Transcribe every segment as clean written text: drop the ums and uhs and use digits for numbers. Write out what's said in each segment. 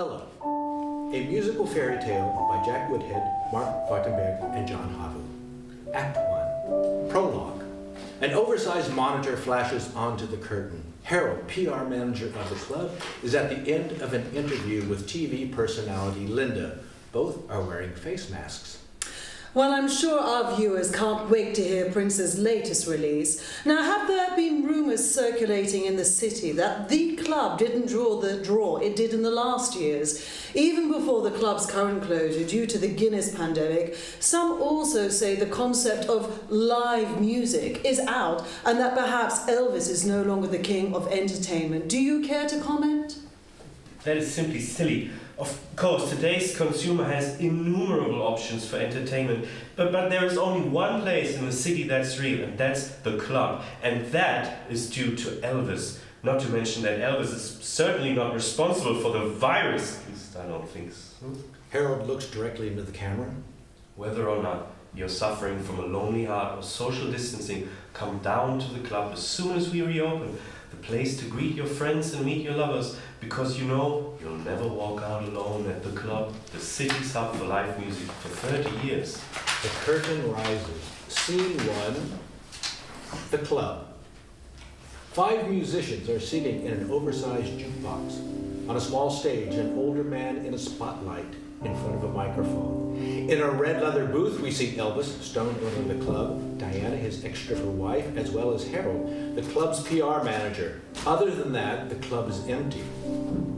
Ella, a musical fairy tale by Jack Woodhead, Mark Wartenberg, and John Havu. Act 1. Prologue. An oversized monitor flashes onto the curtain. Harold, PR manager of the club, is at the end of an interview with TV personality Linda. Both are wearing face masks. Well, I'm sure our viewers can't wait to hear Prince's latest release. Now, have there been rumours circulating in the city that the club didn't draw the draw it did in the last years? Even before the club's current closure due to the Guinness pandemic, some also say the concept of live music is out and that perhaps Elvis is no longer the king of entertainment. Do you care to comment? That is simply silly. Of course, today's consumer has innumerable options for entertainment, but there is only one place in the city that's real, and that's the club. And that is due to Elvis. Not to mention that Elvis is certainly not responsible for the virus. At least I don't think so. Harold looks directly into the camera. Whether or not you're suffering from a lonely heart or social distancing, come down to the club as soon as we reopen. The place to greet your friends and meet your lovers, because you know you'll never walk out alone at the club, the city's hub for live music for 30 years. The curtain rises. Scene 1, the club. 5 musicians are singing in an oversized jukebox. On a small stage, an older man in a spotlight in front of a microphone. In a red leather booth, we see Elvis, stone owner of the club, Diana, his ex-stripper wife, as well as Harold, the club's PR manager. Other than that, the club is empty.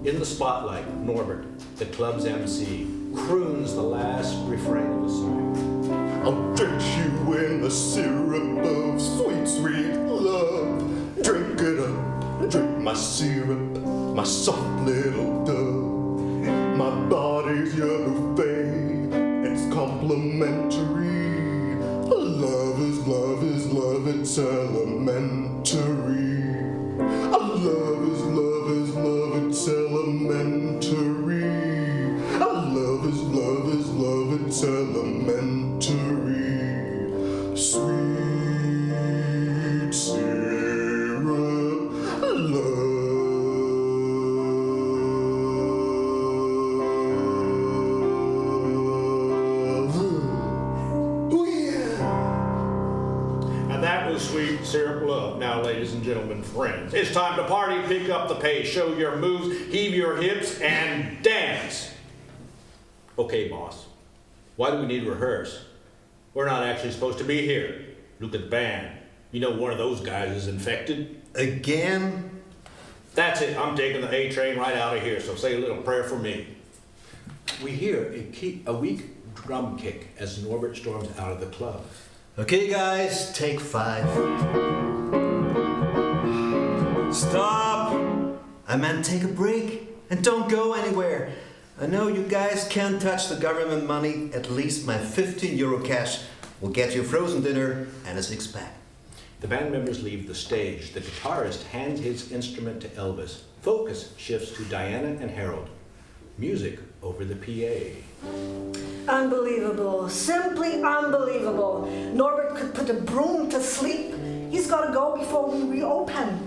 In the spotlight, Norbert, the club's MC, croons the last refrain of the song. I'll drench you in the syrup of sweet, sweet love. Drink it up, drink my syrup, my soft little dove. My body's your buffet, it's complimentary. Love is love is love, it's elementary. Love is love is love, it's elementary. Love is love is love, it's elementary. Sweet syrup, love. Sweet syrup love. Now, ladies and gentlemen, friends, it's time to party, pick up the pace, show your moves, heave your hips, and dance. Okay, boss. Why do we need to rehearse? We're not actually supposed to be here. Look at the band. You know one of those guys is infected. Again? That's it. I'm taking the A train right out of here, so say a little prayer for me. We hear a weak drum kick as Norbert storms out of the club. Okay, guys, take 5. Stop! I meant take a break and don't go anywhere. I know you guys can't touch the government money. At least my €15 cash will get you frozen dinner and a 6-pack. The band members leave the stage. The guitarist hands his instrument to Elvis. Focus shifts to Diana and Harold. Music over the PA. Unbelievable. Simply unbelievable. Norbert could put a broom to sleep. He's got to go before we reopen.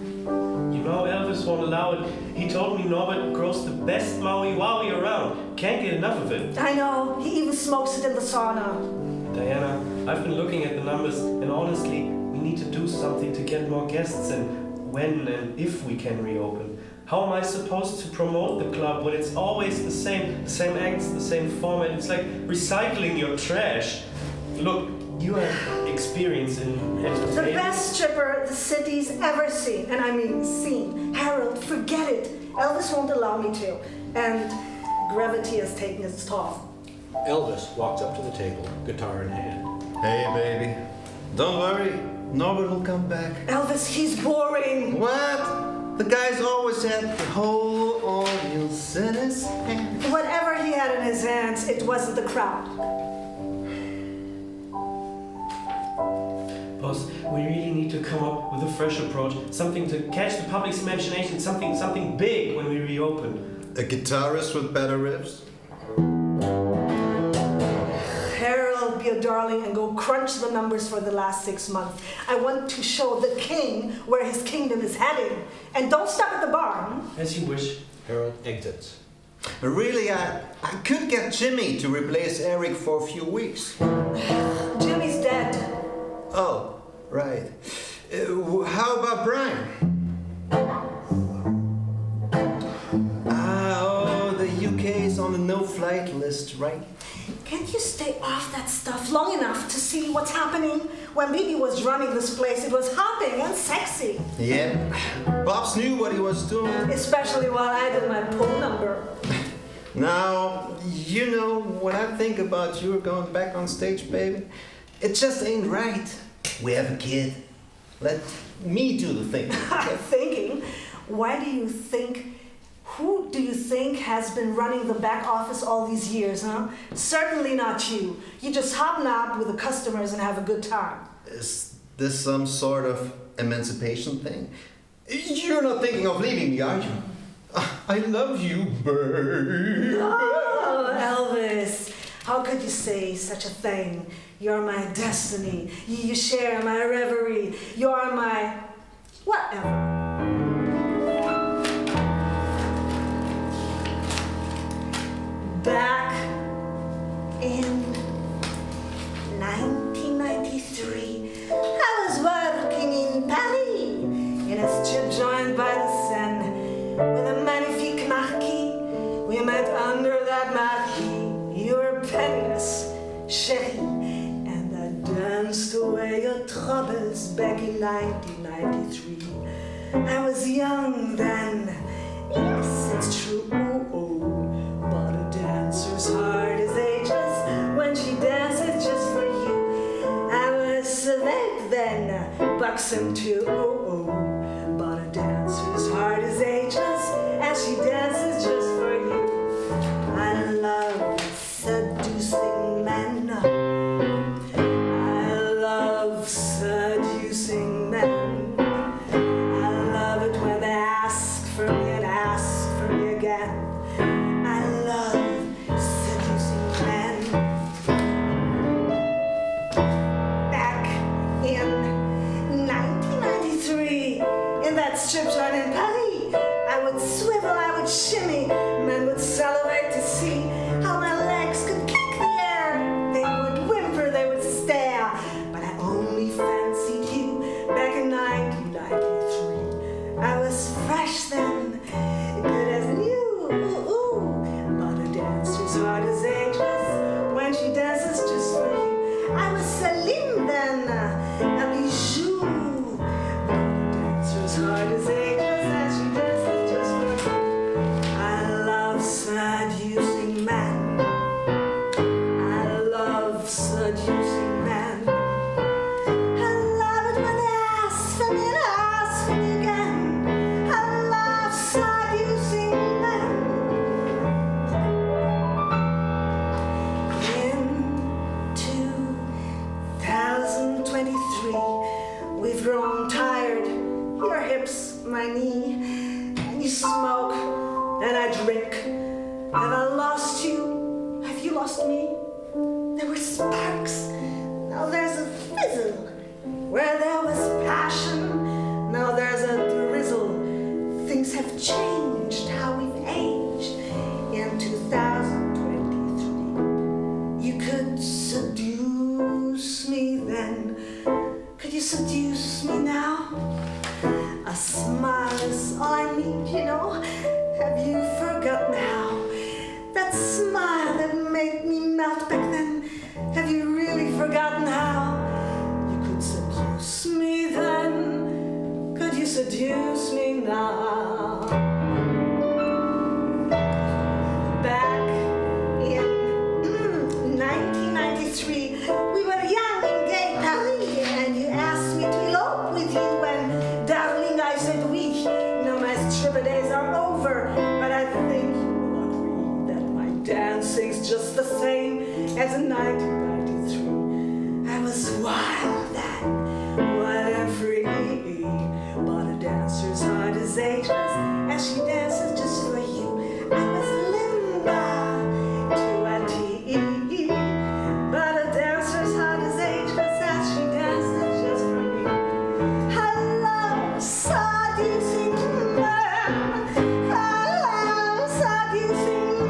You know, Elvis won't allow it. He told me Norbert grows the best Maui Wowie around. Can't get enough of it. I know. He even smokes it in the sauna. Diana, I've been looking at the numbers, and honestly, we need to do something to get more guests and when and if we can reopen. How am I supposed to promote the club when it's always the same acts, the same format? It's like recycling your trash. Look, you have experience in entertainment. The best stripper the city's ever seen, and I mean seen. Harold, forget it. Elvis won't allow me to, and gravity has taken its toll. Elvis walks up to the table, guitar in hand. Hey, baby. Don't worry. Norbert will come back. Elvis, he's boring. What? The guy's always had the whole audience in his hands. Whatever he had in his hands, it wasn't the crowd. Boss, we really need to come up with a fresh approach. Something to catch the public's imagination. Something big when we reopen. A guitarist with better riffs? Harold, be a darling and go crunch the numbers for the last 6 months. I want to show the king where his kingdom is heading. And don't stop at the bar. As you wish. Harold exits. Really, I could get Jimmy to replace Eric for a few weeks. Jimmy's dead. Oh, right. How about Brian? The UK is on the no-flight list, right? Can't you stay off that stuff long enough to see what's happening? When Bibi was running this place, it was hopping and sexy. Yeah, Bobs knew what he was doing. Especially while I did my pull number. Now, you know, when I think about you going back on stage, baby, it just ain't right. We have a kid. Let me do the thinking. Thinking? Why do you think... Who do you think has been running the back office all these years, huh? Certainly not you. You just hobnob with the customers and have a good time. Is this some sort of emancipation thing? You're not thinking of leaving me, are you? I love you, babe. Oh, Elvis. How could you say such a thing? You're my destiny. You share my reverie. You're my... whatever. Back in 1993, I was working in Paris, in a strip joint by the Seine, with a magnifique marquis. We met under that marquis. You were penniless, chérie, and I danced away your troubles back in 1993. I was young then, yes, it's true. But a dancer's heart is ageless when she dances just for you. I was svelte then, buxom too. But a dancer's heart is ageless and she dances just for you. I love seducing men. I love seducing men. I love it when they ask for me and ask for me again. Strip joint in Paris, I would swivel, I would shimmy. Men would salivate to see how my legs could kick the air. They would whimper, they would stare. But I only fancied you back in 1993. I was fresh then, good as new. But a dancer's heart is ageless when she dances just for you. I was Celine then, a bijou. Heart is ageless and she dances just for you. I love seducing men. I love seducing men. I love it when they ask for me and ask for me again. I love seducing men. In 2023, we've grown tired. Your hips, my knee, and you smoke, and I drink. Have I lost you? Have you lost me? There were sparks, now there's a fizzle. Where there was passion, now there's a drizzle. Things have changed, how we've aged. In 2023, you could seduce me then. Could you seduce me now? A smile is all I need, you know. Have you forgotten how? That smile that made me melt back then. Have you really forgotten how? You could seduce me then. Could you seduce me now? Back in 1993, we were young in gay Paris, and you asked me to elope with you when I said we. Now my stripper days are over, but I think you will agree that my dancing's just the same as in 1993. I was wild then, wild and free, but a dancer's heart is ageless and she dances just for you. I was Linda to a T, but a dancer's heart is ageless and she dances just for me. I love seducing men. I love seducing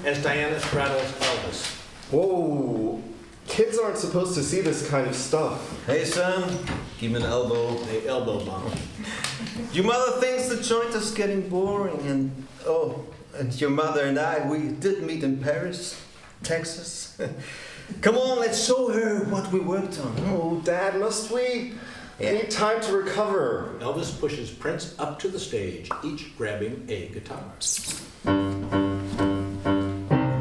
as Diana straddles Elvis. Whoa, kids aren't supposed to see this kind of stuff. Hey, son, give me an elbow. They elbow bump. Your mother thinks the joint is getting boring, and your mother and I, we did meet in Paris, Texas. Come on, let's show her what we worked on. Oh, Dad, must we? Yeah. We need time to recover. Elvis pushes Prince up to the stage, each grabbing a guitar.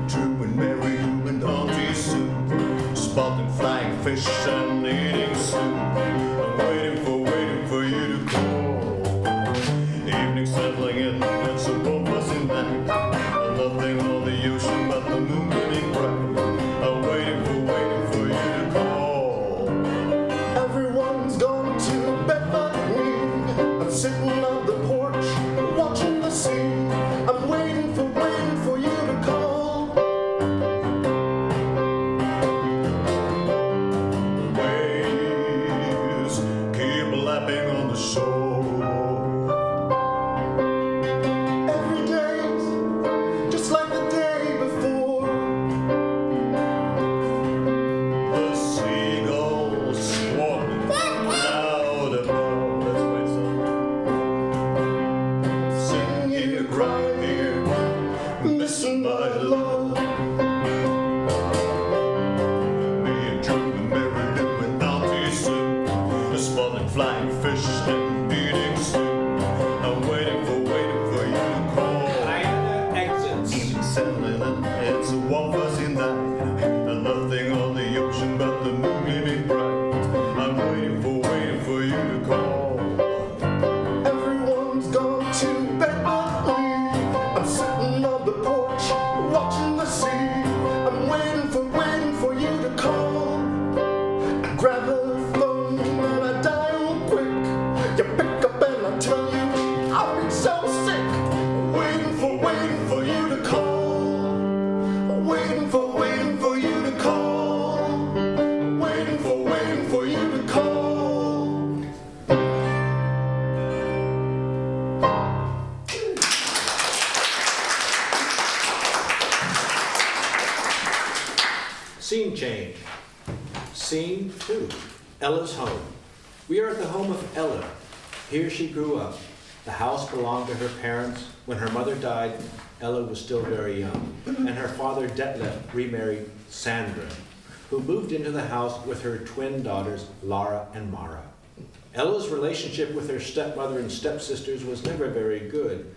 Drew and Mary and Auntie Sue, spotting flying fish and eating soup. I'm waiting for you to call. Evening settling in, it's a warm fuzzy night. Nothing on the ocean but the moon getting bright. I'm waiting for you to call. Everyone's gone to bed but me. I'm sitting on the porch, watching the sea. I'm waiting for you to call. Waves keep lapping on the shore. Every day's just like the day before. The seagulls swarming loud above. Let's wait some. Sitting here, crying here, missing my love. Me and Drew and Mary Lou and Auntie Sue, spotting flying fish and eating stew. I'm waiting for you to call. Diana exits. Evening settling in, it's a warm fuzzy night, and nothing on the ocean but the moon gleaming bright. I'm waiting for you to call. Everyone's gone to bed but me. I'm sitting on the porch, watching the sea. I'm waiting for you to call. I grab the phone and I dial quick. You pick up and I tell you I've been so sick. Waiting for you to call. Waiting for you to call. Waiting for you to call. Scene change. Scene 2. Ella's home. We are at the home of Ella. Here she grew up. The house belonged to her parents. When her mother died, Ella was still very young, and her father Detlef remarried Sandra, who moved into the house with her twin daughters, Lara and Mara. Ella's relationship with her stepmother and stepsisters was never very good,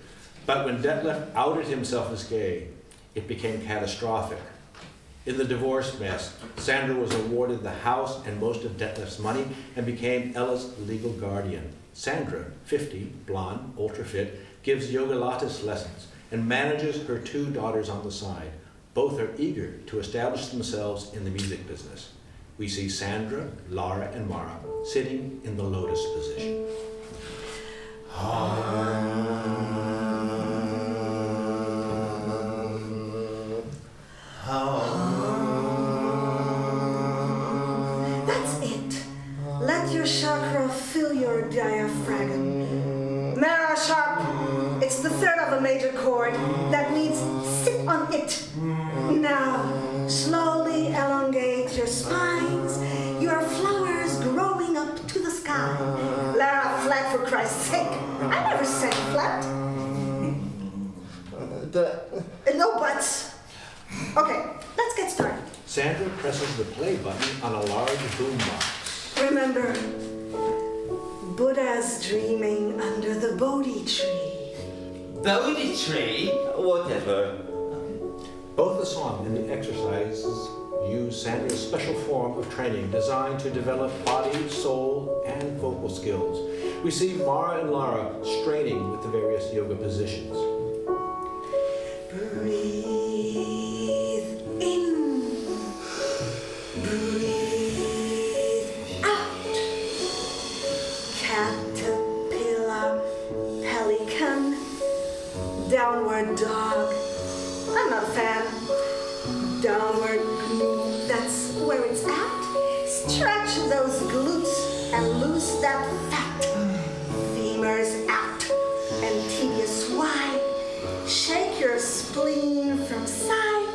but when Detlef outed himself as gay, it became catastrophic. In the divorce mess, Sandra was awarded the house and most of Detlef's money and became Ella's legal guardian. Sandra, 50, blonde, ultra-fit, gives yoga lattes lessons and manages her two daughters on the side. Both are eager to establish themselves in the music business. We see Sandra, Lara, and Mara sitting in the lotus position. That's it. Let your chakra fill your diaphragm. Mara sharp. It's the third of a major chord. That means sit on it. Now, slowly elongate your spines. Your flowers growing up to the sky. Lara, flat for Christ's sake. I never said flat. No buts. Okay, let's get started. Sandra presses the play button on a large boombox. Remember, Buddha's dreaming under the Bodhi tree. Bodhi tree? Whatever. Both the song and the exercises use Sandra's special form of training designed to develop body, soul, and vocal skills. We see Mara and Lara straining with the various yoga positions. Breathe in. Breathe out. Caterpillar, pelican, downward dog. I'm not a fan. Downward glute, that's where it's at. Stretch those glutes and loose that fat. Femurs out and tibias wide. Shake your spleen from side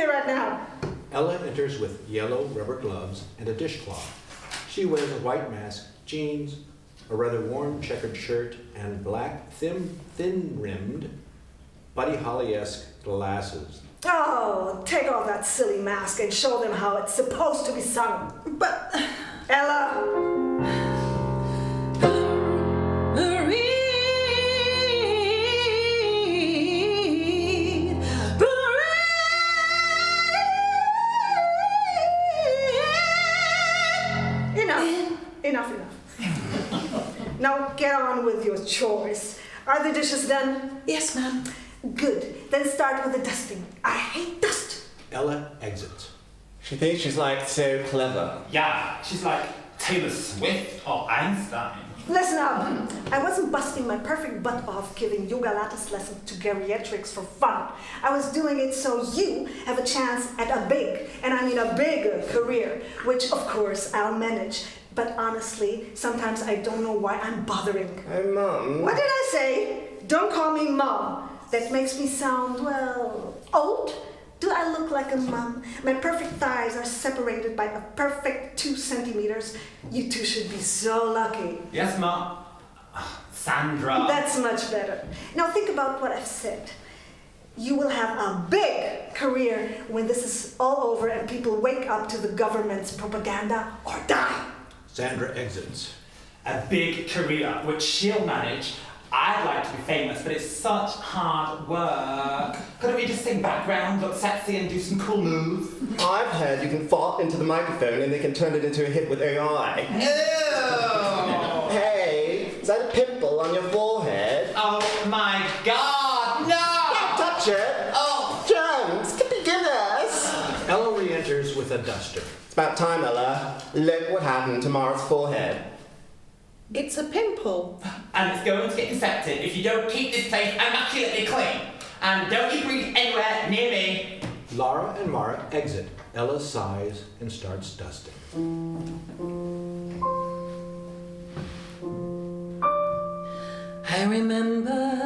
me right now. Ella enters with yellow rubber gloves and a dishcloth. She wears a white mask, jeans, a rather worn checkered shirt, and black, thin-rimmed, Buddy Holly-esque glasses. Oh, take off that silly mask and show them how it's supposed to be sung. But Ella! Enough. Now get on with your chores. Are the dishes done? yes, ma'am. Good. Then start with the dusting. I hate dust. Ella exits. She thinks she's like so clever. Yeah, she's like Taylor Swift or Einstein. Listen up. I wasn't busting my perfect butt off giving yoga lattice lessons to geriatrics for fun. I was doing it so you have a chance at a big, and I mean a big career, which of course I'll manage. But honestly, sometimes I don't know why I'm bothering. Hey, Mum. What did I say? Don't call me Mom. That makes me sound, well, old. Do I look like a mum? My perfect thighs are separated by a perfect 2 centimeters. You two should be so lucky. Yes, Mom. Sandra. That's much better. Now think about what I've said. You will have a big career when this is all over and people wake up to the government's propaganda or die. Sandra exits. A big career, which she'll manage. I'd like to be famous, but it's such hard work. Couldn't we just sing background, look sexy, and do some cool moves? I've heard you can fart into the microphone and they can turn it into a hit with AI. No! Hey, is that a pimple on your forehead? Oh my God, no! Don't touch it! Oh! Germs, can be beginners! Ella re-enters with a duster. It's about time, Ella. Look what happened to Mara's forehead. It's a pimple. And it's going to get infected if you don't keep this place immaculately clean. And don't you breathe anywhere near me. Lara and Mara exit. Ella sighs and starts dusting. I remember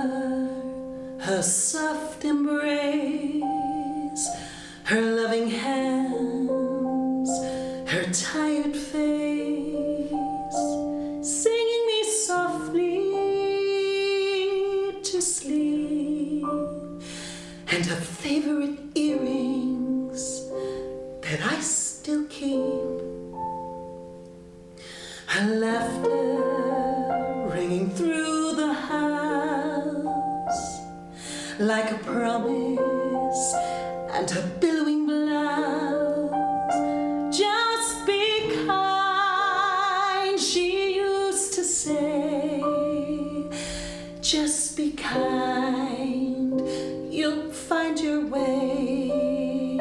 her soft embrace, her loving hands, her tired face, singing me softly to sleep, and her favorite earrings that I still keep. Her laughter ringing through the house like a promise, and her billowing blouse. Just be kind, she used to say. Just be kind, you'll find your way.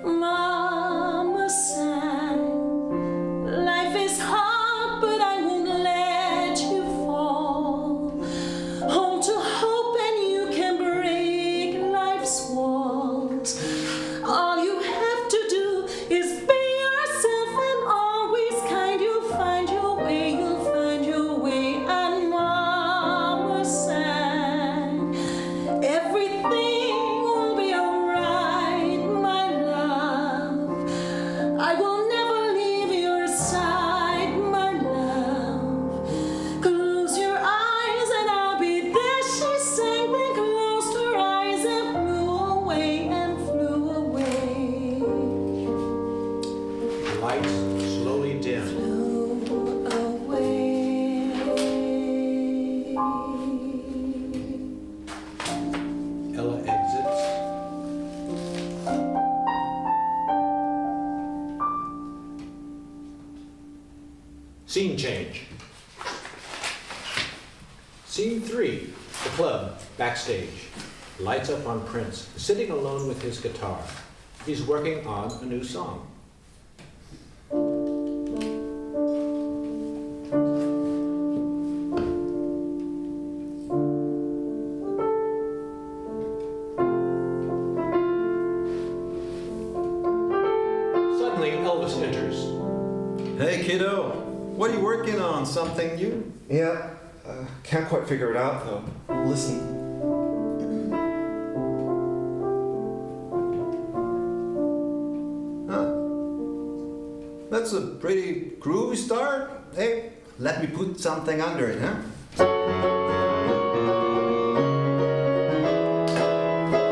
Mama sang, life is hard, but I won't let you fall. Hold to hope and you can break life's walls. All you have to do is be yourself and always kind. You'll find your way, you'll find your way. And Mama sang, everything will be alright, my love. I will never leave your side, my love. Close your eyes and I'll be there, she sang. Then closed her eyes and flew away and flew away. The lights slowly dim. Flew away. Ella exits. Scene change. Scene 3, the club, backstage. Lights up on Prince, sitting alone with his guitar. He's working on a new song. Suddenly, Elvis enters. Hey, kiddo. What are you working on? Something new? Yeah, can't quite figure it out though. Listen. that's a pretty groovy start. Hey, let me put something under it, huh?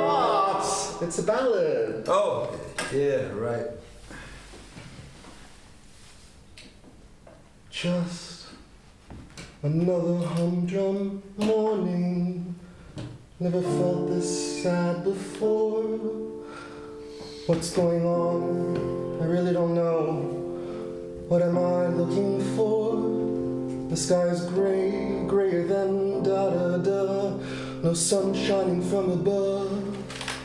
What? It's a ballad. Oh, yeah, right. Just another humdrum morning. Never felt this sad before. What's going on? I really don't know. What am I looking for? The sky is gray, grayer than da-da-da. No sun shining from above.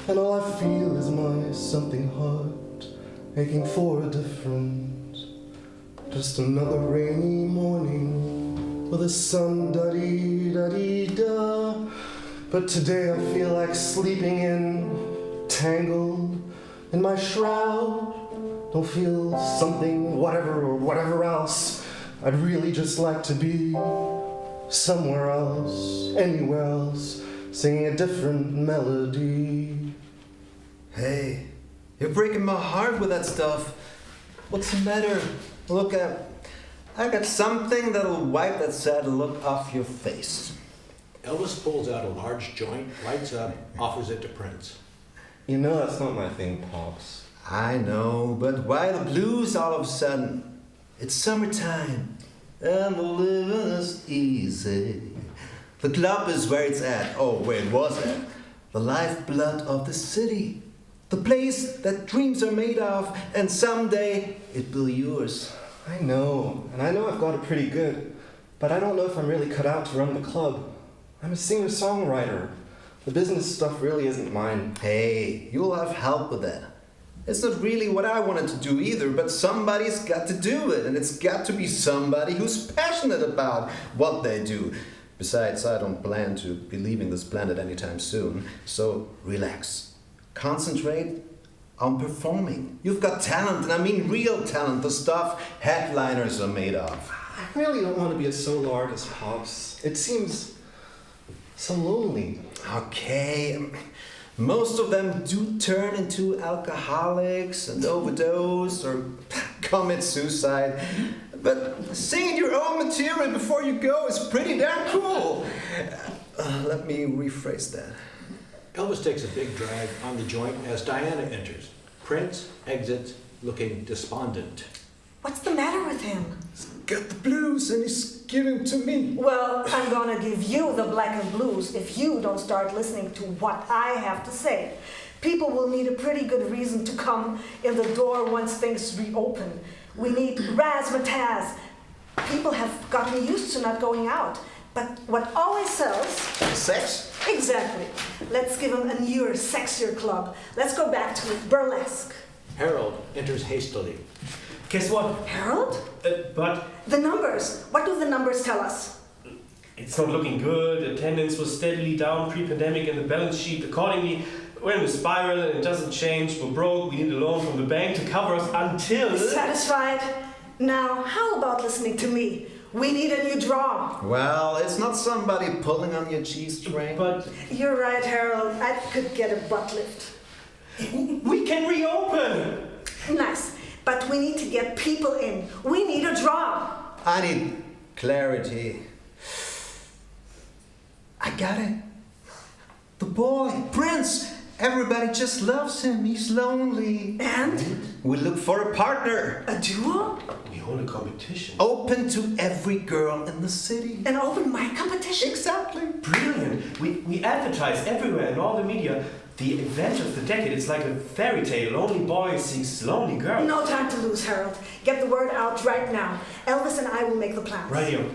And all I feel is my something heart aching for a difference. Just another rainy morning with the sun da-dee-da-dee-da. But today I feel like sleeping in, tangled in my shroud. Don't feel something, whatever or whatever else. I'd really just like to be somewhere else, anywhere else, singing a different melody. Hey, you're breaking my heart with that stuff. What's the matter? Look, I got something that'll wipe that sad look off your face. Elvis pulls out a large joint, lights up, offers it to Prince. You know that's not my thing, Pops. I know, but why the blues all of a sudden? It's summertime, and the living is easy. The club is where it's at. Oh, where it was at. The lifeblood of the city. The place that dreams are made of, and someday it will be yours. I know, and I know I've got it pretty good, but I don't know if I'm really cut out to run the club. I'm a singer-songwriter. The business stuff really isn't mine. Hey, you'll have help with that. It's not really what I wanted to do either, but somebody's got to do it, and it's got to be somebody who's passionate about what they do. Besides, I don't plan to be leaving this planet anytime soon, so relax. Concentrate on performing. You've got talent, and I mean real talent, the stuff headliners are made of. I really don't want to be a solo artist, Pops. It seems so lonely. Okay, most of them do turn into alcoholics and overdose or commit suicide. But singing your own material before you go is pretty damn cool. Let me rephrase that. Elvis takes a big drag on the joint as Diana enters. Prince exits looking despondent. What's the matter with him? He's got the blues and he's giving to me. Well, I'm gonna give you the black and blues if you don't start listening to what I have to say. People will need a pretty good reason to come in the door once things reopen. We need razzmatazz. People have gotten used to not going out. But what always sells... Sex? Exactly. Let's give them a newer, sexier club. Let's go back to burlesque. Harold enters hastily. Guess what? Harold? But The numbers. What do the numbers tell us? it's not looking good. Attendance was steadily down pre-pandemic, and the balance sheet accordingly. We're in a spiral and it doesn't change. We're broke. We need a loan from the bank to cover us until... Satisfied? Now, how about listening to me? We need a new draw. Well, it's not somebody pulling on your G-string. But You're right, Harold. I could get a butt lift. we can reopen. Nice. But we need to get people in. We need a draw. I need clarity. I got it. The boy, Prince. Everybody just loves him. He's lonely. And? We look for a partner. A duo? We hold a competition. Open to every girl in the city. An open mic competition? Exactly. Brilliant. We advertise everywhere in all the media. The event of the decade. It's like a fairy tale. Lonely boy seeks lonely girl. No time to lose, Harold. Get the word out right now. Elvis and I will make the plans. Radio.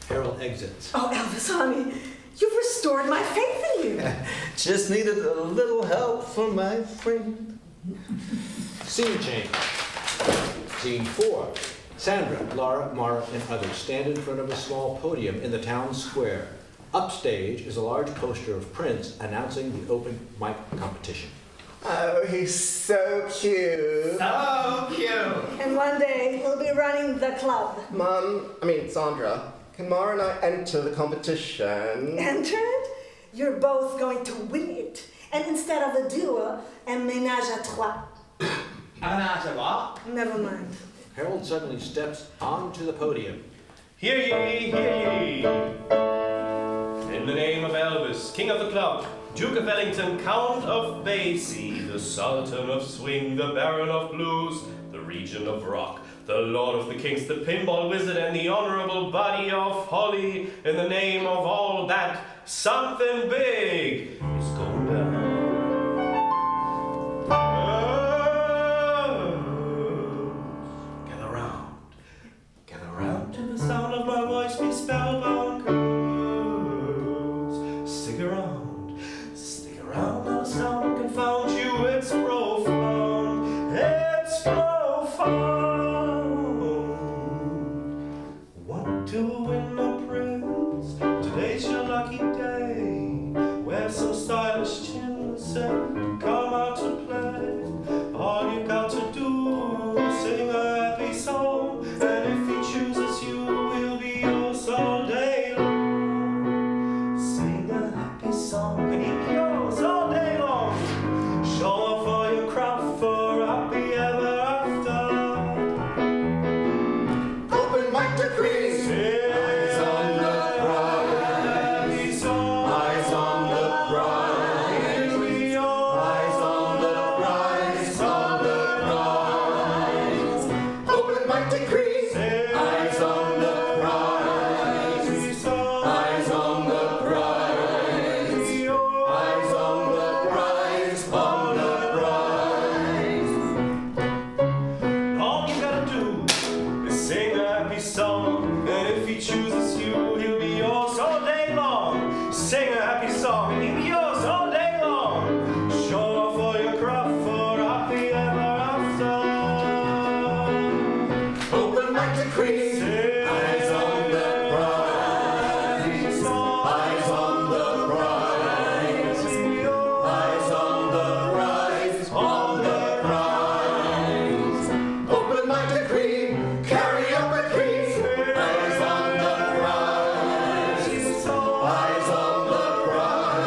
Harold exits. Oh, Elvis, honey. You've restored my faith in you. Just needed a little help from my friend. Scene change. Scene 4. Sandra, Laura, Mara, and others stand in front of a small podium in the town square. Upstage is a large poster of Prince announcing the open mic competition. Oh, he's so cute. So cute. And one day, we'll be running the club. Sandra, can Mara and I enter the competition? Enter it? You're both going to win it. And instead of a duo, a ménage à trois. And an what? Never mind. Harold suddenly steps onto the podium. Hear ye, hear ye! In the name of Elvis, King of the Club, Duke of Wellington, Count of Basie, the Sultan of Swing, the Baron of Blues, the Regent of Rock, the Lord of the Kings, the Pinball Wizard, and the Honorable Buddy of Holly, in the name of all that something big is going down. Gather round to the sound of my voice, be spellbound girls. Stick around, now the sound confounds you, it's profound, it's profound. Want to win a prince? Today's your lucky day. Wear some stylish chins and come out to play. All you got to do is sing a happy song, and if he chooses you, he'll be yours all day long. Sing a happy song, and he'll be yours all day long. Show off all your craft for happy ever after. Open mic decree. Eyes on the prize. Eyes on the prize. Here we are. Eyes on the prize. On the prize. Open mic decree. Eyes on the prize. Eyes on the prize. Eyes on the prize. On the prize. All you gotta do is sing a happy song, and if he chooses you, he'll be yours all day long. Sing a happy song, and he'll be yours all day long. Show off all your craft for happy ever after. Open mic decree. Eyes on the prize. Eyes on the prize. Eyes on the prize. On the prize. Open mic decree. Carry up a key. Eyes on the prize. Eyes on the prize.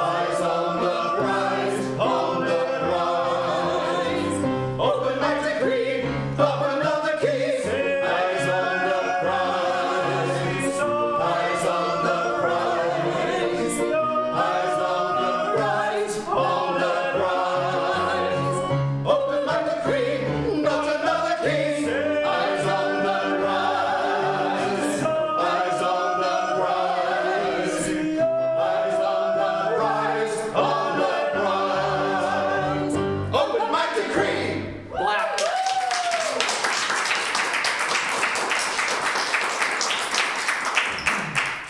Eyes on the prize. On the prize. Open mic decree. Up another key. Eyes on the prize. Eyes on the prize. Eyes on the prize. On the prize. Open mic decree. Not another key. Eyes on the prize. Eyes on the prize. Eyes on the prize. On the prize. Open mic decree. Black.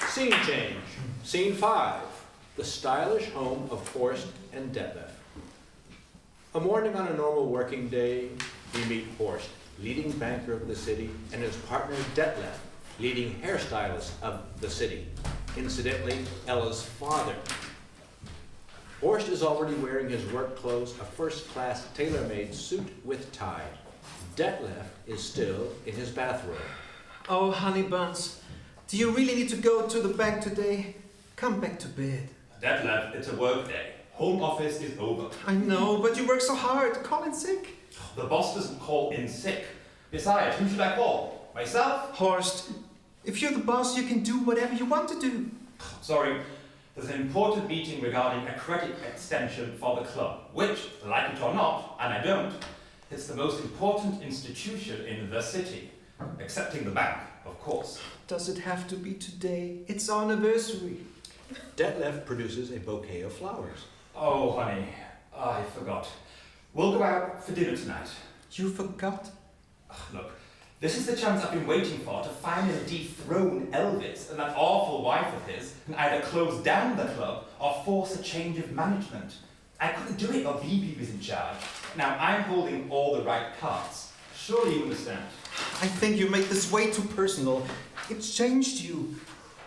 Scene change. Scene 5. The stylish home of Horst and Detlef. A morning on a normal working day, we meet Horst, leading banker of the city, and his partner Detlef, leading hairstylist of the city. Incidentally, Ella's father. Horst is already wearing his work clothes, a first-class tailor-made suit with tie. Detlef is still in his bathrobe. Oh, honey buns, do you really need to go to the bank today? Come back to bed. Detlef, it's a work day. Home office is over. I know, but you work so hard. Call in sick. The boss doesn't call in sick. Besides, who should I call? Myself? Horst, if you're the boss, you can do whatever you want to do. Sorry, there's an important meeting regarding a credit extension for the club, which, like it or not, and I don't, it's the most important institution in the city. Excepting the bank, of course. Does it have to be today? It's our anniversary. Detlef produces a bouquet of flowers. Oh, honey, I forgot. We'll go out for dinner tonight. You forgot? Look, this is the chance I've been waiting for to finally dethrone Elvis and that awful wife of his and either close down the club or force a change of management. I couldn't do it while Bibi was in charge. Now I'm holding all the right cards. Surely you understand. I think you made this way too personal. It's changed you.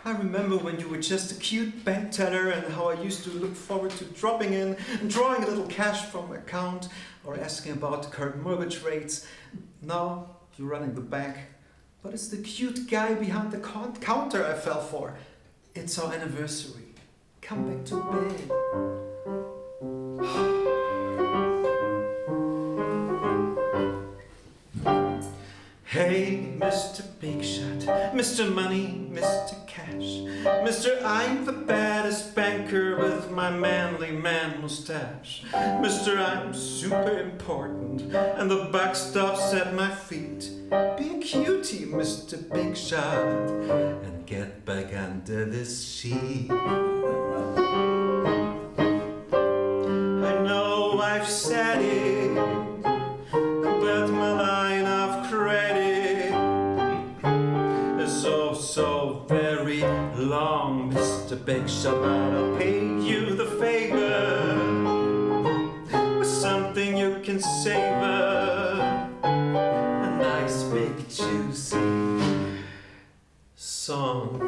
I remember when you were just a cute bank teller and how I used to look forward to dropping in and drawing a little cash from my account or asking about the current mortgage rates. Now you're running the bank. But it's the cute guy behind the counter I fell for. It's our anniversary. Come back to bed. Mr. Money, Mr. Cash. Mr. I'm the baddest banker with my manly man mustache. Mr. I'm super important and the buck stops at my feet. Be a cutie, Mr. Big Shot, and get back under this sheet. I know I've said it, but my line of credit is so very long, Mr. Big Shot. But I'll pay you the favor with something you can savor, a nice big juicy song,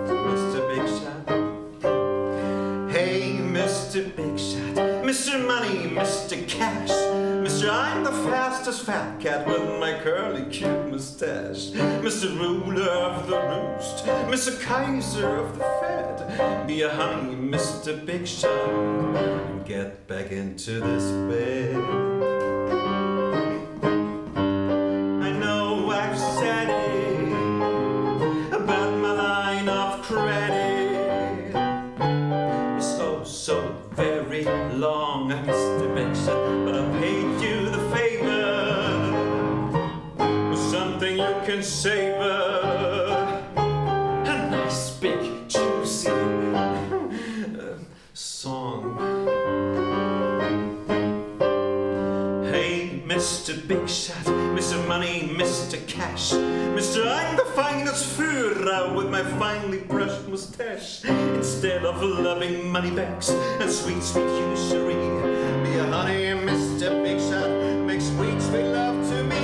Mr. Big Shot. Hey, Mr. Big Shot, Mr. Money, Mr. Cash. Mr. I'm the fastest fat cat with my curly cute mustache. Mr. Ruler of the Roost, Mr. Kaiser of the Fed. Be a honey, Mr. Big Shot, and get back into this bed. I know I've said it about my line of credit. It's so very long, Mr. Big Shot, but I'll pay you the favor with something you can savor, a nice big juicy song. Hey, Mr. Big Shot, Mr. Money, Mr. Cash. Mr. I'm the finest Führer with my finely brushed mustache. Instead of loving money bags and sweet usury, be a honey, Mr. Big Shot, make sweet love to me.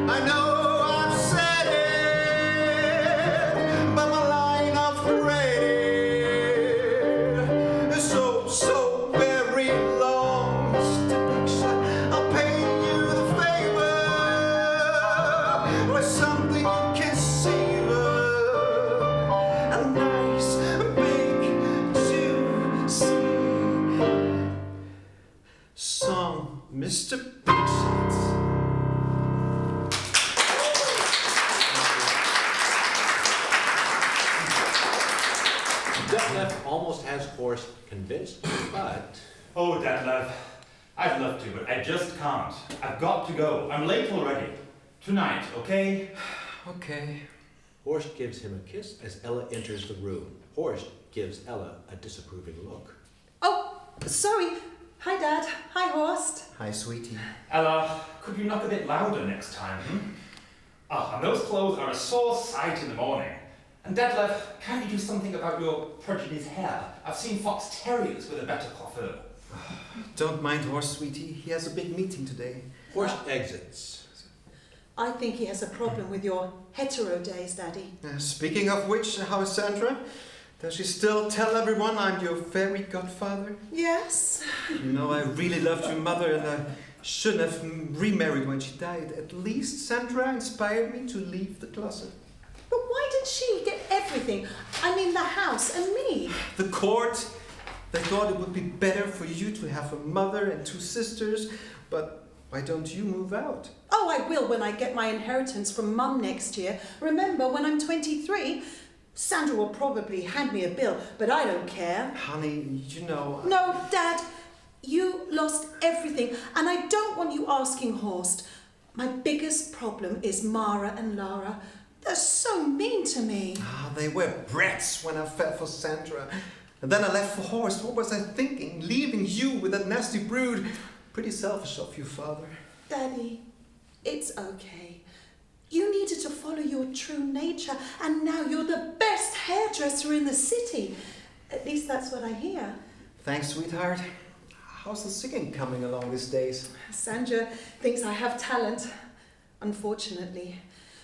I know I've said it, but my line of credit is so very long, Mr. Big Shot. I'll pay you the favor with something you can savor, a nice big juicy song, Mr. Big Shot. Detlef almost has Horst convinced, but Oh, Detlef, I'd love to, but I just can't. I've got to go. I'm late already. Tonight, okay? Okay. Horst gives him a kiss as Ella enters the room. Horst gives Ella a disapproving look. Oh, sorry. Hi, Dad. Hi, Horst. Hi, sweetie. Ella, could you knock a bit louder next time, and those clothes are a sore sight in the morning. And Detlef, can't you do something about your prodigy's hair? I've seen fox terriers with a better coiffure. Don't mind Horst, sweetie. He has a big meeting today. Horst exits. I think he has a problem with your hetero days, Daddy. Speaking of which, how is Sandra? Does she still tell everyone I'm your fairy godfather? Yes. You know, I really loved your mother and I shouldn't have remarried when she died. At least Sandra inspired me to leave the closet. But why did she get everything? I mean, the house and me. The court, they thought it would be better for you to have a mother and 2 sisters, but why don't you move out? Oh, I will when I get my inheritance from Mum next year. Remember, when I'm 23, Sandra will probably hand me a bill, but I don't care. Honey, you know... No, Dad, you lost everything, and I don't want you asking Horst. My biggest problem is Mara and Lara. They're so mean to me. They were brats when I fell for Sandra. And then I left for Horst. What was I thinking? Leaving you with that nasty brood. Pretty selfish of you, Father. Daddy, it's okay. You needed to follow your true nature, and now you're the best hairdresser in the city. At least that's what I hear. Thanks, sweetheart. How's the singing coming along these days? Sandra thinks I have talent, unfortunately.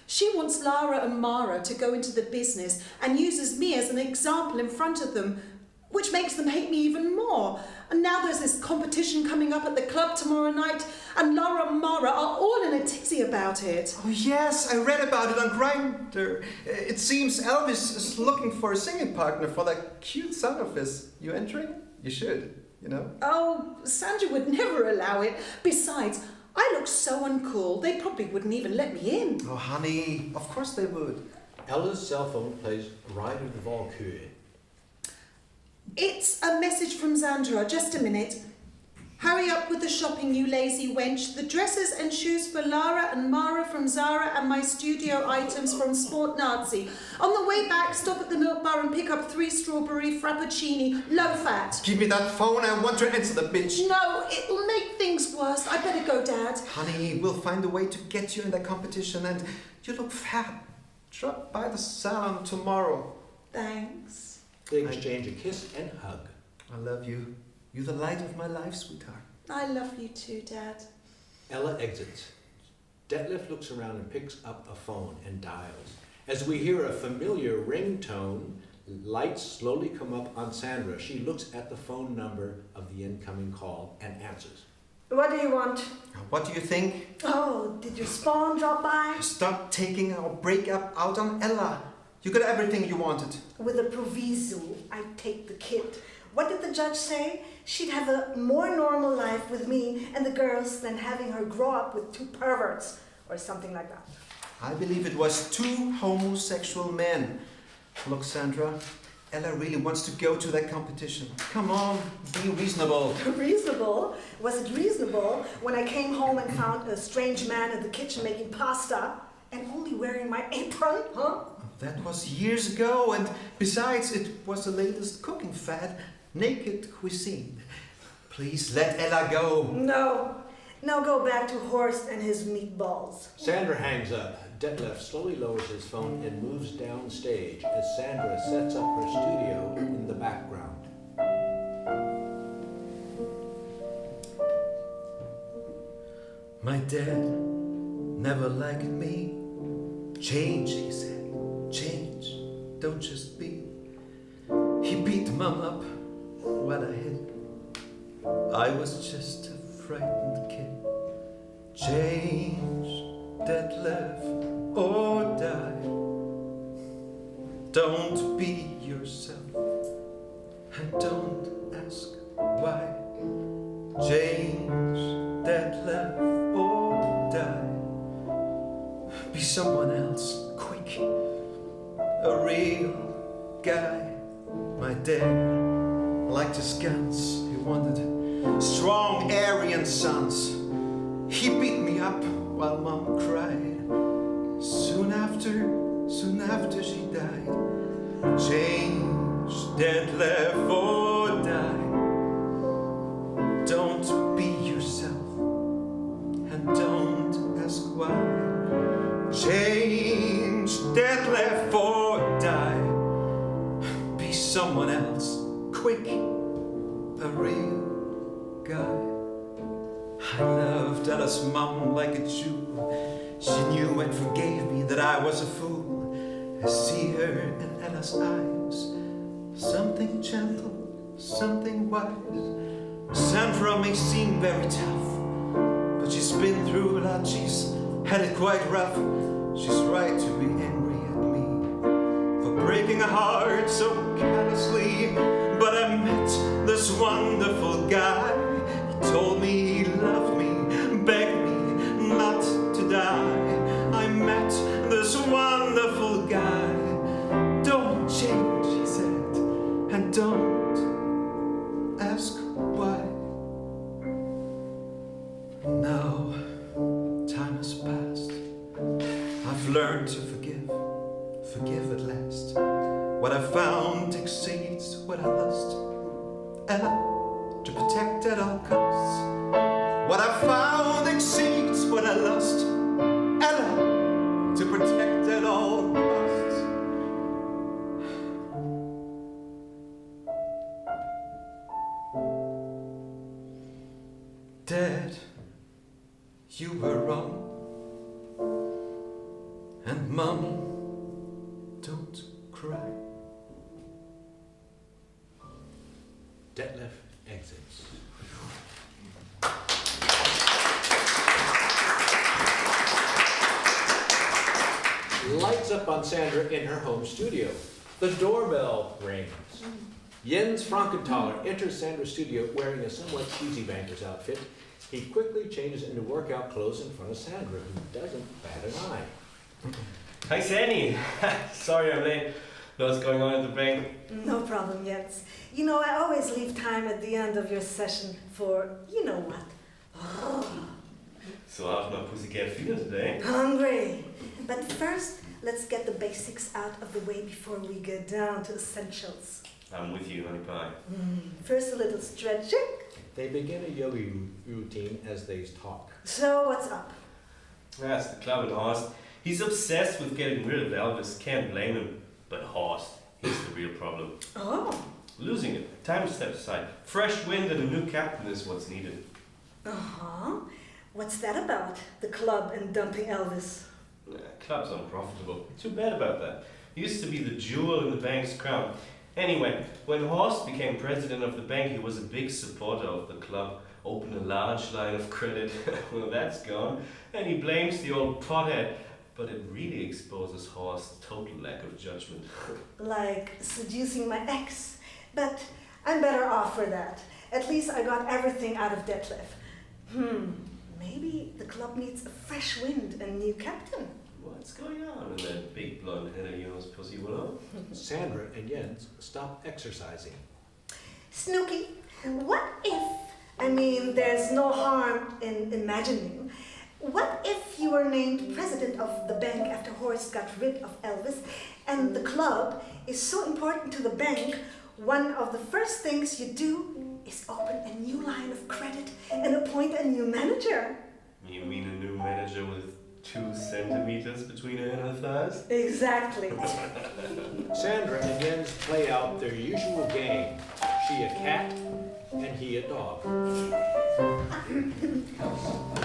She wants Lara and Mara to go into the business and uses me as an example in front of them, which makes them hate me even more. And now there's this competition coming up at the club tomorrow night, and Lara and Mara are all in a tizzy about it. Oh yes, I read about it on Grindr. It seems Elvis is looking for a singing partner for that cute son of his. You entering? You should, you know? Oh, Sandra would never allow it. Besides, I look so uncool, they probably wouldn't even let me in. Oh honey, of course they would. Ella's cell phone plays Ride of the Valkyrie. It's a message from Zandra. Just a minute. Hurry up with the shopping, you lazy wench. The dresses and shoes for Lara and Mara from Zara and my studio items from Sport Nazi. On the way back, stop at the milk bar and pick up 3 strawberry frappuccini, low fat. Give me that phone, I want to answer the bitch. No, it'll make things worse. I better go, Dad. Honey, we'll find a way to get you in the competition, and you look fat. Drop by the salon tomorrow. Thanks. They exchange a kiss and hug. I love you. You're the light of my life, sweetheart. I love you too, Dad. Ella exits. Detlef looks around and picks up a phone and dials. As we hear a familiar ringtone, lights slowly come up on Sandra. She looks at the phone number of the incoming call and answers. What do you want? What do you think? Oh, did your spawn drop by? Stop taking our breakup out on Ella. You got everything you wanted. With a proviso, I take the kid. What did the judge say? She'd have a more normal life with me and the girls than having her grow up with 2 perverts or something like that. I believe it was 2 homosexual men. Look, Sandra, Ella really wants to go to that competition. Come on, be reasonable. Reasonable? Was it reasonable when I came home and found a strange man in the kitchen making pasta and only wearing my apron, huh? That was years ago, and besides, it was the latest cooking fad, naked cuisine. Please let Ella go. No. Now go back to Horst and his meatballs. Sandra hangs up. Detlef slowly lowers his phone and moves downstage as Sandra sets up her studio in the background. My dad never liked me. Change, he said. Change, don't just be. He beat Mom up while I hid. I was just a frightened kid. Change, Detlef, or die. Don't be yourself, and don't ask why. Change, Detlef, or die. Be someone else, quick. A real guy. My dad liked his guns. He wanted strong Aryan sons. He beat me up while Mom cried. Soon after she died. Change, Detlef, or die. Don't be yourself, and don't ask why. Change, Detlef, or die. Be someone else, quick, a real guy. I loved Ella's mom like a Jew. She knew and forgave me that I was a fool. I see her in Ella's eyes, something gentle, something wise. Sandra may seem very tough, but she's been through a lot, she's had it quite rough. She's right to be angry at me for breaking a heart so callously. But I met this wonderful guy. He told me he loved me, begged me not to die. I met this wonderful guy. Don't change, he said, and don't ask why. Now, time has passed. I've learned to forgive at last. What I found exceeds what I lost. Ella, to protect at all costs. What I found exceeds what I lost. Ella, to protect at all costs. Dad, you were wrong. And Mom, don't cry. Detlef exits. Lights up on Sandra in her home studio. The doorbell rings. Jens Frankenthaler enters Sandra's studio wearing a somewhat cheesy banker's outfit. He quickly changes into workout clothes in front of Sandra, who doesn't bat an eye. Hi, Sandy. Sorry I'm late. What's going on at the bank? No problem, Jens. You know, I always leave time at the end of your session for, you know what. So how's my pussycat feeling today? Hungry. But first, let's get the basics out of the way before we get down to essentials. I'm with you, honey pie. First, a little stretching. They begin a yoga routine as they talk. So, what's up? That's the club and Horst. He's obsessed with getting rid of Elvis. Can't blame him. But Horst, he's the real problem. Oh. Losing it. Time to step aside. Fresh wind and a new captain is what's needed. Uh-huh. What's that about? The club and dumping Elvis? Club's unprofitable. Too bad about that. He used to be the jewel in the bank's crown. Anyway, when Horst became president of the bank, he was a big supporter of the club. Opened a large line of credit. Well, that's gone. And he blames the old pothead. But it really exposes Horst's total lack of judgment. Like seducing my ex. But I'm better off for that. At least I got everything out of Detlef. Maybe the club needs a fresh wind and new captain. What's going on in that big blonde head of yours, Pussy Willow? Sandra and Jens stop exercising. Snooky, what if, there's no harm in imagining, what if you were named president of the bank after Horst got rid of Elvis, and the club is so important to the bank, one of the first things you do is open a new line of credit and appoint a new manager. You mean a new manager with 2 centimeters between her and her thighs? Exactly. Sandra and Jens play out their usual game. She a cat and he a dog.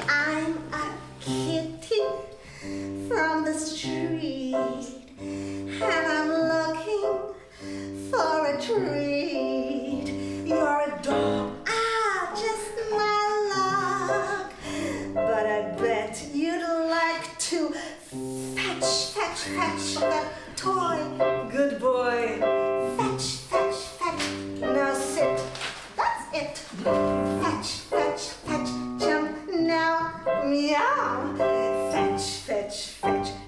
I'm a kitty from the street, and I'm looking for a treat. You're a dog, just my luck. But I bet you'd like to fetch that toy. Good boy. Fetch. Now sit. That's it. Fetch. Jump now. Meow. Fetch.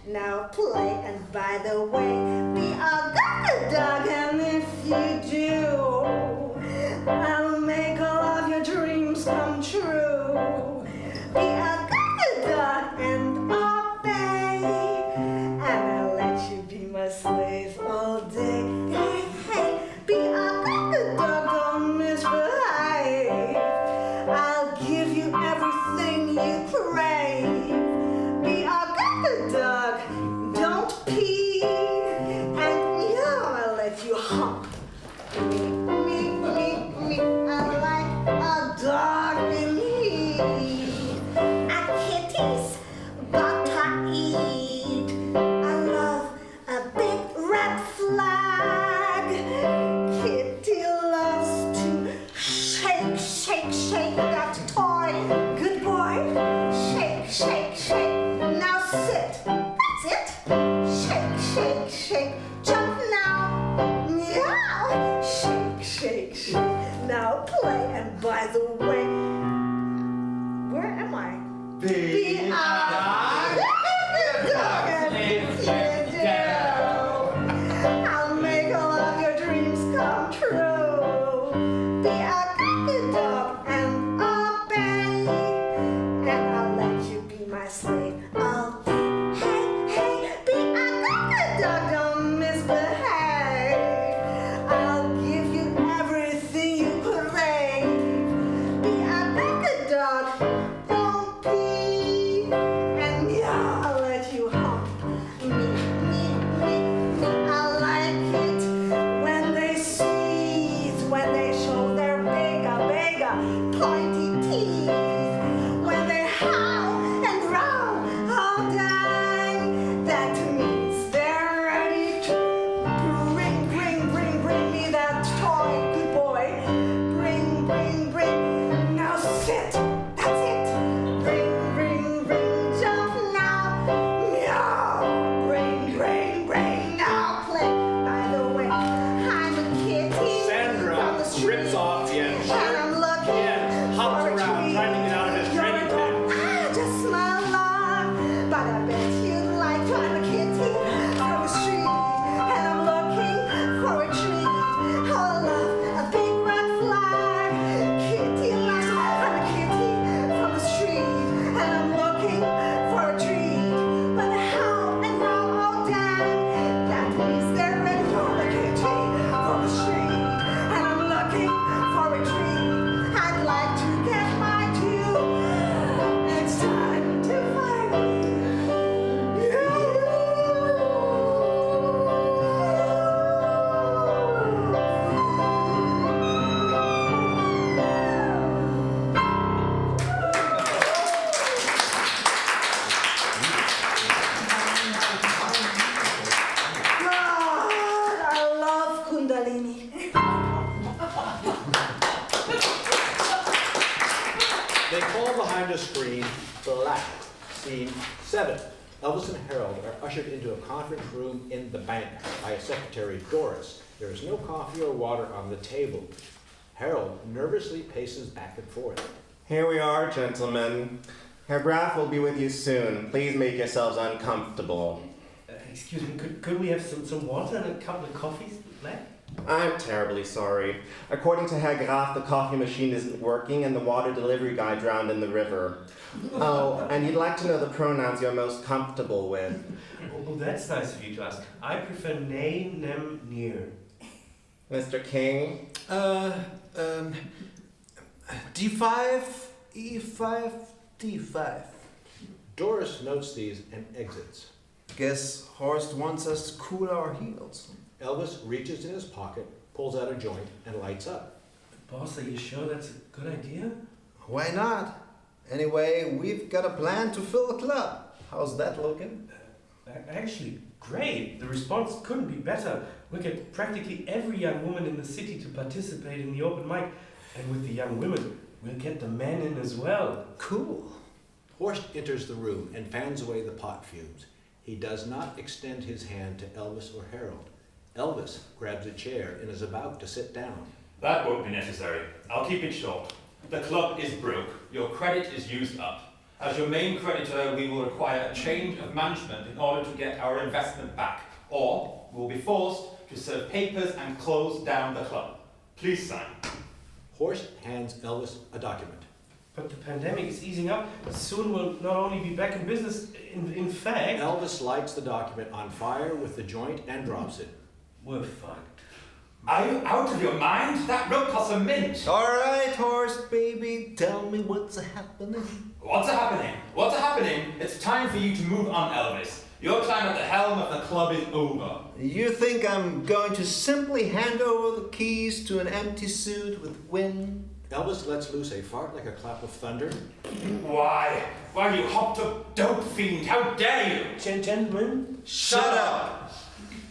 Now play. And by the way, be a good dog. And if you do, I'll make all of your dreams come true. Be a good dog and obey, and I'll let you be my slave all day. Hey, be a good dog, don't misbehave. I'll give you everything you crave. Be a good dog, don't pee, and I'll let you hump. Me, I like a dog in heat. Kitties, but I eat. I love a big red flag. Kitty loves to shake that toy. Good boy, shake. Now sit. That's it. Shake. Jump now. Meow. Shake. Now play. And by the way, where am I? Be a good dog, and if you do, I'll make all of your dreams come true. Be a good dog and obey, and I'll let you be my slave all day. Hey, be a good dog, don't misbehave. I'll give you everything you crave. Be a good dog. Don't pee. hall behind a screen, black. Scene 7. Elvis and Harold are ushered into a conference room in the bank by a secretary, Doris. There is no coffee or water on the table. Harold nervously paces back and forth. Here we are, gentlemen. Herr Graf will be with you soon. Please make yourselves uncomfortable. Excuse me, could we have some water and a couple of coffees left? I'm terribly sorry. According to Herr Graf, the coffee machine isn't working and the water delivery guy drowned in the river. Oh, and you'd like to know the pronouns you're most comfortable with. Oh, that's nice of you to ask. I prefer nay, nem, near. Mr. King? D5, E5, D5. Doris notes these and exits. Guess Horst wants us to cool our heels. Elvis reaches in his pocket, pulls out a joint, and lights up. Boss, are you sure that's a good idea? Why not? Anyway, we've got a plan to fill the club. How's that looking? Actually, great. The response couldn't be better. We'll get practically every young woman in the city to participate in the open mic. And with the young women, we'll get the men in as well. Cool. Horst enters the room and fans away the pot fumes. He does not extend his hand to Elvis or Harold. Elvis grabs a chair and is about to sit down. That won't be necessary. I'll keep it short. The club is broke. Your credit is used up. As your main creditor, we will require a change of management in order to get our investment back, or we will be forced to serve papers and close down the club. Please sign. Horst hands Elvis a document. But the pandemic is easing up. Soon we'll not only be back in business, in fact... Elvis lights the document on fire with the joint and drops it. We're fucked. Are you out of your mind? That rope costs a mint. All right, Horst, baby, tell me what's happening. What's happening? What's happening? It's time for you to move on, Elvis. Your time at the helm of the club is over. You think I'm going to simply hand over the keys to an empty suit with wind? Elvis lets loose a fart like a clap of thunder. Why, you hopped up dope fiend, how dare you? Gentlemen? Shut up!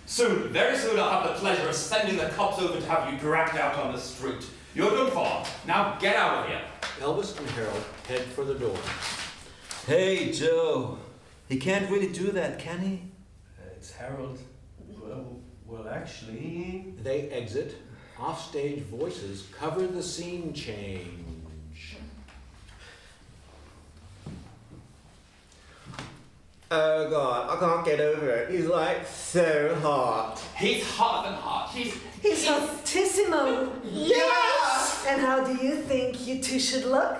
Soon, very soon I'll have the pleasure of sending the cops over to have you dragged out on the street. You're done for. Now get out of here. Elvis and Harold head for the door. Hey, Joe. He can't really do that, can he? It's Harold. Well, actually... They exit. Offstage voices cover the scene change. Oh God, I can't get over it. He's like so hot. He's hotter than hot. He's hotissimo. Yes! And how do you think you two should look?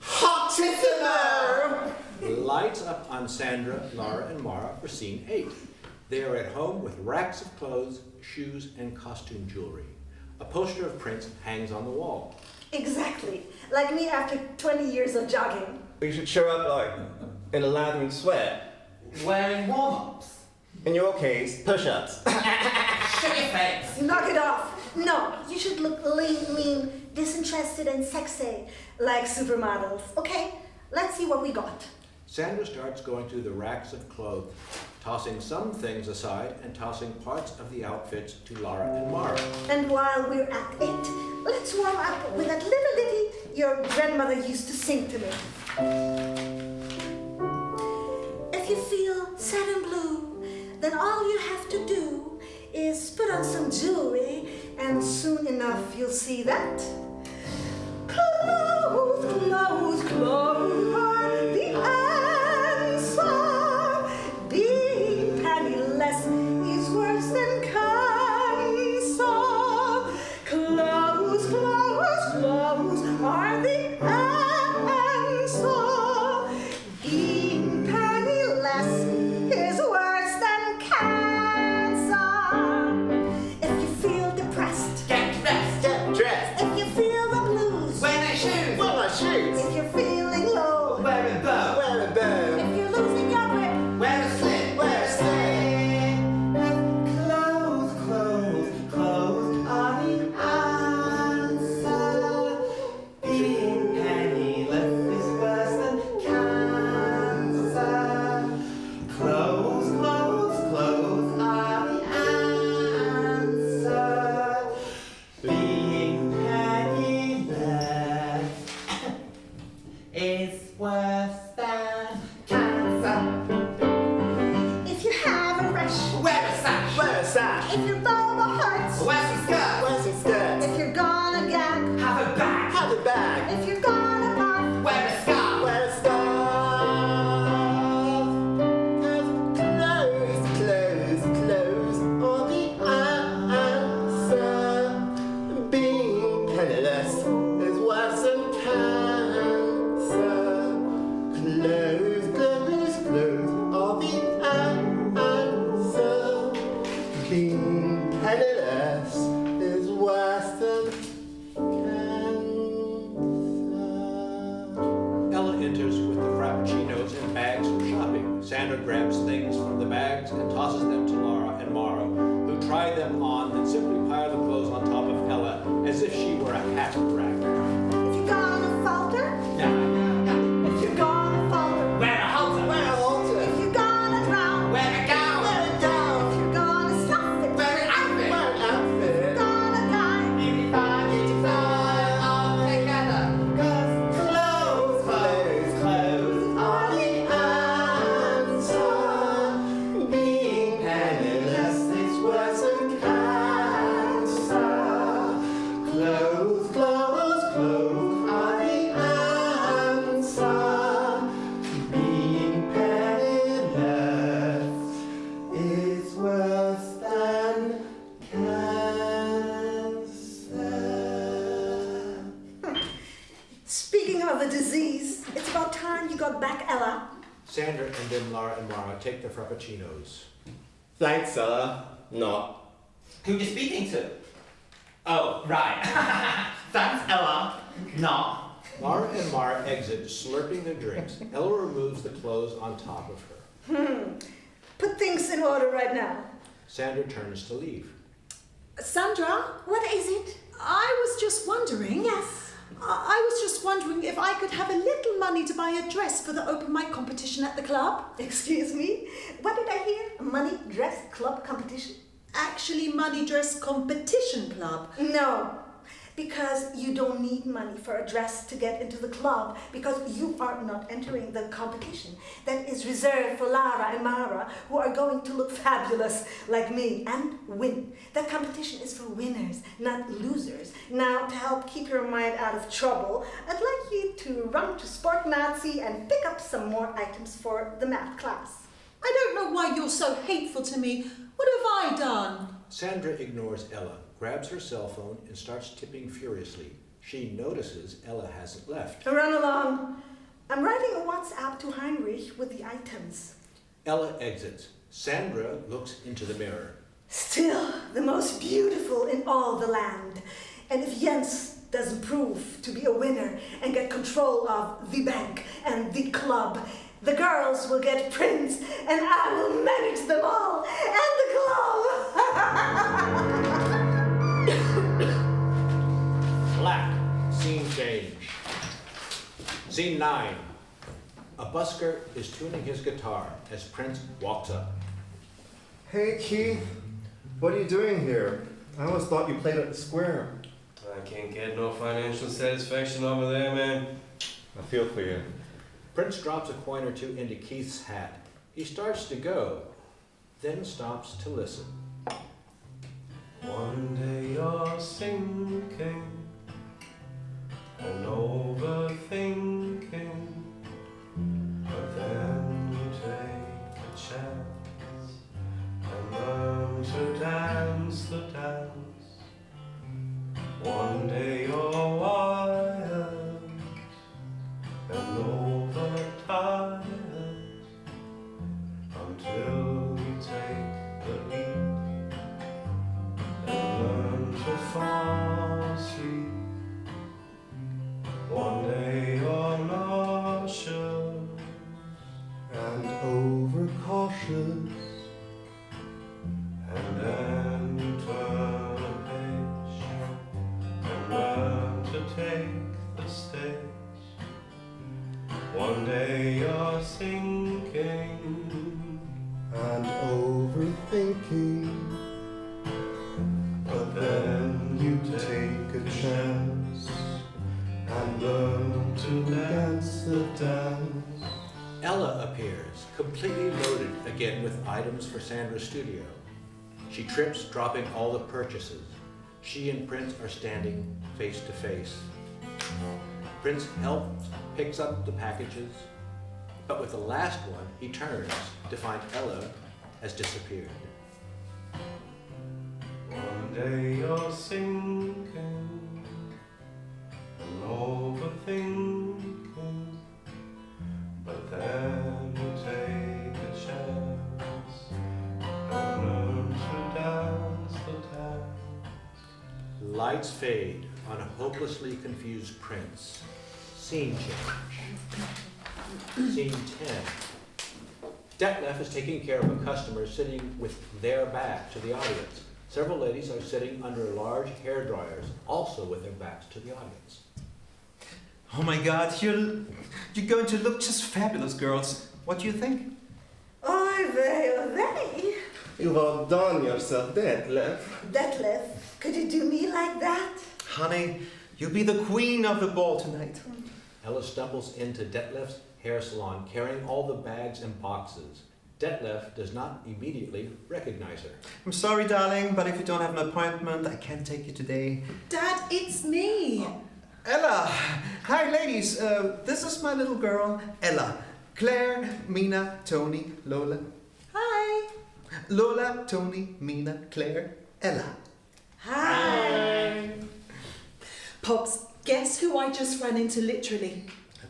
Hotissimo! Lights up on Sandra, Laura, and Mara for scene 8. They are at home with racks of clothes, shoes, and costume jewelry. A poster of Prince hangs on the wall. Exactly. Like me after 20 years of jogging. We should show up like in a lathering sweat. Wearing warm-ups. In your case, push-ups. Shut your face. Knock it off. No, you should look lean, mean, disinterested, and sexy. Like supermodels. Okay, let's see what we got. Sandra starts going through the racks of clothes, tossing some things aside and tossing parts of the outfits to Laura and Mara. And while we're at it, let's warm up with that little ditty your grandmother used to sing to me. If you feel sad and blue, then all you have to do is put on some jewelry, and soon enough you'll see that. Clothes, clothes, clothes are the answer. Being penniless is worse than cancer. Clothes, clothes, clothes are the answer. Being penniless is worse than cancer. If you feel depressed, Get dressed. Get dressed. if you feel is worse than cancer. If you have a rash, Wear a sash. Wear a sash. if your vulva hurts, Wear some skirt. Wear some skirts. if you're gonna gag, Have a bag. Have a bag. if you're gonna barf, Wear a scarf. Wear a scarf. Clothes are the answer. Being penniless is worse than cancer. Clothes are the answer. Being penniless is worse than Ella enters with the frappuccinos and bags for shopping. Sandra grabs things from the bags and tosses them to Laura and Mara, who try them on, then simply pile the clothes on top of Ella as if she were a hat rack. if you're gonna falter, if you're gonna falter, Wear a halter. Wear a halter. if you're gonna drown, Wear a gown. Wear a gown. if you're gonna stuff it, Wear an outfit. Wear an outfit. gonna die, Beautify all together. Clothes are the answer. Being penniless is worse than cancer. Clothes are the answer. Being penniless is worse than cancer. Speaking of the disease, it's about time you got back, Ella. Sandra and then Laura and Mara take the frappuccinos. Thanks, Ella. Not. Who you speaking to? Oh, right. Thanks, Ella. No. Laura and Mara exit, slurping their drinks. Ella removes the clothes on top of her. Put things in order right now. Sandra turns to leave. Sandra, What is it? I was just wondering. Yes. I was just wondering if I could have a little money to buy a dress for the open mic competition at the club. Excuse me? What did I hear? A money dress club competition? Actually, money dress competition club. No. Because you don't need money for a dress to get into the club, because you are not entering the competition. That is reserved for Lara and Mara, who are going to look fabulous like me and win. That competition is for winners, not losers. Now, to help keep your mind out of trouble, I'd like you to run to Sport Nazi and pick up some more items for the math class. I don't know why you're so hateful to me. What have I done? Sandra ignores Ella, grabs her cell phone, and starts tipping furiously. She notices Ella hasn't left. Run along. I'm writing a WhatsApp to Heinrich with the items. Ella exits. Sandra looks into the mirror. Still the most beautiful in all the land. And if Jens doesn't prove to be a winner and get control of the bank and the club, the girls will get Prince and I will manage them all and the club. Black. Scene change. Scene 9. A busker is tuning his guitar as Prince walks up. Hey, Keith. What are you doing here? I always thought you played at the square. I can't get no financial satisfaction over there, man. I feel for you. Prince drops a coin or two into Keith's hat. He starts to go, then stops to listen. One day you're sinking and overthinking, but then you take a chance and learn to dance the dance. One day you're wired and overtired until you take the lead and learn to fall asleep. One day you're nauseous And overcautious. and then you turn a page and learn to take the stage. One day you're sinking And overthinking. but then you Take a chance and learn to dance the dance. Ella appears, completely loaded again with items for Sandra's studio. She trips, dropping all the purchases. She and Prince are standing face to face. Prince helps, picks up the packages, but with the last one, he turns to find Ella has disappeared. One day you're sinking and overthinking, but then you take a chance and learn to dance the dance. Lights fade on a hopelessly confused Prince. Scene change. Scene 10. Detlef is taking care of a customer sitting with their back to the audience. Several ladies are sitting under large hair dryers, also with their backs to the audience. Oh my God, you're going to look just fabulous, girls. What do you think? Oy vey, oy vey. You've outdone yourself, Detlef. Detlef, could you do me like that? Honey, you'll be the queen of the ball tonight. Ella stumbles into Detlef's hair salon, carrying all the bags and boxes. Detlef does not immediately recognize her. I'm sorry, darling, but if you don't have an appointment, I can't take you today. Dad, it's me. Ella! Hi, ladies. This is my little girl, Ella. Claire, Mina, Tony, Lola. Hi. Lola, Tony, Mina, Claire, Ella. Hi. Pops, guess who I just ran into literally?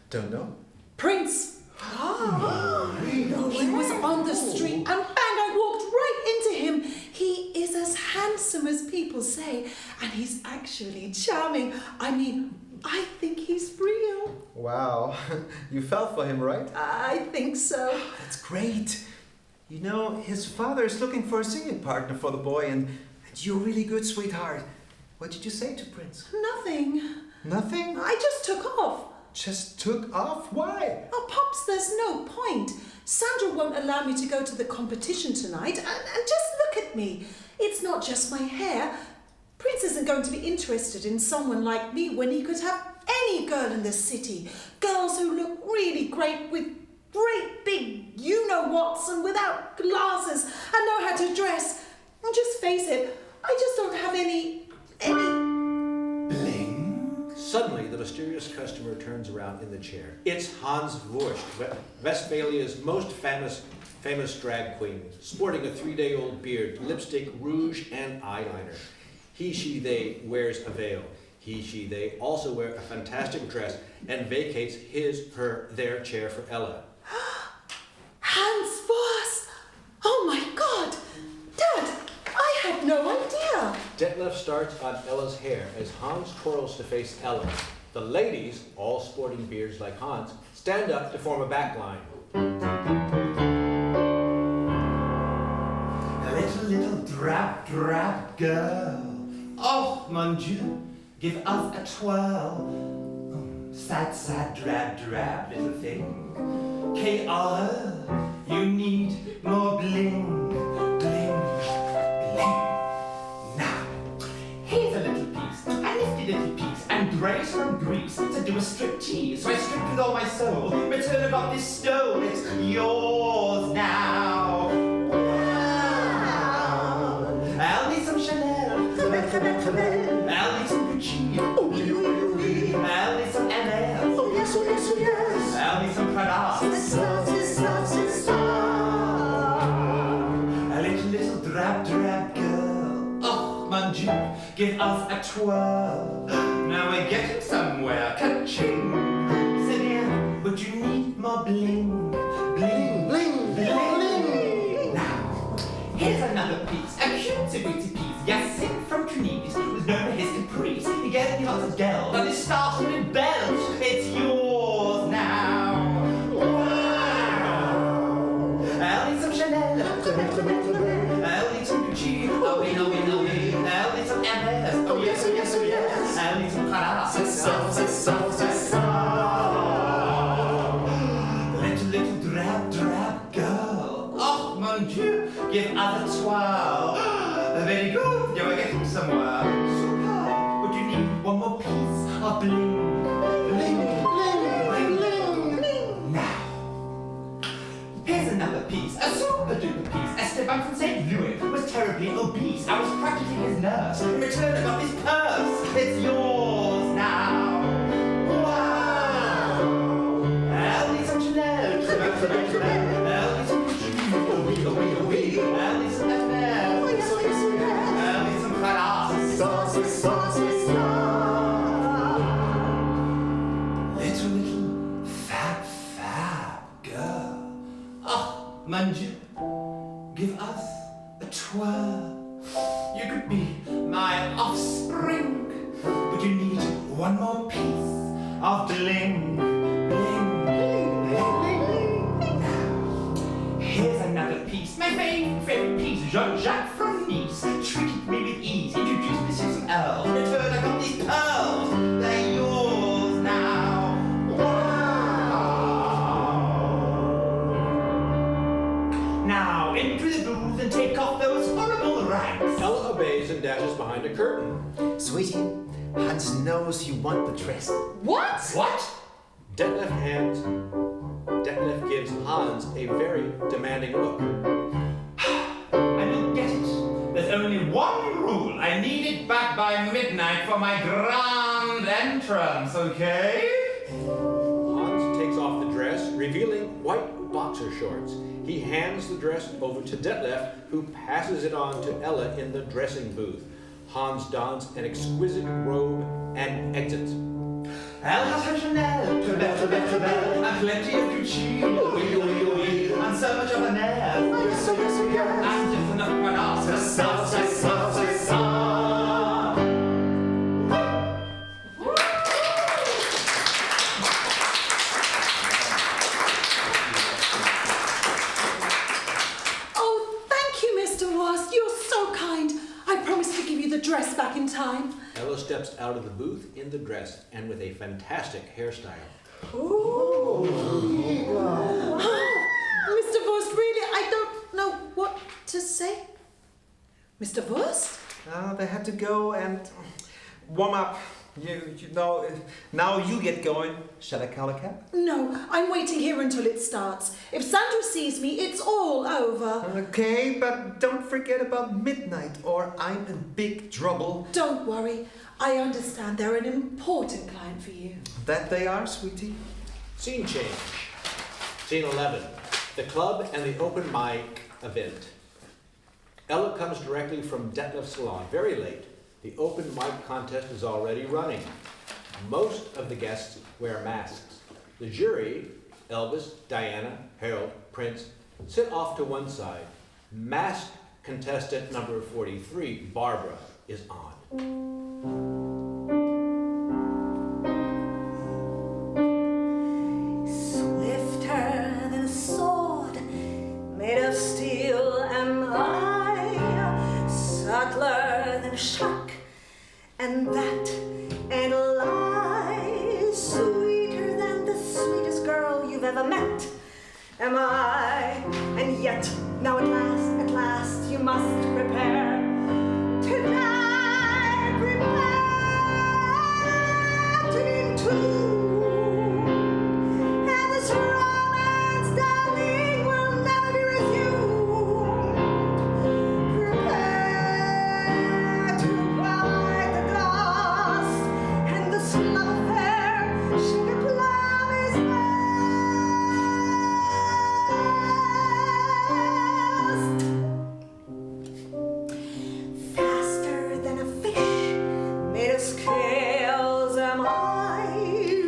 Don't know. Prince! He was on the street and bang, I walked right into him. He is as handsome as people say, and he's actually charming. I mean, I think he's real. Wow. You fell for him, right? I think so. That's great. You know, his father is looking for a singing partner for the boy, and you're really good, sweetheart. What did you say to Prince? Nothing. Nothing? I just took off. Just took off? Why? Oh, Pops, there's no point. Sandra won't allow me to go to the competition tonight, and just look at me. It's not just my hair. Prince isn't going to be interested in someone like me when he could have any girl in the city. Girls who look really great with great big you-know-whats and without glasses and know how to dress. And just face it, I just don't have any... Suddenly, the mysterious customer turns around in the chair. It's Hans Wurst, Westphalia's most famous drag queen, sporting a 3-day-old beard, lipstick, rouge, and eyeliner. He, she, they wears a veil. He, she, they also wear a fantastic dress and vacates their chair for Ella. Hans Wurst! Oh my God! Dad, I had no idea. Detlef starts on Ella's hair as Hans twirls to face Ella. The ladies, all sporting beards like Hans, stand up to form a backline. A little drab girl. Oh, mon Dieu, give us a twirl. Oh, sad, drab little thing. K.R., you need more bling. Now, here's a little piece, a nifty little piece, and greater and grease to do a striptease. So I stripped with all my soul, return about this stone, it's yours now. Wow! I'll need some Chanel, I'll need some Gucci, I'll need some ML, I'll need some Prada. A little drab girl. Oh, mon Dieu, give us a twirl. Now we're getting somewhere. Ka-ching. Celia, would you need more bling? Bling. Now, here's another piece. A cutesy-witty piece. Yasin from Tunis was known for his caprice. He gave me lots of gel, and it started with bells. It's yours now. I'll need some Chanel, I'll need some Gucci, oh wait, I'll need some Hermes, oh yes, I'll need some Prada, little drab girl, oh mon Dieu, give us a twirl, very good, you are getting somewhere, super, would you need one more piece of bling? terribly obese. I was practically his nurse. In return, I got this purse. It's yours now. Wow! I'll need some Chanel. I'll need some I'll need some Chanel. I'll need some class. Little fab girl. Oh, mon Dieu. Give us a twirl. You could be my offspring, but you need one more piece of bling, bling, bling, bling. Now, here's another piece, my favorite piece, Jean-Jacques from Nice. Treated me with ease, introduced me to some Earls. In return, I got these pearls. They're yours now. Wow! Now, into the booth and take off those horrible rags. Ella obeys and dashes behind a curtain. Sweetie, Hans knows you want the dress. What? What? Detlef gives Hans a very demanding look. I will get it. There's only one rule. I need it back by midnight for my grand entrance, okay? Hans takes off the dress, revealing white boxer shorts. He hands the dress over to Detlef, who passes it on to Ella in the dressing booth. Hans dons an exquisite robe and exits. Elle has her Chanel, and plenty of Gucci, and so much of an air, and just enough panache. Oh, thank you, Mr. Wast. You're so kind. I promise to give you the dress back in time. Ella steps out of the booth in the dress and with a fantastic hairstyle. Oh, Mr. Wurst, really, I don't know what to say. Mr. Wurst? They had to go and warm up. You know, now you get going. Shall I call a cab? No, I'm waiting here until it starts. If Sandra sees me, it's all over. Okay, but don't forget about midnight or I'm in big trouble. Don't worry. I understand they're an important client for you. That they are, sweetie. Scene change. Scene 11. The club and the open mic event. Ella comes directly from Detlef's salon, very late. The open mic contest is already running. Most of the guests wear masks. The jury, Elvis, Diana, Harold, Prince, sit off to one side. Masked contestant number 43, Barbara, is on. Swifter than a sword, made of steel am I, subtler than a shark, and that ain't a lie. Sweeter than the sweetest girl you've ever met am I, and yet, now at last, you must prepare to die, prepare to be entombed, and this romance, darling, will never be resumed. Prepare to bite the dust, and this love affair should be plum is faster than a fish made of scales am I,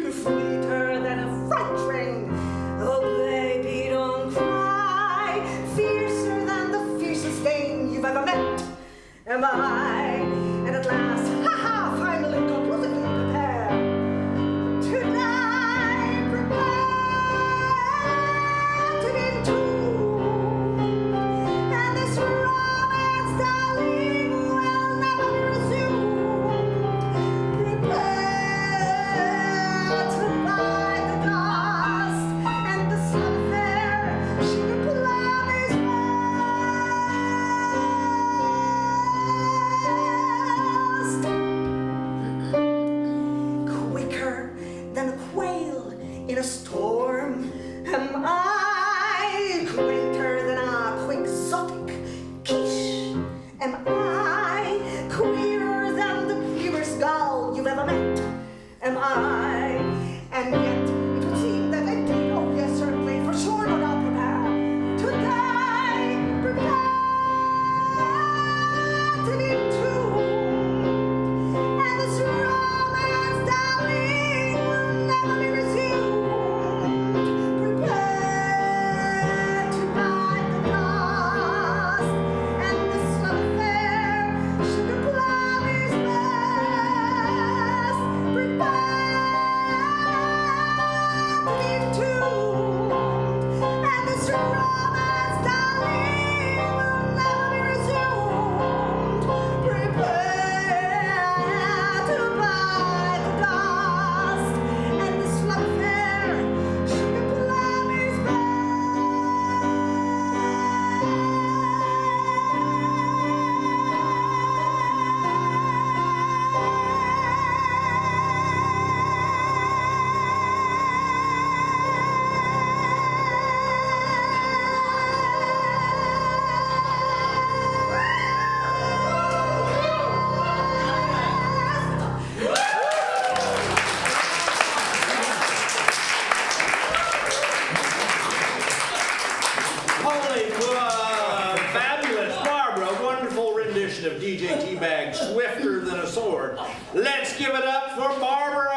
swifter than a sword. Let's give it up for Barbara!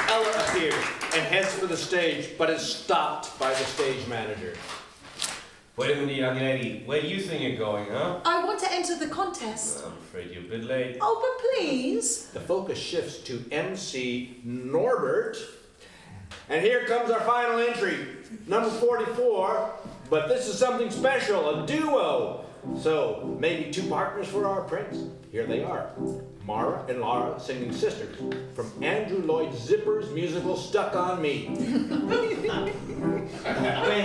Ella appears and heads for the stage, but is stopped by the stage manager. Wait a minute, young lady. Where do you think you're going, huh? I want to enter the contest. I'm afraid you're a bit late. Oh, but please. The focus shifts to MC Norbert. And here comes our final entry, number 44. But this is something special, a duo. So maybe two partners for our prince. Here they are. Mara and Laura singing Sisters from Andrew Lloyd Zipper's musical Stuck on Me. We're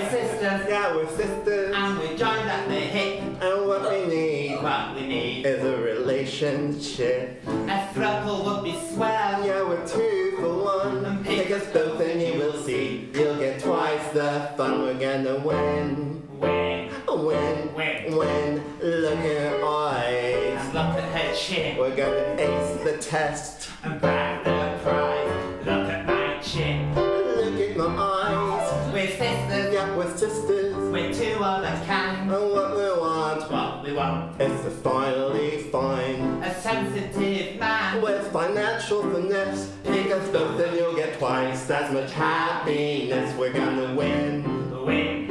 sisters, Yeah, we're sisters. and we joined at the hip. And what we need What we need, is a relationship. a throuple would be swell. Yeah, we're 2 for 1. Pick us both and you will see. You'll get twice the fun. We're gonna win. Win, When, look at her eyes. and look at her chin, We're gonna ace the test. and back the prize. Look at my chin. Look at my eyes. We're sisters, Yeah, we're sisters. we're 2 of a kind. And what we want What we want, is to finally find a sensitive man. with financial finesse. Pick us both and you'll get twice as much happiness. We're gonna win. Win,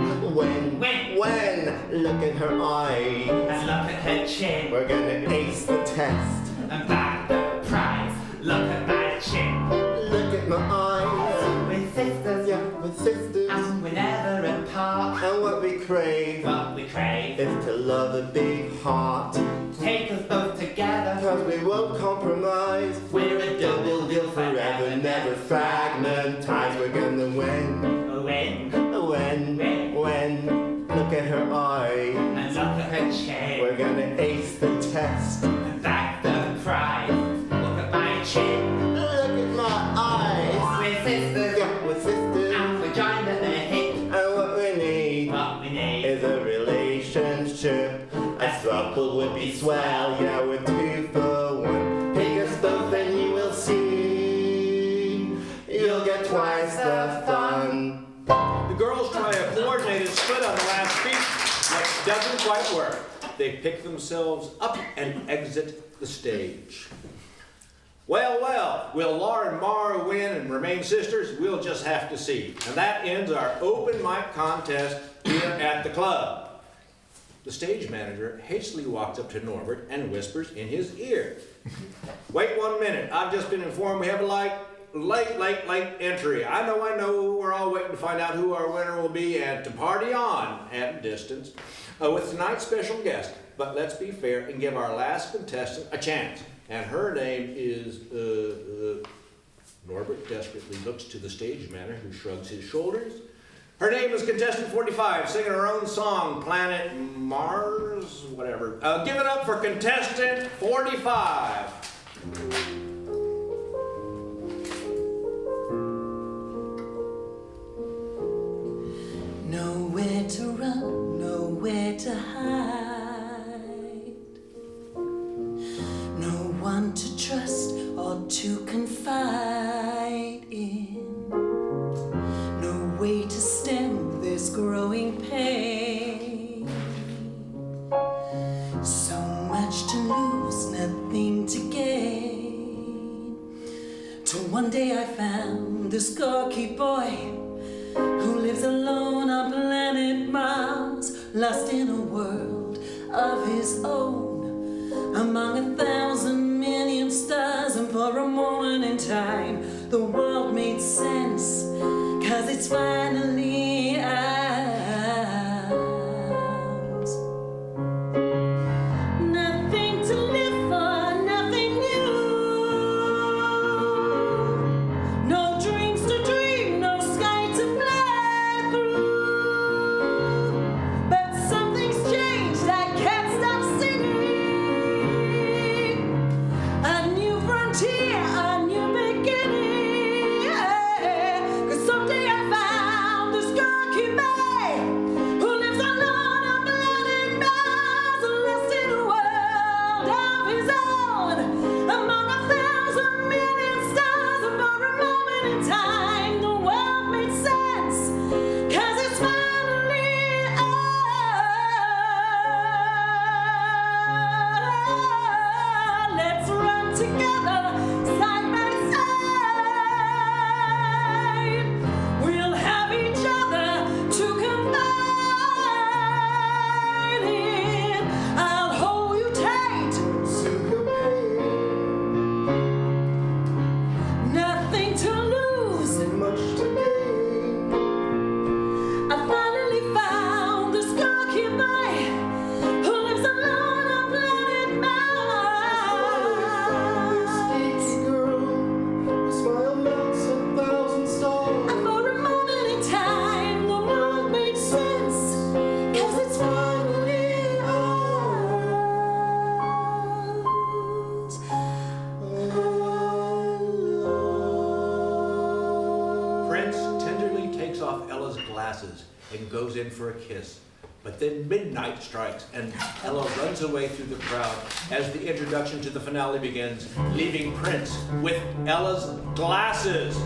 When, look at her eyes. and look at her chin, We're gonna ace the test. and back the prize. Look at my chin. Look at my eyes. We're sisters, Yeah, we're sisters. and we're never apart. And what we crave What we crave, is to love a big heart. take us both together. Cause we won't compromise. We're a double deal Forever, never fragmentize. We're gonna win. When, look at her eyes. And look at her chin, We're gonna ace the test. and back the prize. Look at my chin. Look at my eyes. We're sisters, Yeah, we're sisters. and we're joined at the hip. And what we need What we need, is a relationship. A throuple would be swell. Yeah, we're 2 for 1. Pick us both and you will see. You'll get twice the fun. The girls try a coordinated split on the last speech, but doesn't quite work. They pick themselves up and exit the stage. Well, will Laura and Mara win and remain sisters? We'll just have to see. And that ends our open mic contest here at the club. The stage manager hastily walks up to Norbert and whispers in his ear. Wait 1 minute, I've just been informed we have a late entry. I know, we're all waiting to find out who our winner will be and to party on at a distance with tonight's special guest. But let's be fair and give our last contestant a chance. And her name is, Norbert desperately looks to the stage manager who shrugs his shoulders. Her name is contestant 45, singing her own song, Planet Mars, whatever. Give it up for contestant 45. Nowhere to run, nowhere to hide. No one to trust or to confide in. No way to stem this growing pain. So much to lose, nothing to gain. Till one day I found this gawky boy who lives alone on planet Mars, lost in a world of his own, among 1,000 million stars. And for a moment in time, the world made sense, 'cause it's finally ours. Nothing to live for, nothing new. No dreams to dream, no sky to fly through. But something's changed, I can't stop singing. A new frontier, a new beginning. 'Cause someday I found this gawky boy who lives alone on planet Mars, lost in a world of his own, among 1,000 million stars. And for a moment in time, the world made sense, 'cause it's finally ours. Prince tenderly takes off Ella's glasses and goes in for a kiss. But then midnight strikes and Ella runs away through the crowd as the introduction to the finale begins, leaving Prince with Ella's glasses.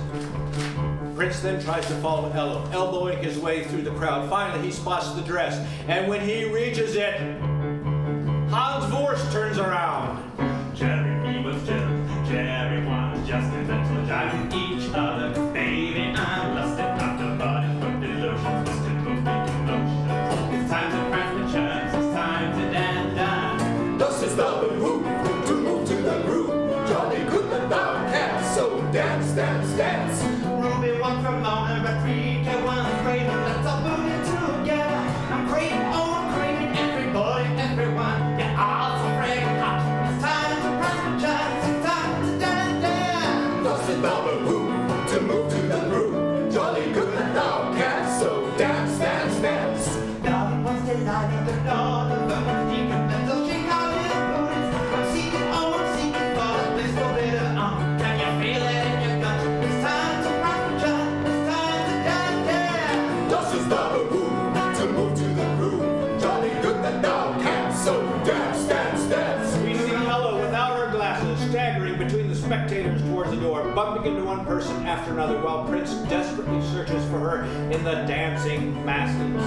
Prince then tries to follow Ella, elbowing his way through the crowd. Finally, he spots the dress, and when he reaches it, Hans Vorst turns around. Jerry, he was jealous. Jerry was just inventing driving each other. Baby, I'm lusted after body, but the lotion twisted, moving in motion. It's time to press the churns, it's time to dance. Das ist aber Hoo, to move to the groove. Jolly good the dog cat, so dance, dance, dance. Ruby, one from Mona, but 3, 2, 1, craving. Let's all move it together. I'm craving, oh, I'm craving everybody, everyone. You're all so fragrant hot. It's time to press the churns, it's time to dance. Das ist aber Hoo, to move to the groove. Jolly good the dog cat, so dance, dance, dance. Darling was delighted, the dawn of the deep and mental shake out his booties. I'm seeking, oh, I'm seeking for a place for later on. Can you feel it in your gut? It's time to rock the jump, it's time to dance, dance. Das ist aber Hoo, to move to the groove. Jolly good the dog cat, so dance, dance, dance. We see Ella without her glasses, staggering between the spectators towards the door, bumping into one person after another, while Prince desperately searches for her in the dancing masses.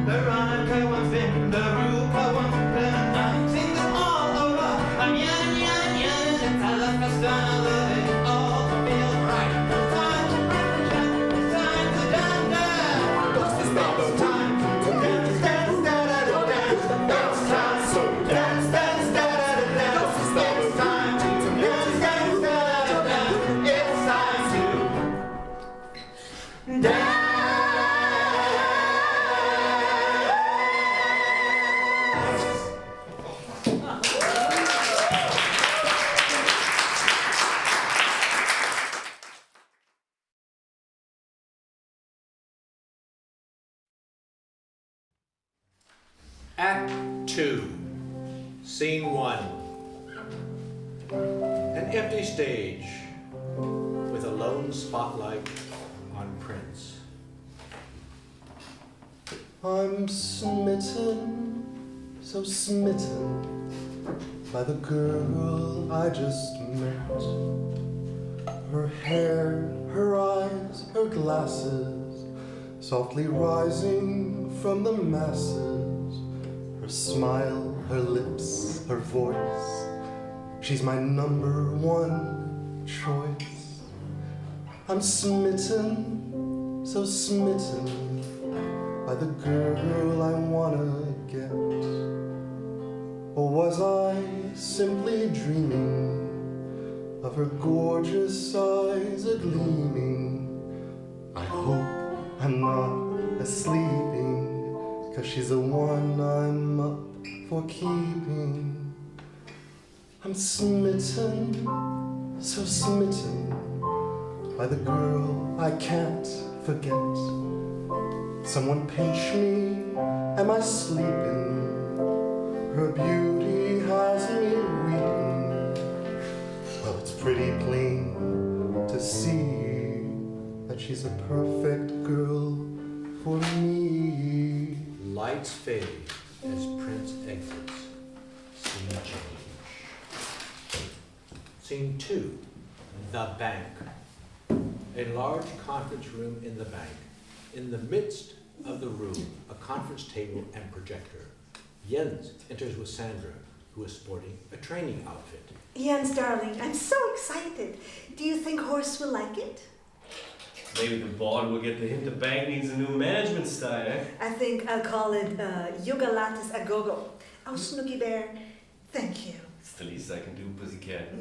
The runner wants in, the roofer wants to burn. I'm singing all over. I'm yearning, yearning, yearning. It's a love fest, another day. All feels right. It's time to press the jump. It's time to dance, dance. Das ist aber It's Hoo, time to dance, dance, dance, dance. It's time so dance, dance, dance, dance. It's time to dance, dance, dance, dance. It's time to dance. Act 2, Scene 1. An empty stage with a lone spotlight on Prince. I'm smitten, so smitten by the girl I just met. Her hair, her eyes, her glasses, softly rising from the masses. Her smile, her lips, her voice. She's my number one choice. I'm smitten, so smitten by the girl I wanna get. Or was I simply dreaming of her gorgeous eyes a-gleaming? I hope I'm not a-sleeping, 'cause she's the one I'm up for keeping. I'm smitten, so smitten by the girl I can't forget. Someone pinch me, am I sleeping? Her beauty has me weeping. Well, it's pretty plain to see that she's a perfect girl for me. Lights fade as Prince exits. Scene change. Scene 2, the bank. A large conference room in the bank. In the midst of the room, a conference table and projector. Jens enters with Sandra, who is sporting a training outfit. Jens, darling, I'm so excited. Do you think Horst will like it? Maybe the board will get the hint the bank needs a new management style, eh? I think I'll call it Yoga Lattes a Go-Go. Oh, Snooky Bear, thank you. It's the least I can do, pussycat.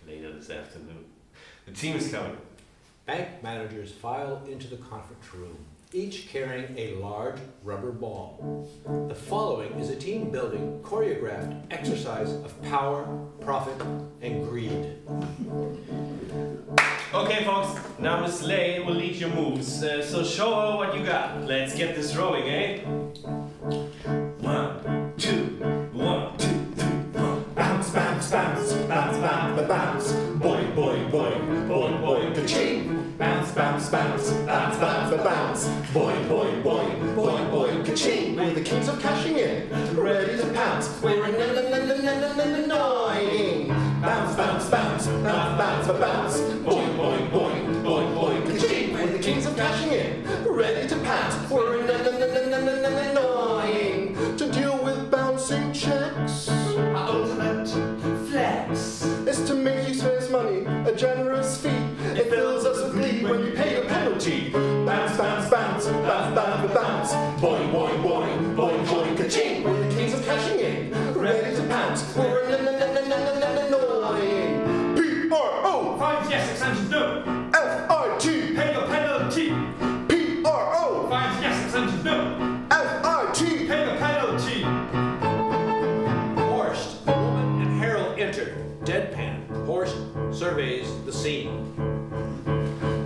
Later this afternoon. The team is coming. Bank managers file into the conference room, each carrying a large rubber ball. The following is a team-building, choreographed exercise of power, profit, and greed. Okay, folks, now Miss Lay will lead your moves, so show her what you got. Let's get this rolling, eh? 1, 2, 1, 2, 3, 4. Bounce, bounce, bounce, bounce, bounce. bounce, bounce. Boing, boing, boing, boing, boing, ka-ching. Bounce, bounce, bounce, bounce, bounce, bounce. Boing, boing, boing, boing, boing, ka-ching. We're the kings of cashing in, ready to pounce. We're annoying. Bounce, bounce, bounce, bounce, bounce, bounce. Boing, boing, boing, boing, boing, ka-ching. We're the kings of cashing in, ready to pounce. We're annoying. To deal with bouncing checks, Our ultimate flex. is to make you spend money, a generous fee. It fills us with glee when you pay your penalty. Bounce, bounce, bounce, bounce, bounce, bounce. Boing, boing, boing, boing, boing, ka-ching. We're the kings of cashing in, ready to pounce. We're annoying. P-R-O, Fines, yes, exemptions, no. F-I-T, Pay your penalty. P-R-O, Fines, yes, exemptions, no. F-I-T. Pay your penalty. Horst, the woman and Harold enter. Deadpan. Horst surveys the scene.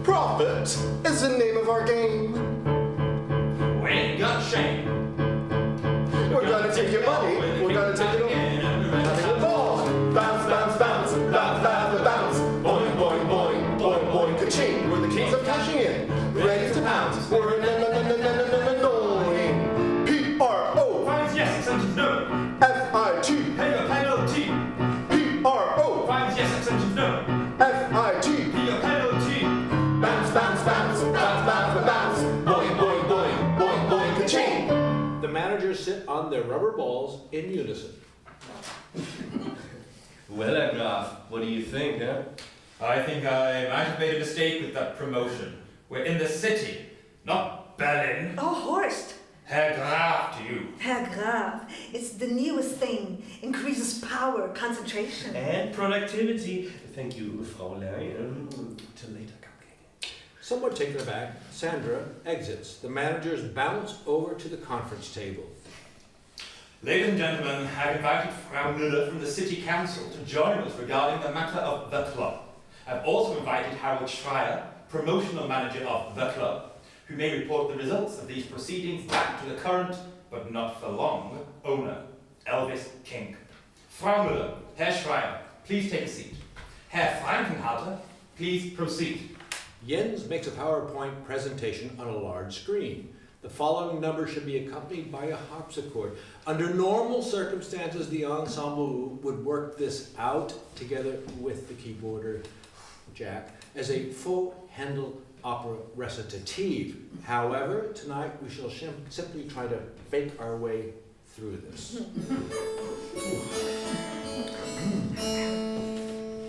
Profit is the name of our game. We ain't got shame. We're gonna take your money, we're gonna take it all. Having a ball. Bounce, bounce, bounce, bounce, bounce, bounce. Boing, boing, boing, boing, boing, ka-ching. We're the kings of cashing in, ready to pounce. We're annoying. P-R-O, Fines, yes, exemptions, no. F-I-T, Pay your penalty. P-R-O, Fines, yes, exemptions, no. F-I-T. Pay your penalty. Bounce, bounce, bounce, bounce, bounce, bounce. Boing, boing, boing, boing, boing, ka-ching. The managers sit on their rubber balls in unison. Well, Graf, what do you think, huh? I think I might have made a mistake with that promotion. We're in the city, not Berlin. Oh, Horst. Herr Graf to you. Herr Graf, it's the newest thing. Increases power, concentration. And productivity. Thank you, Fräulein. Till later, cupcake. Somewhat taken aback, Sandra exits. The managers bounce over to the conference table. Ladies and gentlemen, I've invited Frau Müller from the City Council to join us regarding the matter of the club. I've also invited Harold Schreier, promotional manager of the club, who may report the results of these proceedings back to the current, but not for long, owner, Elvis King. Frau Müller, Herr Schreier, please take a seat. Herr Frankenhalter, please proceed. Jens makes a PowerPoint presentation on a large screen. The following number should be accompanied by a harpsichord. Under normal circumstances, the ensemble would work this out together with the keyboarder, Jack, as a full Handel opera recitative. However, tonight we shall simply try to fake our way through this.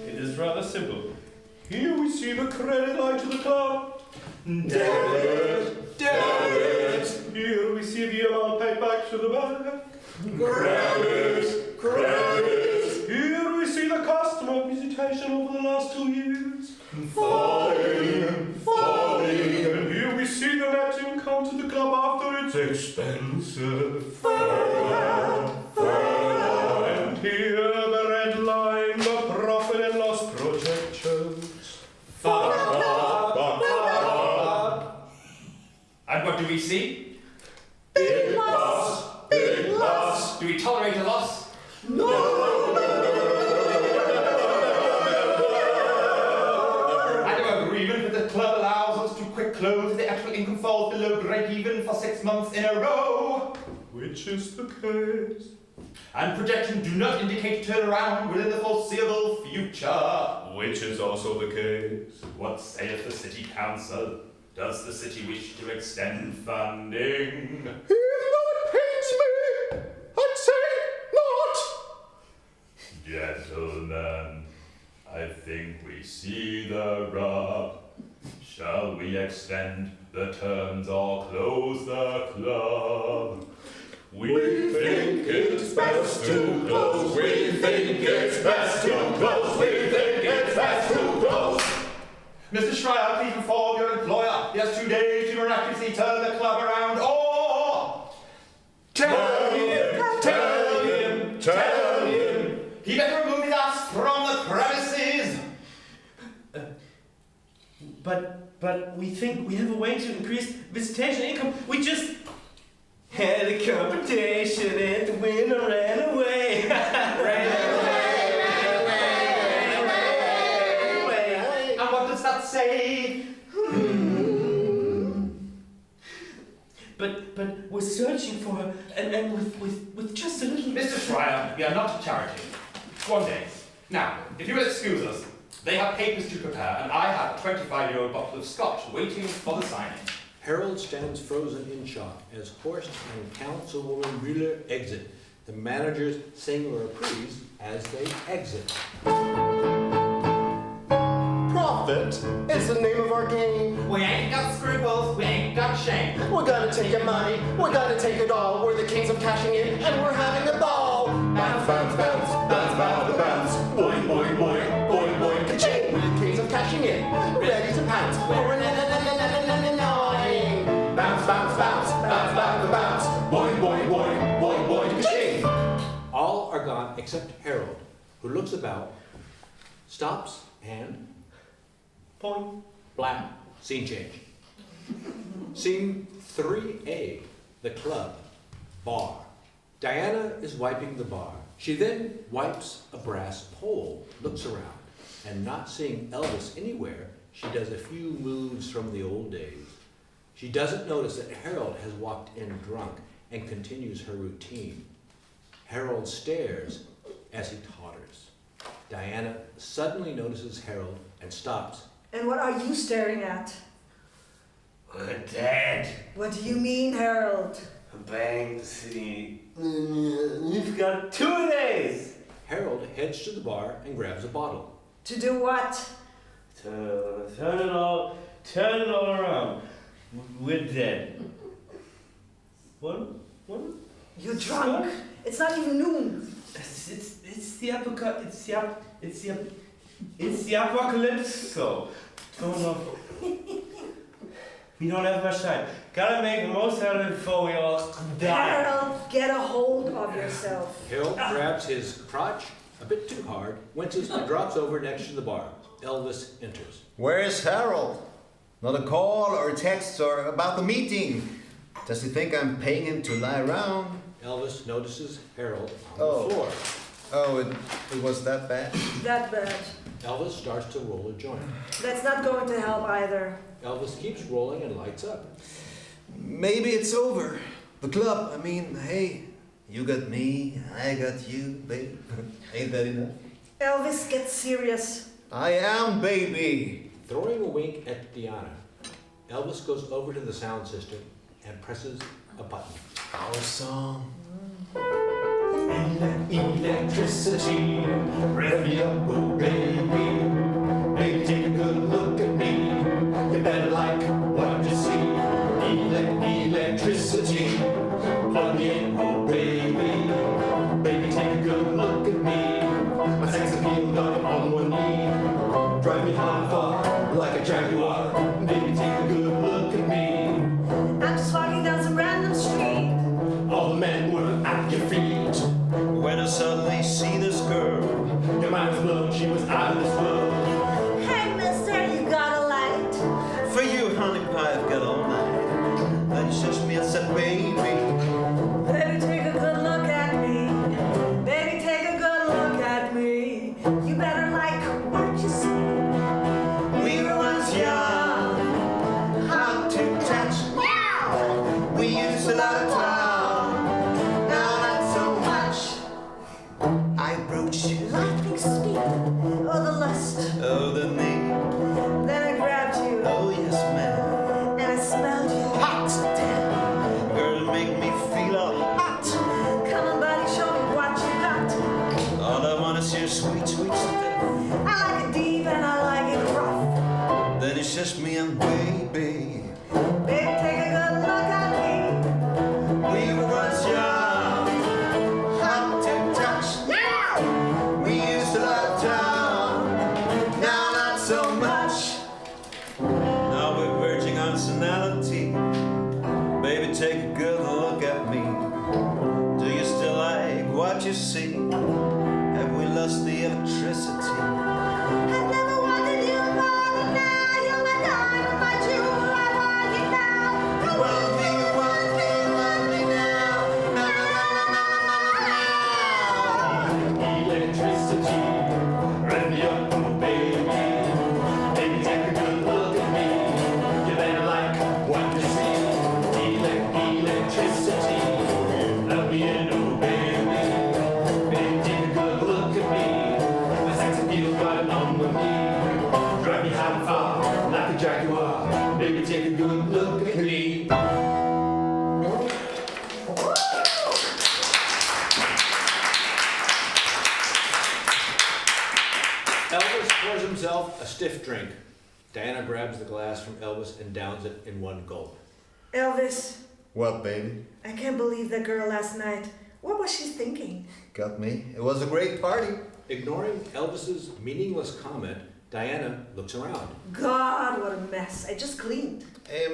It is rather simple. Here we see the credit line to the club. Debit, debit. Here we see the amount paid back to the bank. Credit, credit. Here we see the customer visitation over the last 2 years. Falling, falling. And here we see the net income to the club after its expenses. And here the red line, the profit and loss projections. And what do we see? Big loss, big loss. Do we tolerate a loss? No. And our agreement with the club allows us to quick close if the actual income falls below break-even for 6 months in a row. Which is the case. And projections do not indicate turnaround within the foreseeable future. Which is also the case. What saith the city council? Does the city wish to extend funding? Even though it pains me, I'd say not. Gentlemen, I think we see the rub. Shall we extend the terms or close the club? We think it's best to close. We think it's best to close. We think it's best to close. Mr. Schreier, please inform your employer. He has 2 days to miraculously turn the club around, or... Tell him, tell him, tell him. He better remove his ass from the premises. But we think we have a way to increase visitation income. We just had a competition and the winner ran away. Ran away. say. But we're searching for her, and with just a little... Mr. Schreier, we are not a charity. One day. Now, if you will excuse us, they have papers to prepare, and I have a 25-year-old bottle of scotch waiting for the signing. Harold stands frozen in shock as Horst and Councilwoman Müller exit. The managers sing a reprise as they exit. Profit is the name of our game. We ain't got scruples, we ain't got shame. We're gonna take your money, we're gonna take it all. We're the kings of cashing in, and we're having a ball. Bounce, bounce, bounce, bounce, bounce, bounce. Boing, boing, boing, boing, boing, ka-ching. We're the kings of cashing in, ready to pounce. We're annoying. Bounce, bounce, bounce, bounce, bounce, bounce. Boing, boing, boing, boing, boing, ka-ching. All are gone except Harold, who looks about, stops, and Point. blam, scene change. Scene 3A, the club, bar. Diana is wiping the bar. She then wipes a brass pole, looks around, and not seeing Elvis anywhere, she does a few moves from the old days. She doesn't notice that Harold has walked in drunk and continues her routine. Harold stares as he totters. Diana suddenly notices Harold and stops. And what are you staring at? We're dead. What do you mean, Harold? Bang the city. You've got 2 days. Harold heads to the bar and grabs a bottle. To do what? Turn it all around. We're dead. What? You're drunk. It's not even noon. It's the apocalypse. It's the apocalypse. So don't know. We don't have much time. Gotta make the most out of it before we all die. Harold, get a hold of yourself. Harold grabs his crotch a bit too hard, winces, and drops over next to the bar. Elvis enters. Where's Harold? Not a call or a text or about the meeting. Does he think I'm paying him to lie around? Elvis notices Harold on Oh. the floor. Oh, it was that bad? That bad. Elvis starts to roll a joint. That's not going to help either. Elvis keeps rolling and lights up. Maybe it's over. The club, I mean, hey, you got me, I got you, babe. Ain't that enough? Elvis, get serious. I am, baby. Throwing a wink at Diana, Elvis goes over to the sound system and presses a button. Our song. Electricity, rev me up, oh baby. Baby, take a good look at me. You better like what you see. Electricity, plug me in, oh baby. Baby, take a good look at me. My sex appeal done on one knee. Drive me high and far like a jaguar. Baby, take a good look at me. I'm just walking down some random street. All the men were at your feet. When I suddenly see this girl, Your mind was blown, she was out of this world. Hey, mister, you got a light? for you, honey pie, I've got all night. Then she touched me and said, baby. Baby, take a good look at me. Baby, take a good look at me. You better like what you see. We were once young, hard to touch. We used to love town, now not so much. I broached you. Lightning speed, or the lust Jack you are. Baby, take a good look at me. Elvis pours himself a stiff drink. Diana grabs the glass from Elvis and downs it in one gulp. Elvis, What, baby? I can't believe that girl last night. What was she thinking? Got me. It was a great party. Ignoring Elvis's meaningless comment, Diana looks around. God, what a mess. I just cleaned.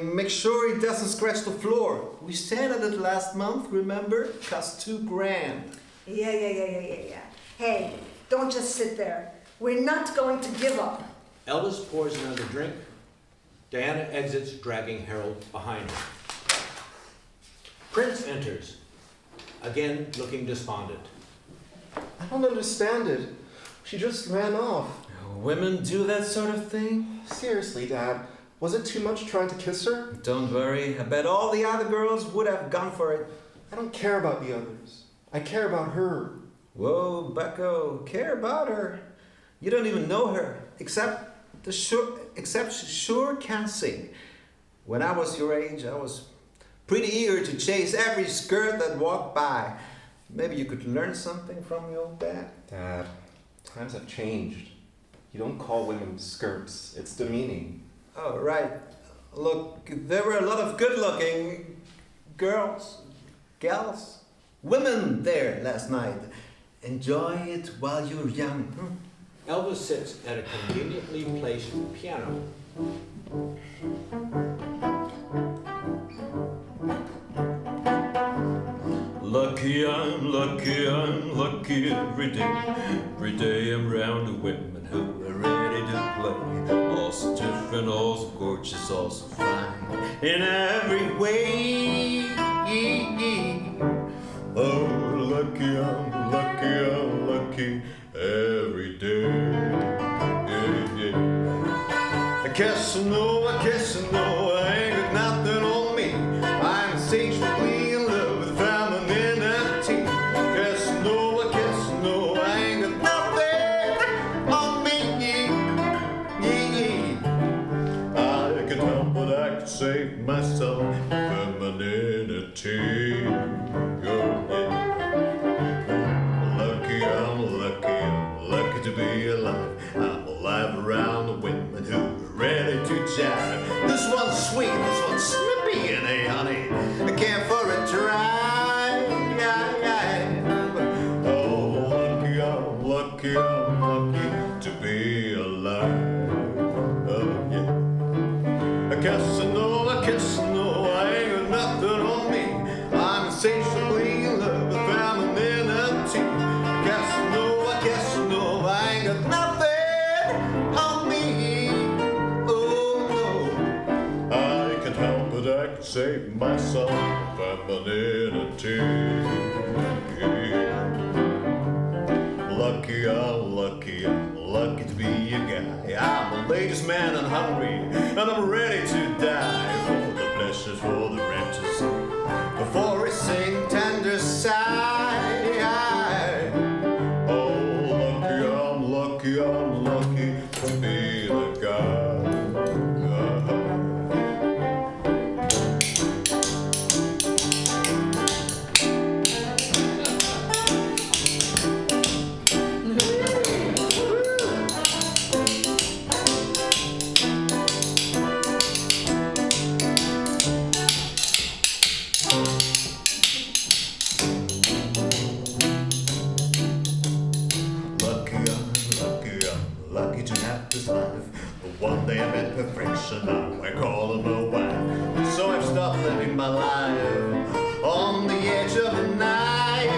Make sure he doesn't scratch the floor. We sanded it last month, remember? Cost $2,000. Yeah. Hey, don't just sit there. We're not going to give up. Elvis pours another drink. Diana exits, dragging Harold behind her. Prince enters, again looking despondent. I don't understand it. She just ran off. Women do that sort of thing? Seriously, Dad. Was it too much trying to kiss her? Don't worry. I bet all the other girls would have gone for it. I don't care about the others. I care about her. Whoa, Bucko. Care about her. You don't even know her. Except she sure can sing. When I was your age, I was pretty eager to chase every skirt that walked by. Maybe you could learn something from your old dad. Dad, times have changed. You don't call women skirts. It's demeaning. Oh, right. Look, there were a lot of good-looking gals, women there last night. Enjoy it while you're young. Elvis sits at a conveniently placed piano. Lucky, I'm lucky, I'm lucky every day. Every day I'm round the women who are ready to play. All so different, all so gorgeous, all so fine in every way. Oh, lucky, I'm lucky, I'm lucky every day. I guess I know, I ain't got nothing on me. I'm insatiably in love with femininity. Guess I know, I ain't got nothing on me. I can help but I can save myself femininity. I'm lucky to be alive. I'm alive around the women who are ready to jive. This one's sweet, this one's snippy, and hey honey, I can't for a drive. Oh, lucky, I'm lucky to be alive. Oh yeah. I guess I know, I ain't got nothing on me. I'm insatiably in love with femininity. I guess I know, I ain't got nothing on me. Oh no, I can't help but I can save myself femininity. Lucky, I'm lucky to be a guy. I'm a ladies' man and hungry, and I'm ready to die for the pleasures, for the wrenches, before we sing tender sigh. I'm lucky to be the guy. Lucky to have this life. But one day I met perfection, now I call her my wife. So I've stopped living my life on the edge of the night.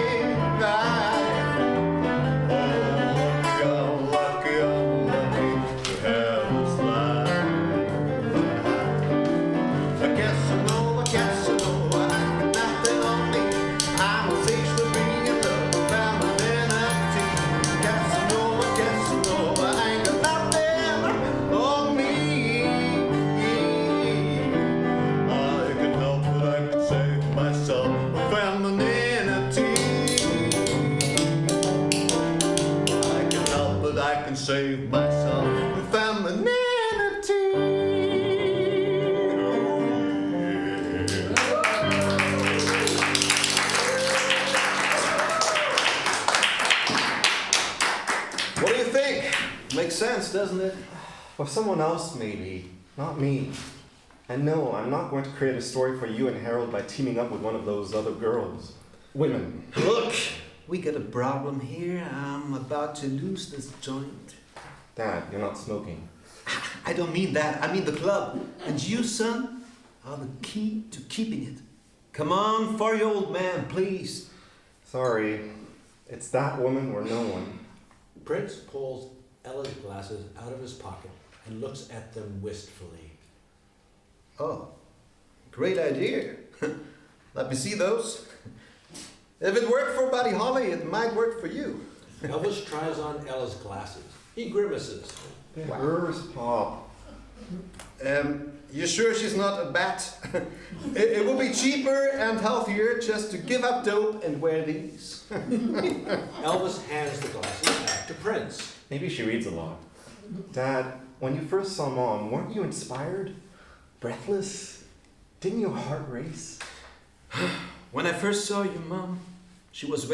I'm lucky to have this life. I guess I know, I got nothing on me. I'm a sage to be in love with femininity. Guess I know, I ain't got nothing on me. I can help but I can save myself. Makes sense, doesn't it? For someone else, maybe. Not me. And no, I'm not going to create a story for you and Harold by teaming up with one of those other girls. Women. Look, we got a problem here. I'm about to lose this joint. Dad, you're not smoking. I don't mean that. I mean the club. And you, son, are the key to keeping it. Come on, for your old man, please. Sorry. It's that woman or no one. Prince pulls Ella's glasses out of his pocket and looks at them wistfully. Oh, great idea. Let me see those. If it worked for Buddy Holly, it might work for you. Elvis tries on Ella's glasses. He grimaces. Hers, Pop. You sure she's not a bat? It would be cheaper and healthier just to give up dope and wear these. Elvis hands the glasses back to Prince. Maybe she reads a lot. Dad, when you first saw Mom, weren't you inspired? Breathless? Didn't your heart race? When I first saw you, Mom, she wasn't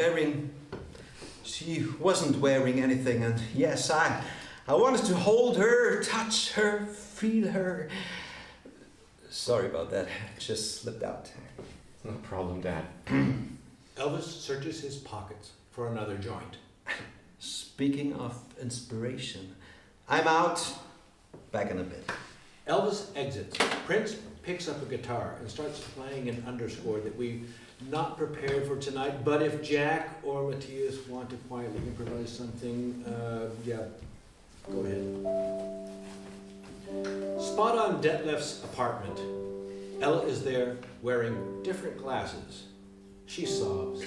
wearing anything, and yes, I wanted to hold her, touch her, feel her. Sorry about that, it just slipped out. No problem, Dad. Elvis searches his pockets for another joint. Speaking of inspiration, I'm out. Back in a bit. Elvis exits. Prince picks up a guitar and starts playing an underscore that we've not prepared for tonight, but if Jack or Matthias want to quietly improvise something, yeah, go ahead. Spot on Detlef's apartment. Ella is there wearing different glasses. She sobs.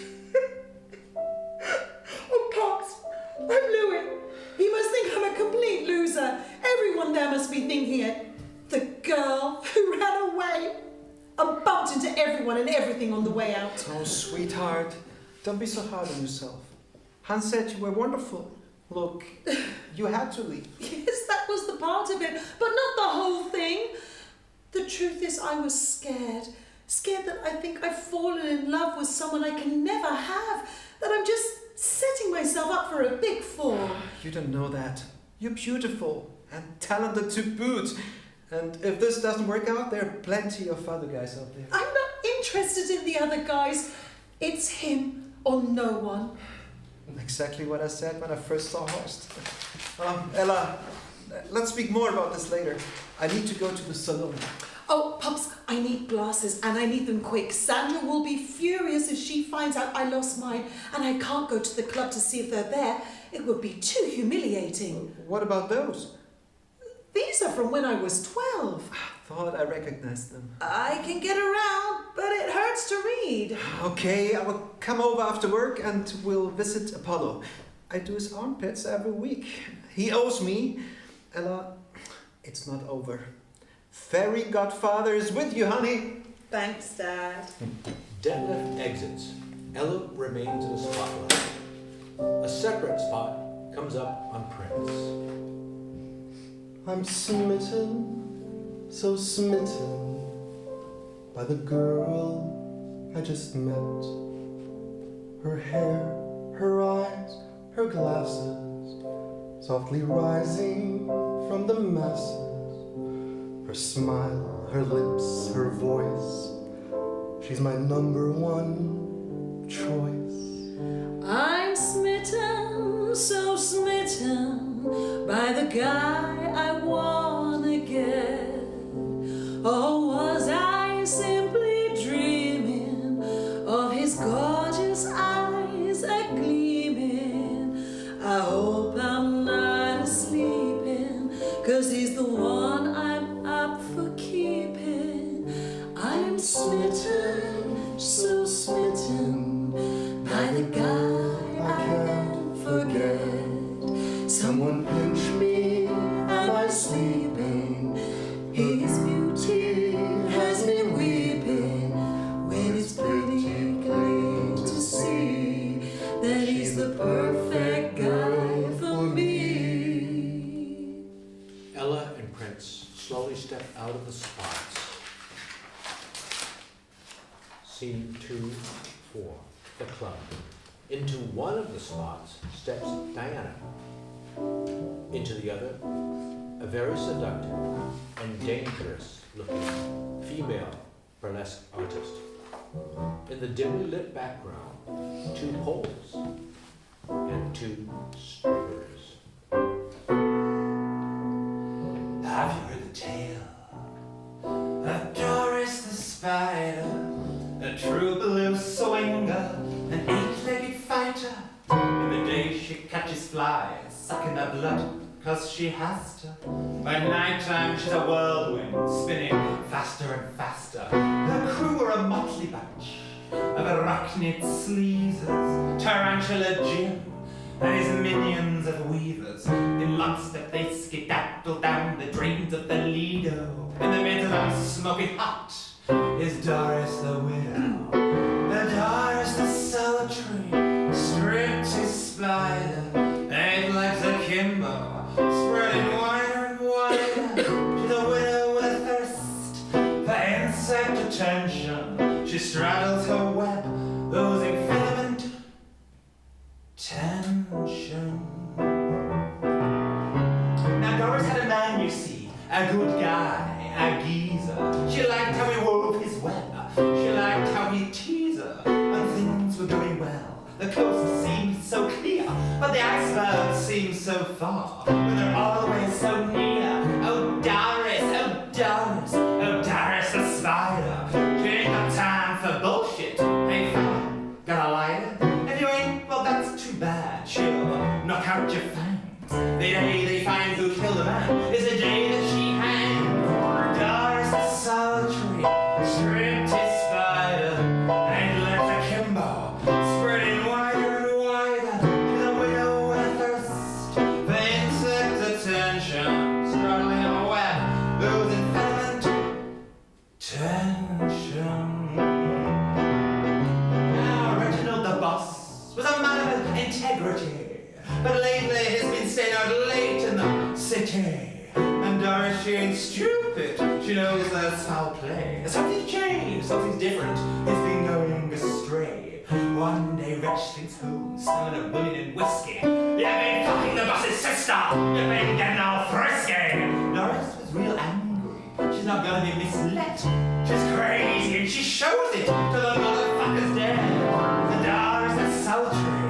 Oh, Pops, I'm Louis. He must think I'm a complete loser. Everyone there must be thinking it. The girl who ran away. I bumped into everyone and everything on the way out. Oh, sweetheart, don't be so hard on yourself. Hans said you were wonderful. Look, you had to leave. Yes, that was the part of it, but not the whole thing. The truth is I was scared. Scared that I think I've fallen in love with someone I can never have. That I'm just setting myself up for a big fall. You don't know that. You're beautiful and talented to boot. And if this doesn't work out, there are plenty of other guys out there. I'm not interested in the other guys. It's him or no one. Exactly what I said when I first saw Horst. Ella, let's speak more about this later. I need to go to the salon. Oh, Pops, I need glasses and I need them quick. Sandra will be furious if she finds out I lost mine and I can't go to the club to see if they're there. It would be too humiliating. What about those? These are from when I was 12. Thought I recognized them. I can get around, but it hurts to read. Okay, I will come over after work and we'll visit Apollo. I do his armpits every week. He owes me. Ella, it's not over. Fairy Godfather is with you, honey. Thanks, Dad. Detlef exits. Ella remains in a spotlight. A separate spot comes up on Prince. I'm smitten, so smitten by the girl I just met. Her hair, her eyes, her glasses, softly rising from the masses. Her smile, her lips, her voice, she's my number one choice. I'm smitten, so smitten by the guy I wanna get. Or was I simply dreaming of his gorgeous eyes a-gleaming? I hope I'm not sleeping, 'cause he's the one I'm up for keeping. I'm smitten, so smitten by the guy I can't forget. Someone pinch me, am I sleeping? His beauty has me weeping when it's pretty clear to see that he's the perfect guy for me. Ella and Prince slowly step out of the spots. Scene 2-4, the club. Into one of the spots steps Diana. Into the other, a very seductive and dangerous looking female burlesque artist. In the dimly lit background, 2 poles and 2 strippers. Have you heard the tale of Doris the spider, a true blue swinger, an 8-legged fighter? In the day she catches flies, sucking their blood, 'cause she has to. By nighttime she's a whirlwind, spinning faster and faster. Her crew are a motley bunch of arachnid sleazers, tarantula Jim and his minions of weavers. In lockstep they skedaddle down the drains of the Lido. In the midst of them smoking hot is Doris the widow. The Doris the solitary, stripped his spider, 8 legs akimbo, spreading wider and wider. She's a widow with a thirst for insect attention. She straddles her web, losing filament tension. Now Doris had a man, you see, a good guy, a geezer. She liked how he wove his web. She liked how he teased her, and things were going well. The coast seemed so clear, but the icebergs seemed so far, when they're always so near. Oh Doris, oh Doris, oh Doris the spider. She ain't got time for bullshit. Hey fella, got a lighter? If you ain't, well that's too bad. She'll knock out your fangs. The day they find who killed the man is the day that she hangs. Doris the solitary, stripped his spider, and left akimbo, spreading wider and wider. She's a widow with a thirst for insect attention, struggling a web, losing filament tension. Now Reginald the boss was a man of integrity, but lately he's been staying out late in the city. And Doris, she ain't stupid. She knows there's foul play. Something's changed, something's different. It's been going astray. One day Reg thinks home, smelling of women and whiskey. You've been fucking the boss's sister. You've been getting all frisky. Doris was real angry. She's not gonna be misled. She's crazy and she shows it to the motherfuckers dead. The Doris that's sultry,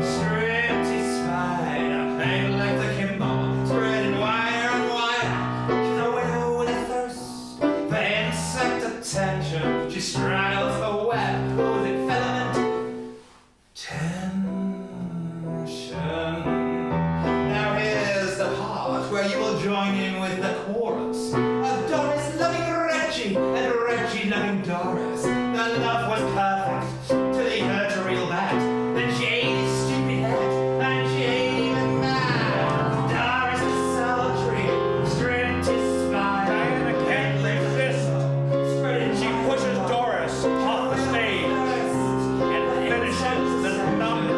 stripped his spider, and left the kimbo, spreading wider and wider. She's a widow with a thirst for insect attention. She straddles her web, losing filament tension. Now here's the part where you will join in with the chorus of Doris loving Reggie and Reggie loving Doris. The love was perfect till he hurt her real bad. Then she ate his stupid head and she ain't even mad. Doris was sultry, stripped his spine. Diana can't live this. Spreading She pushes Doris off the stage and finishes the number.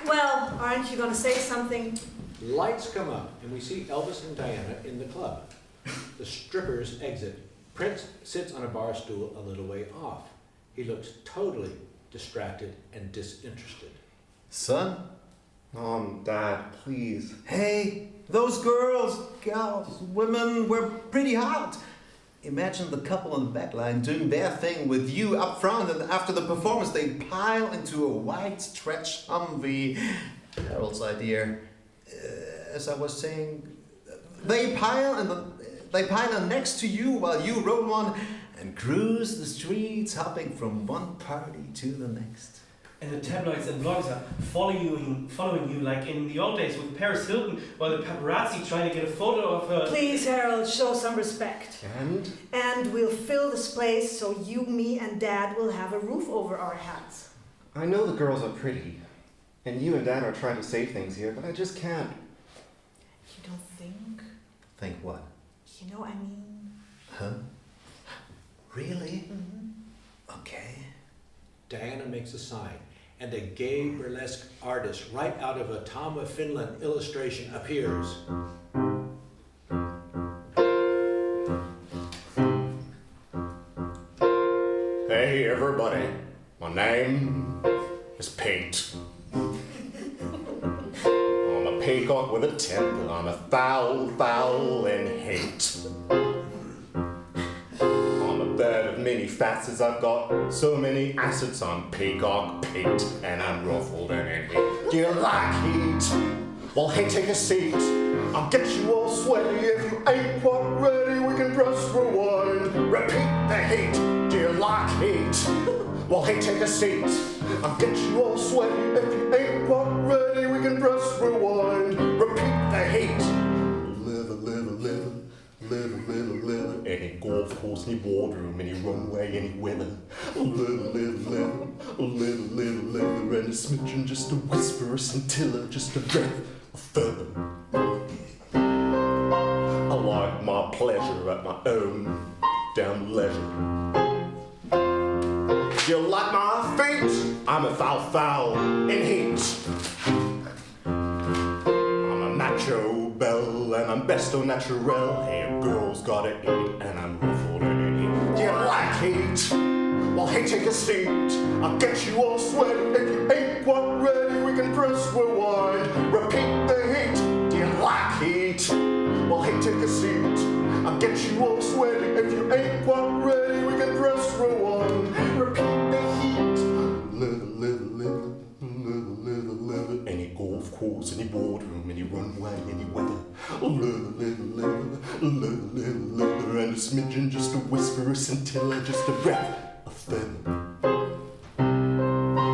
Well, aren't you going to say something? Lights come up, and we see Elvis and Diana in the club. The strippers exit. Prince sits on a bar stool a little way off. He looks totally distracted and disinterested. Son? Dad, please. Hey, those girls, gals, women were pretty hot. Imagine the couple on the back line doing their thing with you up front, and after the performance they pile into a white stretch Humvee. Harold's idea. As I was saying, they pile on next to you while you roll one and cruise the streets, hopping from one party to the next. And the tabloids and blogs are following you like in the old days with Paris Hilton, while the paparazzi trying to get a photo of her. Please, Harold, show some respect. And we'll fill this place so you, me, and Dad will have a roof over our heads. I know the girls are pretty, And you and Dan are trying to save things here, but I just can't. You don't think? Think what? You know, I mean... Huh? Really? Mm-hmm. Okay. Diana makes a sign, and a gay burlesque artist right out of a Tama, Finland illustration appears. Hey everybody, my name is Pete. I'm a peacock with a temper, I'm a foul in hate. I'm a bird of many facets, I've got so many assets. I'm Peacock Pete, and I'm ruffled and in heat. Do you like heat? Well, hey, take a seat. I'll get you all sweaty. If you ain't quite ready, we can press rewind. Repeat the heat. Do you like heat? Well, hey, take a seat. I'll get you all sweaty. If you ain't quite ready, we can press rewind. Repeat the heat. Live. Any golf course, any boardroom, any runway, any weather. Live. And a smidgen, just a whisper, a scintilla, just a breath of feather. I like my pleasure at my own damn leisure. Do you like my feet? I'm a foul in heat. I'm a macho belle and I'm best au naturel. Hey, a girl's gotta eat and I'm ruffled and in heat. Do you like heat? Well, hey, take a seat. I'll get you all sweaty. If you ain't quite ready, we can press rewind. Repeat the heat. Do you like heat? Well, hey, take a seat. I'll get you all sweaty. If you ain't quite ready, we can press rewind. Repeat the heat. Live. Any golf course, any boardroom, any runway, any weather. Live. And a smidgen, just a whisper, a scintilla, just a breath of feather.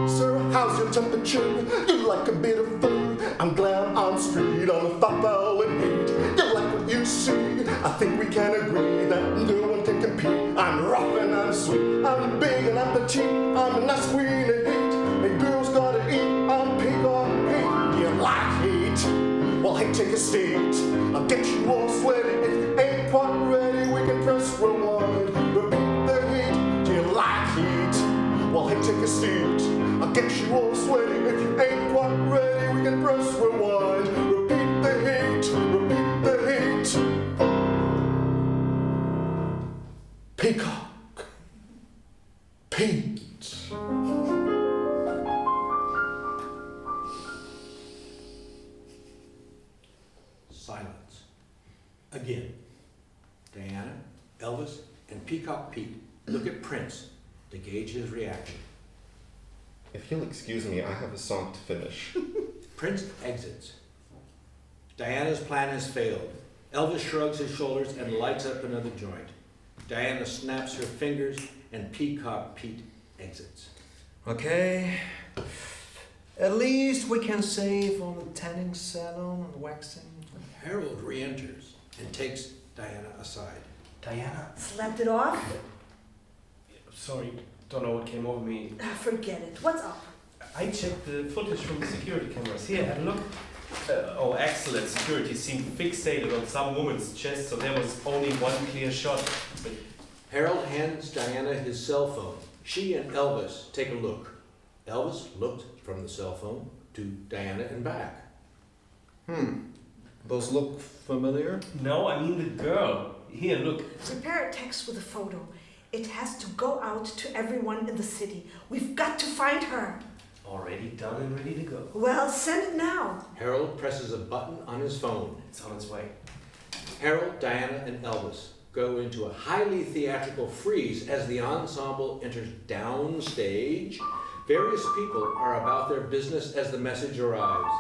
Sir, how's your temperature? You like a bit of food? I'm glad I'm street, I'm a foul in heat. You like what you see? I think we can agree that no one can compete. I'm rough and I'm sweet, I'm big and I'm petite. I'm a nice queen in heat, and girls gotta eat. I'm Peacock Pete. Do you like heat? Well, hey, take a seat. I'll get you all sweaty. If you ain't quite ready, we can press rewind. Repeat the heat. Do you like heat? Well, hey, take a seat. I'll get you all sweaty. If you ain't quite ready, we can press rewind. Repeat the heat. Repeat the heat. Peacock Pete. Silence. Again. Diana, Elvis, and Peacock Pete look at Prince to gauge his reaction. If you'll excuse me, I have a song to finish. Prince exits. Diana's plan has failed. Elvis shrugs his shoulders and lights up another joint. Diana snaps her fingers and Peacock Pete exits. Okay. At least we can save on the tanning salon and waxing. Harold re-enters and takes Diana aside. Diana? Slept it off? Sorry, don't know what came over me. Forget it. What's up? I checked the footage from the security cameras. Here, have a look. Oh, excellent. Security seemed fixated on some woman's chest, so there was only one clear shot. But Harold hands Diana his cell phone. She and Elvis take a look. Elvis looked from the cell phone to Diana and back. Those look familiar? no, I mean the girl. Here, look. Prepare a text with a photo. It has to go out to everyone in the city. We've got to find her. Already done and ready to go. Well, send it now. Harold presses a button on his phone. It's on its way. Harold, Diana, and Elvis go into a highly theatrical freeze as the ensemble enters downstage. Various people are about their business as the message arrives.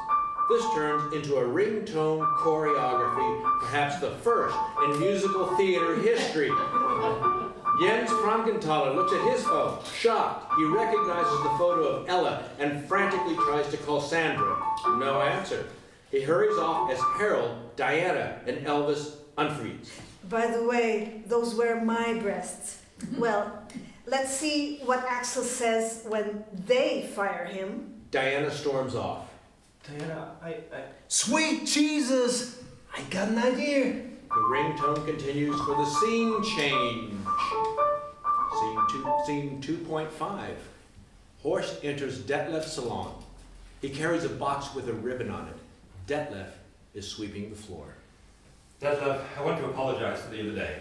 This turns into a ringtone choreography, perhaps the first in musical theater history. Jens Frankenthaler looks at his phone, shocked. He recognizes the photo of Ella and frantically tries to call Sandra. No answer. He hurries off as Harold, Diana, and Elvis unfreeze. By the way, those were my breasts. Well, let's see what Axel says when they fire him. Diana storms off. Diana, Sweet Jesus! I got an idea. The ringtone continues for the scene change. Scene 2.5. Horst enters Detlef's salon. He carries a box with a ribbon on it. Detlef is sweeping the floor. Detlef, I want to apologize for the other day.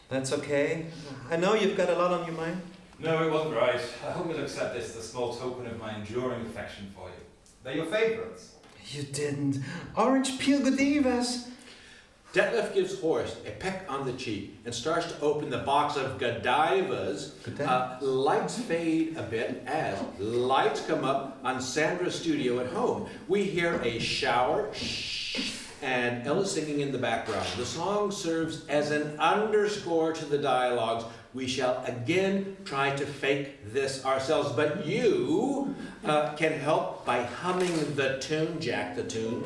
That's okay. I know you've got a lot on your mind. No, it wasn't right. I hope you'll accept this as a small token of my enduring affection for you. They're your favourites. You didn't. Orange peel Godivas. Detlef gives Horst a peck on the cheek and starts to open the box of Godivas. Lights fade a bit as lights come up on Sandra's studio at home. We hear a shower, and Ella singing in the background. The song serves as an underscore to the dialogues. We shall again try to fake this ourselves, but you can help by humming the tune, Jack the tune.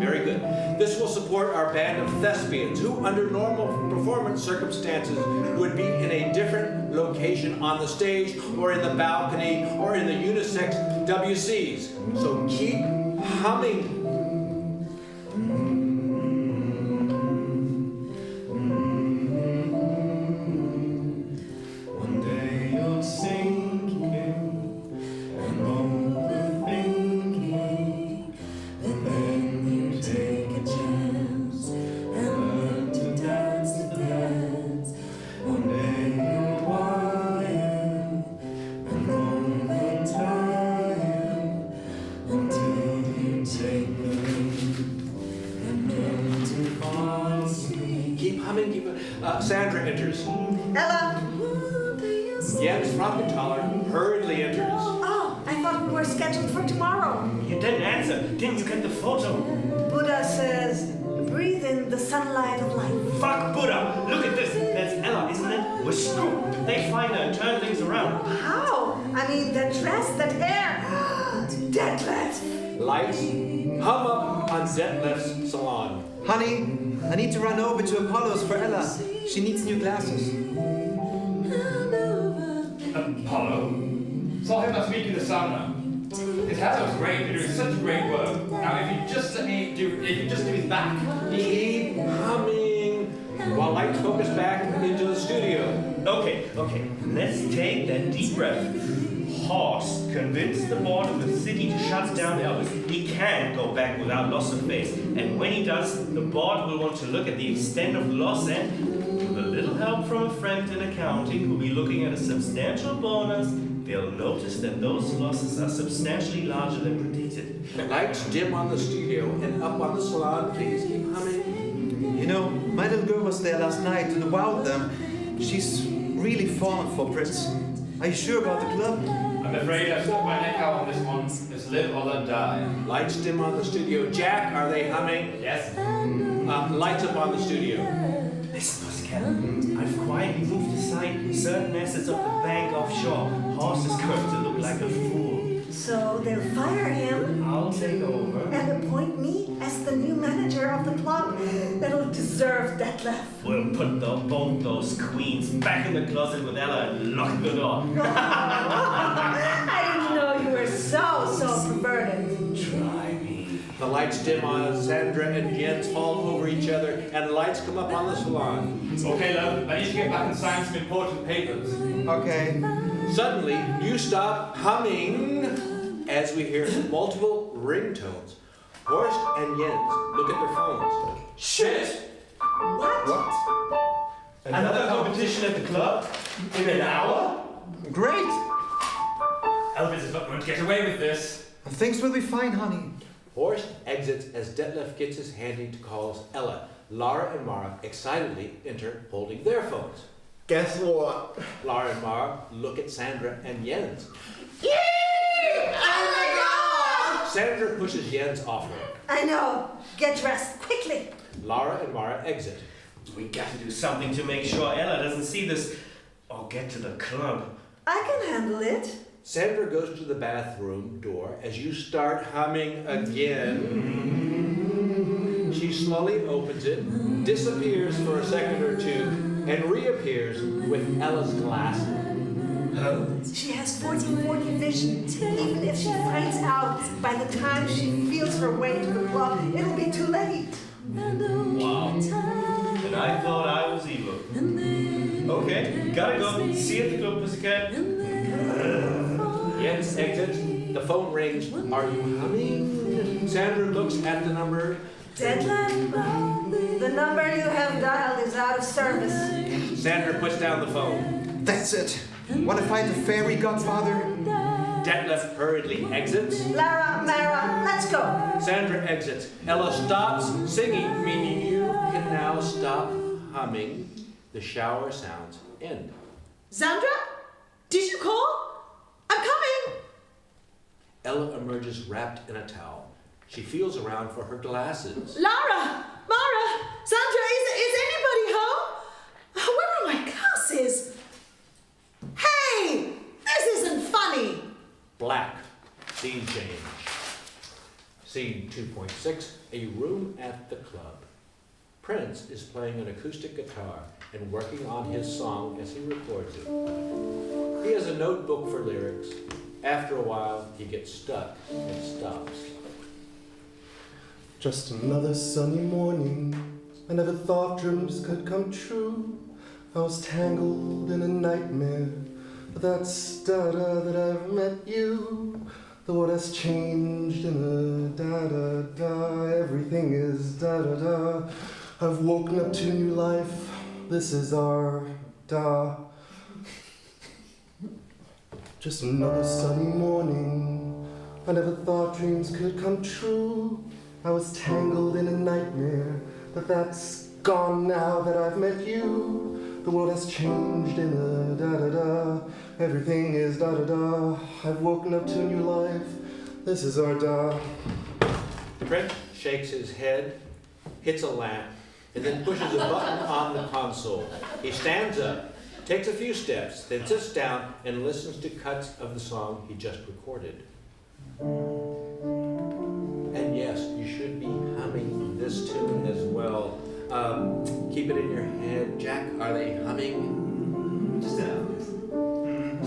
Very good. This will support our band of thespians who, under normal performance circumstances, would be in a different location on the stage or in the balcony or in the unisex WCs. So keep humming. One day you're sinking and overthinking, and then you take a chance and learn to dance the dance. One day you're wild and overtired until you take the lead and learn to fall asleep. Keep humming. Sandra enters. Ella! Jens Frankenthaler hurriedly enters. Oh, I thought we were scheduled for tomorrow. You didn't answer. Didn't you get the photo? Buddha says, breathe in the sunlight of life. Fuck Buddha! Look at this. That's Ella, isn't it? We're screwed. They find her and turn things around. How? I mean, that dress, that hair. Detlef! Lights hum up on Detlef's salon. Honey, I need to run over to Apollo's for Ella. She needs new glasses. Apollo? Saw him last week in the sauna. His hair was great. You're doing such great work. Now, if you just do his back. Keep humming while lights focus back into the studio. Okay. Let's take that deep breath. Horst convinced the board of the city to shut down Elvis. He can't go back without loss of face. And when he does, the board will want to look at the extent of loss and, with a little help from a friend in accounting who'll be looking at a substantial bonus, they'll notice that those losses are substantially larger than predicted. Lights dim on the studio and up on the salon. Please keep humming. You know, my little girl was there last night and wowed them. She's really fallen for Prince. Are you sure about the club? I'm afraid I've stuck my neck out on this one. It's live or let die. Lights dim on the studio. Jack, are they humming? Yes. Lights up on the studio. Listen, Pussycat. I've quietly moved aside certain assets of the bank offshore. Horst is going to look like a fool. So they'll fire him I'll take over. and appoint me as the new manager of the club. That'll deserve Detlef. We'll put both those queens back in the closet with Ella and lock the door. I didn't know you were so perverted. Try me. The lights dim on Sandra and Jens fall over each other, and lights come up on the salon. Okay, love. I need to get back and sign some important papers. Okay. Suddenly, you stop humming as we hear multiple ringtones. Horst and Jens look at their phones. Shit! What? Another competition at the club? In an hour? Great. Elvis is not going to get away with this. Things will be fine, honey. Horst exits as Detlef gets his handy to calls Ella. Lara and Mara excitedly enter holding their phones. Guess what? Lara and Mara look at Sandra and Jens. Oh my God! Sandra pushes Jens off her. I know. Get dressed quickly. Lara and Mara exit. We gotta do something to make sure Ella doesn't see this or get to the club. I can handle it. Sandra goes to the bathroom door as you start humming again. She slowly opens it, disappears for a second or two, and reappears with Ella's glasses. She has 40/40 vision. Even if she finds out by the time she feels her way to the club, it'll be too late. Wow. And I thought I was evil. Okay, gotta go. See you at the club, pussycat. Jens exits. The phone rings. Are you humming? Sandra looks at the number. Deadline. The number you have dialed is out of service. Sandra puts down the phone. That's it. Want to fight the fairy godfather? Detlef hurriedly exits. Lara, Mara, let's go. Sandra exits. Ella stops singing, meaning you can now stop humming. The shower sounds end. Sandra? Did you call? I'm coming! Ella emerges wrapped in a towel. She feels around for her glasses. Lara! Mara! Sandra, is anybody home? Where are my glasses? Hey! This isn't funny! Black. Scene change. Scene 2.6, a room at the club. Prince is playing an acoustic guitar and working on his song as he records it. He has a notebook for lyrics. After a while, he gets stuck and stops. Just another sunny morning. I never thought dreams could come true. I was tangled in a nightmare. But that's da-da that I've met you. The world has changed in a da-da-da. Everything is da-da-da. I've woken up to new life. This is our da. Just another sunny morning. I never thought dreams could come true. I was tangled in a nightmare, but that's gone now that I've met you. The world has changed in a da-da-da. Everything is da-da-da. I've woken up to a new life. This is our da. Prince shakes his head, hits a lamp, and then pushes a button on the console. He stands up, takes a few steps, then sits down and listens to cuts of the song he just recorded. And yes, you should be humming this tune as well. Keep it in your head. Jack, are they humming? Just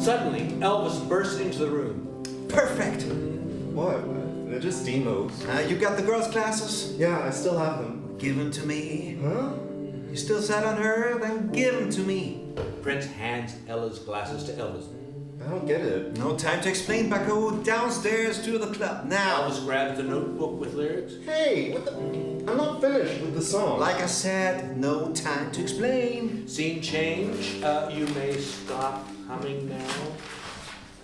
Suddenly, Elvis bursts into the room. Perfect. What? They're just demos. You got the girls' glasses? Yeah, I still have them. Give them to me. Huh? You still sat on her? Then give them to me. Prince hands Ella's glasses to Elvis. I don't get it. No time to explain, Bucko. Downstairs to the club now. Elvis grabs the notebook with lyrics. Hey, what the? I'm not finished with the song. Like I said, no time to explain. Scene change. You may stop humming now.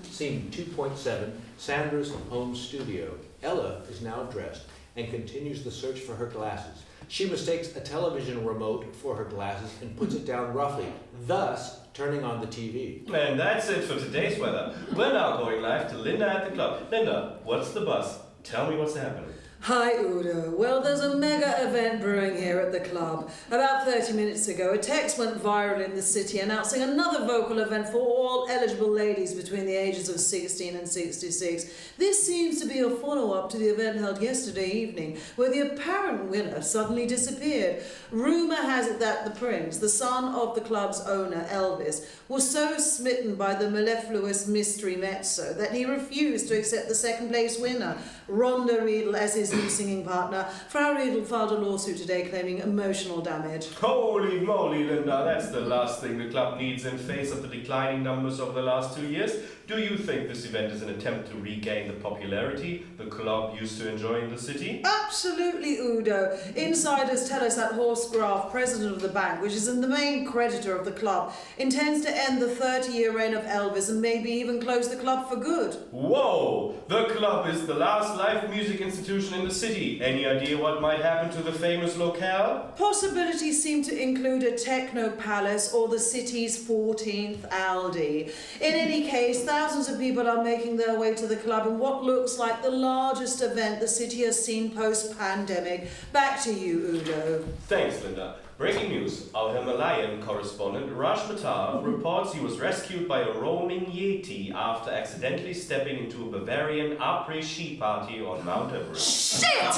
Scene 2.7, Sandra's home studio. Ella is now dressed and continues the search for her glasses. She mistakes a television remote for her glasses and puts it down roughly, thus turning on the TV. And that's it for today's weather. We're now going live to Linda at the club. Linda, what's the buzz? Tell me what's happening. Hi, Udo. Well, there's a mega event brewing here at the club. About 30 minutes ago, a text went viral in the city announcing another vocal event for all eligible ladies between the ages of 16 and 66. This seems to be a follow-up to the event held yesterday evening, where the apparent winner suddenly disappeared. Rumour has it that the prince, the son of the club's owner, Elvis, was so smitten by the mellifluous mystery mezzo that he refused to accept the second-place winner, Rhonda Riedel, as his new singing partner. Frau Riedel filed a lawsuit today claiming emotional damage. Holy moly, Linda, that's the last thing the club needs in face of the declining numbers over the last 2 years. Do you think this event is an attempt to regain the popularity the club used to enjoy in the city? Absolutely, Udo. Insiders tell us that Horst Graf, president of the bank, which is the main creditor of the club, intends to end the 30-year reign of Elvis and maybe even close the club for good. Whoa! The club is the last live music institution in the city. Any idea what might happen to the famous locale? Possibilities seem to include a techno palace or the city's 14th Aldi. In any case, thousands of people are making their way to the club in what looks like the largest event the city has seen post-pandemic. Back to you, Udo. Thanks, Linda. Breaking news. Our Himalayan correspondent, Raj Matar, reports he was rescued by a roaming Yeti after accidentally stepping into a Bavarian après-ski party on Mount Everest. Shit!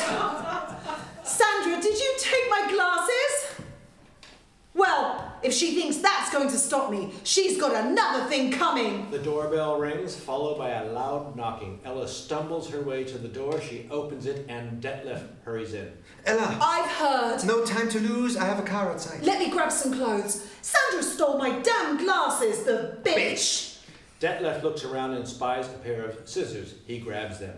Sandra, did you take my glasses? Well, If she thinks that's going to stop me, she's got another thing coming. The doorbell rings, followed by a loud knocking. Ella stumbles her way to the door. She opens it, and Detlef hurries in. Ella! I've heard. No time to lose. I have a car outside. Let me grab some clothes. Sandra stole my damn glasses, the bitch! Detlef looks around and spies a pair of scissors. He grabs them.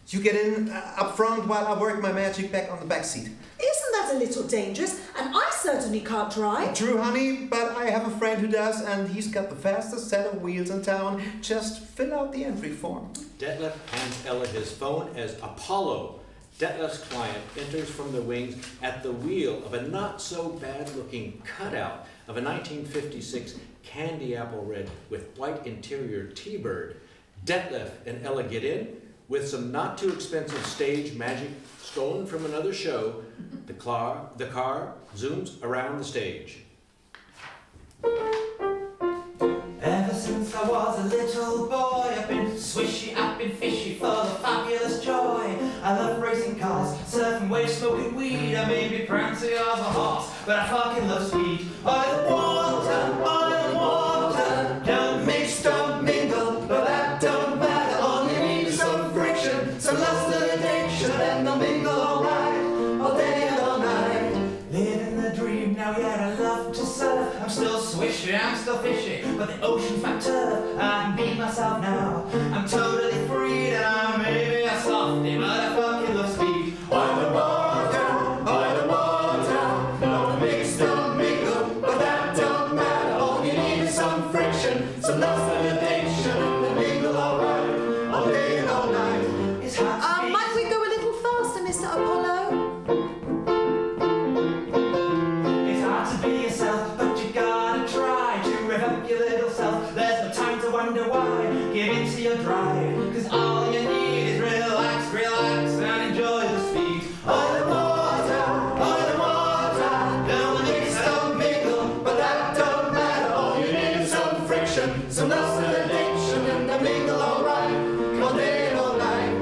You get in up front while I work my magic back on the back seat. Isn't that a little dangerous? And I certainly can't drive. True, honey, but I have a friend who does, and he's got the fastest set of wheels in town. Just fill out the entry form. Detlef hands Ella his phone as Apollo, Detlef's client, enters from the wings at the wheel of a not-so-bad-looking cutout of a 1956 candy apple red with white interior T-bird. Detlef and Ella get in. With some not-too-expensive stage magic stolen from another show, the car zooms around the stage. Ever since I was a little boy, I've been swishy, I've been fishy, full of fabulous joy. I love racing cars, surfing waves, smoking weed. I may be prancy as a horse, but I fucking love speed. Oil and water, don't mix, don't mingle, but that don't matter. All you need is some friction, some lust and addiction, and they'll mingle all night, all day and all night. Living the dream now, yeah, I love to surf. I'm still swishy, I'm still fishy, but the ocean's my turf. I can be myself now. I'm totally free, and I'm maybe a softie, but I fucking love speed. Oil and water, don't mix, don't mingle, but that don't matter. All you need is some friction, some lust and addiction, and the mingle all right, all day and all night. It's hard to be. Might we go a little faster, Mr. Apollo? It's hard to be yourself, but you gotta try to rev up your little self. There's no time to wonder why. Give into your drive, cause all you need is relax, relax, and enjoy the speed. Oil and water, don't mix, don't mingle, but that don't matter. All you need is some friction, some lust and addiction, and the mingle all right, all day and all night.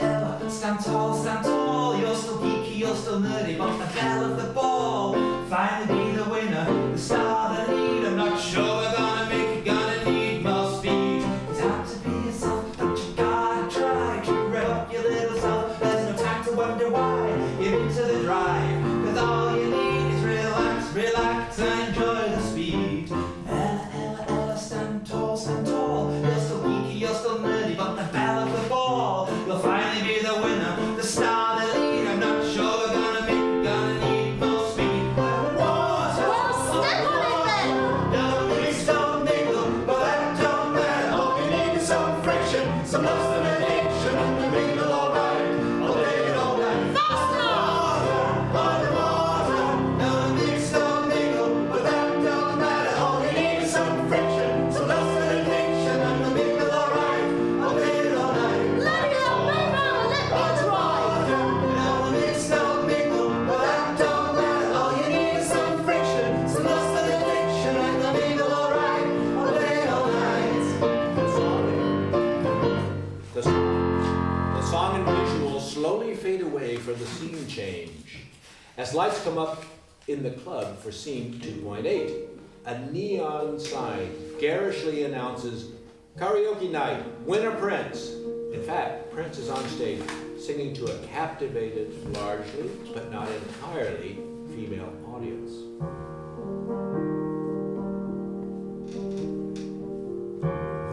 Ella, stand tall, you're still geeky, you're still nerdy, but the belle of the ball, finally be the winner, the star, the lead. I'm not sure we're gonna make it, gonna need more speed. It's hard to be yourself, but you gotta try to rev up your little self. There's no time to wonder why. Give into the drive, cause all you need is relax, relax, and enjoy the speed. Ella, stand tall, you're still geeky, you're still nerdy, but the belle of the ball, you'll finally be the winner, the star, the lead. I'm not sure we're gonna make it, gonna need more speed. Water, step on it then. don't mix, don't mingle, but that don't matter. All you need is some friction, some lust and addiction, and the mingle all right, all day and all night. Water, don't mix, don't mingle, but that don't matter. All you need is some friction, some lust and addiction, and the mingle all right, all day and all night. Let me up, let me drive. Don't mix, don't mingle, but that don't matter. All you need is some friction, some lust and addiction, and the mingle all right, all day and all night. The song and visuals slowly fade away for the scene change. As lights come up in the club for scene 2.8, a neon sign garishly announces karaoke night, winner Prince. In fact, Prince is on stage singing to a captivated, largely, but not entirely, female audience.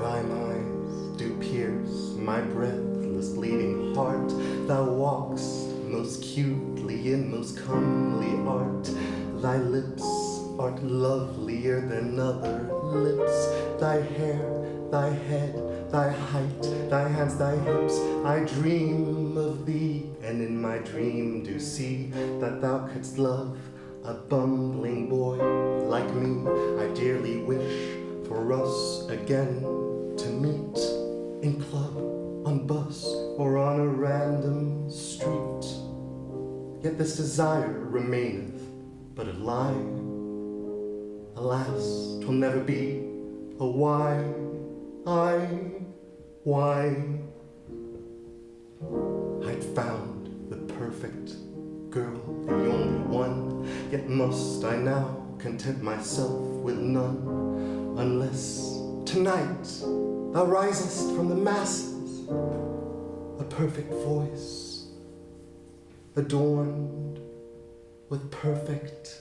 Thine eyes do pierce my breathless bleeding heart. Thou walkst most cutely in most comely art. Thy lips art lovelier than other lips. Thy hair, thy head, thy height, thy hands, thy hips. I dream of thee, and in my dream do see that thou couldst love a bumbling boy like me. I dearly wish for us again to meet in club, on bus, or on a random street. Yet this desire remaineth but a lie. Alas, 'twill never be a why. I'd found the perfect girl, the only one, yet must I now content myself with none, unless tonight thou risest from the masses, a perfect voice, adorned with perfect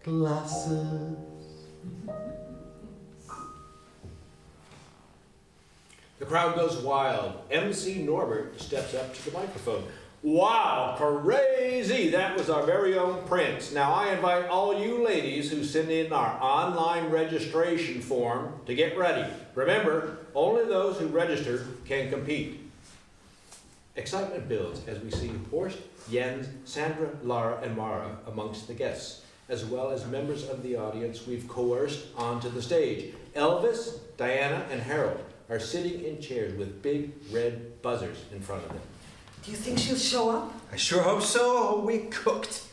glasses. The crowd goes wild. MC Norbert steps up to the microphone. Wow, crazy! That was our very own Prince. Now I invite all you ladies who send in our online registration form to get ready. Remember, only those who register can compete. Excitement builds as we see Horst, Jens, Sandra, Lara, and Mara amongst the guests, as well as members of the audience we've coerced onto the stage. Elvis, Diana, and Harold are sitting in chairs with big red buzzers in front of them. Do you think she'll show up? I sure hope so. We cooked.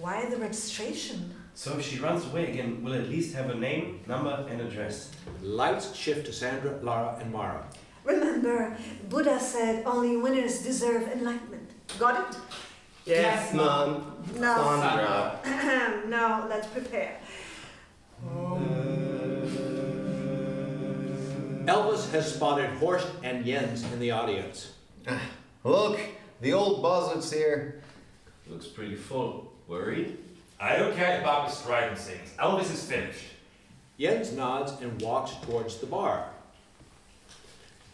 Why the registration? So if she runs away again, we'll at least have a name, number, and address. Lights shift to Sandra, Lara, and Mara. Remember, Buddha said only winners deserve enlightenment. Got it? Yes, Mom. No. Sandra. Now, let's prepare. Elvis has spotted Horst and Jens in the audience. Look, the old buzzard's here. Looks pretty full. Worried? I don't care about the strident things. Elvis is finished. Jens nods and walks towards the bar.